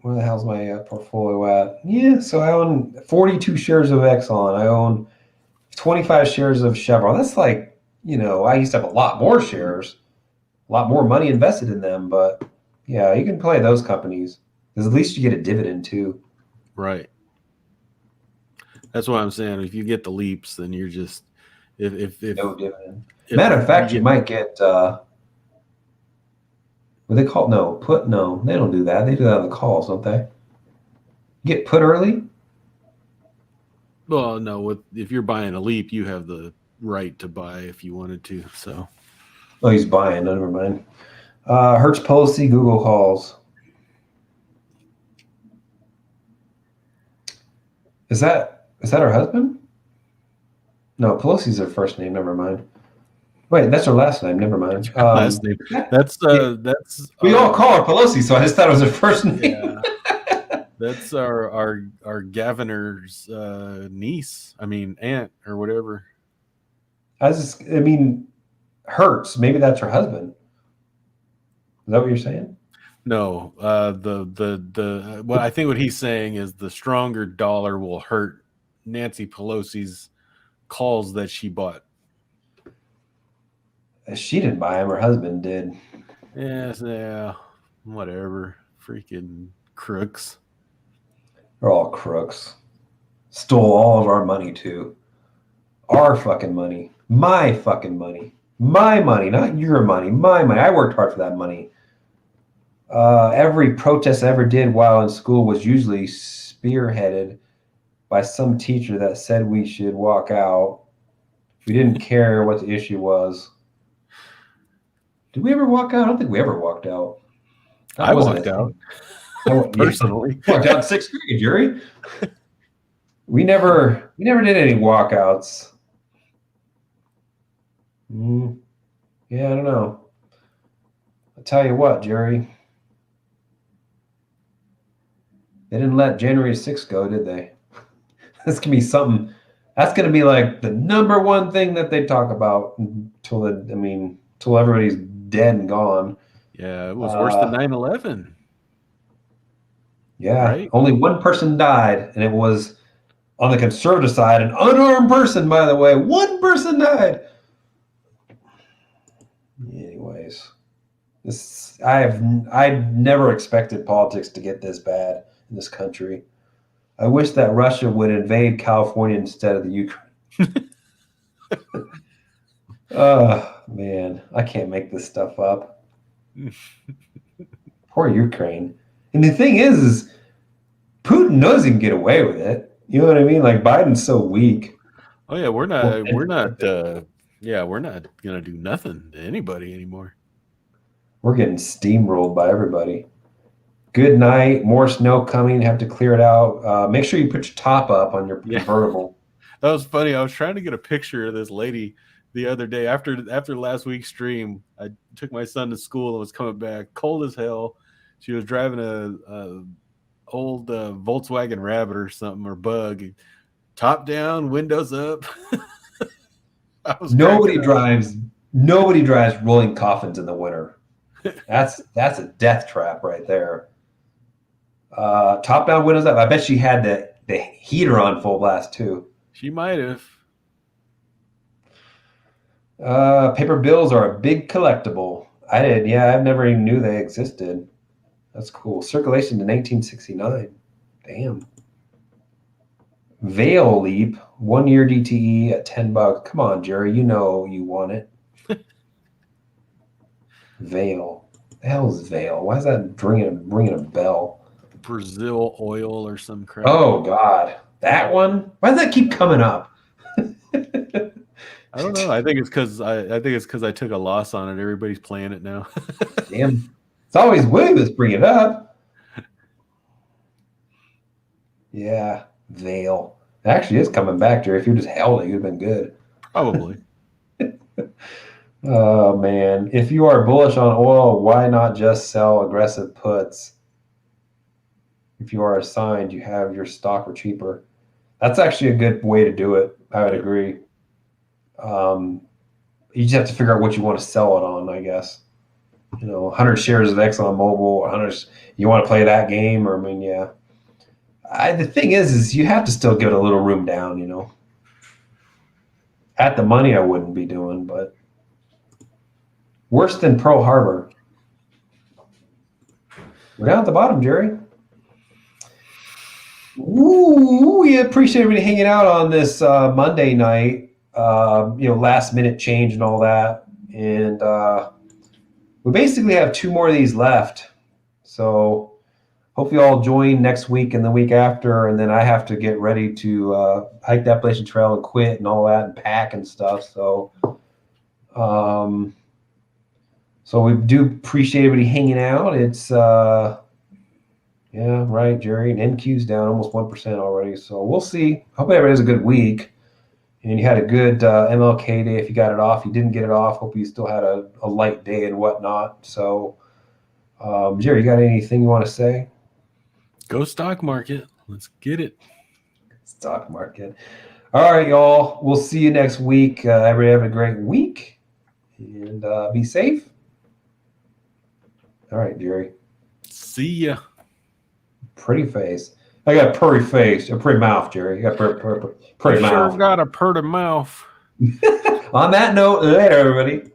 where the hell's my portfolio at? Yeah, so I own 42 shares of Exxon. I own 25 shares of Chevron. That's like, I used to have a lot more shares, a lot more money invested in them. But yeah, you can play those companies because at least you get a dividend too. Right. That's what I'm saying. If you get the leaps, then you're just if no dividend. Matter of fact, you might get what they call put. No, they don't do that. They do that on the calls, don't they? You get put early. Well, no. If you're buying a leap, you have the right to buy if you wanted to. So. Oh, he's buying. Never mind. Hertz policy. Google calls. Is that her husband? No, Pelosi's her first name. Never mind. Wait, that's her last name. Never mind. Last name. That's we all call her Pelosi, so I just thought it was her first name. Yeah. That's our governor's niece. I mean, aunt or whatever. Hertz. Maybe that's her husband. Is that what you're saying? No. What I think what he's saying is the stronger dollar will hurt Nancy Pelosi's calls that she bought. She didn't buy them. Her husband did. Yes, yeah. Whatever. Freaking crooks. They're all crooks. Stole all of our money too. Our fucking money. My fucking money. My money, not your money. My money. I worked hard for that money. Every protest I ever did while in school was usually spearheaded by some teacher that said we should walk out. We didn't care what the issue was. Did we ever walk out? I don't think we ever walked out. I walked out. Personally. Walked out in 6th grade, Gerry. We never did any walkouts. Yeah, I don't know. I'll tell you what, Gerry. They didn't let January 6th go, did they? That's gonna be something. That's gonna be like the number one thing that they talk about until everybody's dead and gone. Yeah, it was worse than 9/11. Yeah, right? Only one person died, and it was on the conservative side, an unarmed person, by the way. One person died. Anyways, I've never expected politics to get this bad in this country. I wish that Russia would invade California instead of the Ukraine. Oh, man. I can't make this stuff up. Poor Ukraine. And the thing is Putin knows he can get away with it. You know what I mean? Like Biden's so weak. Oh yeah, we're Well, not we're not we're not gonna do nothing to anybody anymore. We're getting steamrolled by everybody. Good night. More snow coming. Have to clear it out. Make sure you put your top up on your Yeah. convertible. That was funny. I was trying to get a picture of this lady the other day after last week's stream. I took my son to school and was coming back cold as hell. She was driving a old Volkswagen Rabbit or something, or Bug, top down, windows up. Nobody drives rolling coffins in the winter. That's a death trap right there. Top down, windows up. I bet she had the heater on full blast too. She might have. Paper bills are a big collectible. I did. Yeah, I never even knew they existed. That's cool. Circulation to 1969. Damn. Veil Leap, 1 year DTE at $10. Come on, Gerry. You know you want it. Veil. The hell is Veil? Why is that ringing a bell? Brazil oil or some crap. Oh God, that one. Why does that keep coming up? I don't know. I think it's because I took a loss on it. Everybody's playing it now. Damn. It's always William that's bringing it up. Yeah, Veil. It actually is coming back, Gerry. If you just held it, you'd have been good. Probably. Oh, man. If you are bullish on oil, why not just sell aggressive puts? If you are assigned, you have your stock or cheaper. That's actually a good way to do it. I would agree. You just have to figure out what you want to sell it on, I guess. 100 shares of ExxonMobil, 100. You want to play that game, or yeah. The thing is you have to still give it a little room down. At the money, I wouldn't be doing, but worse than Pearl Harbor. We're down at the bottom, Gerry. Ooh, we appreciate everybody hanging out on this Monday night. Last minute change and all that, and we basically have 2 more of these left. So hope you all join next week and the week after, and then I have to get ready to hike the Appalachian Trail and quit and all that and pack and stuff. So, we do appreciate everybody hanging out. It's yeah, right, Gerry. And NQ's down almost 1% already. So we'll see. Hope everybody has a good week. And you had a good MLK day if you got it off. You didn't get it off. Hope you still had a light day and whatnot. So, Gerry, you got anything you want to say? Go stock market. Let's get it. Stock market. All right, y'all. We'll see you next week. Everybody have a great week. And be safe. All right, Gerry. See ya. Pretty face. I got a pretty face, a pretty mouth, Gerry. You got pretty mouth. Sure got a pretty mouth. On that note, later, everybody.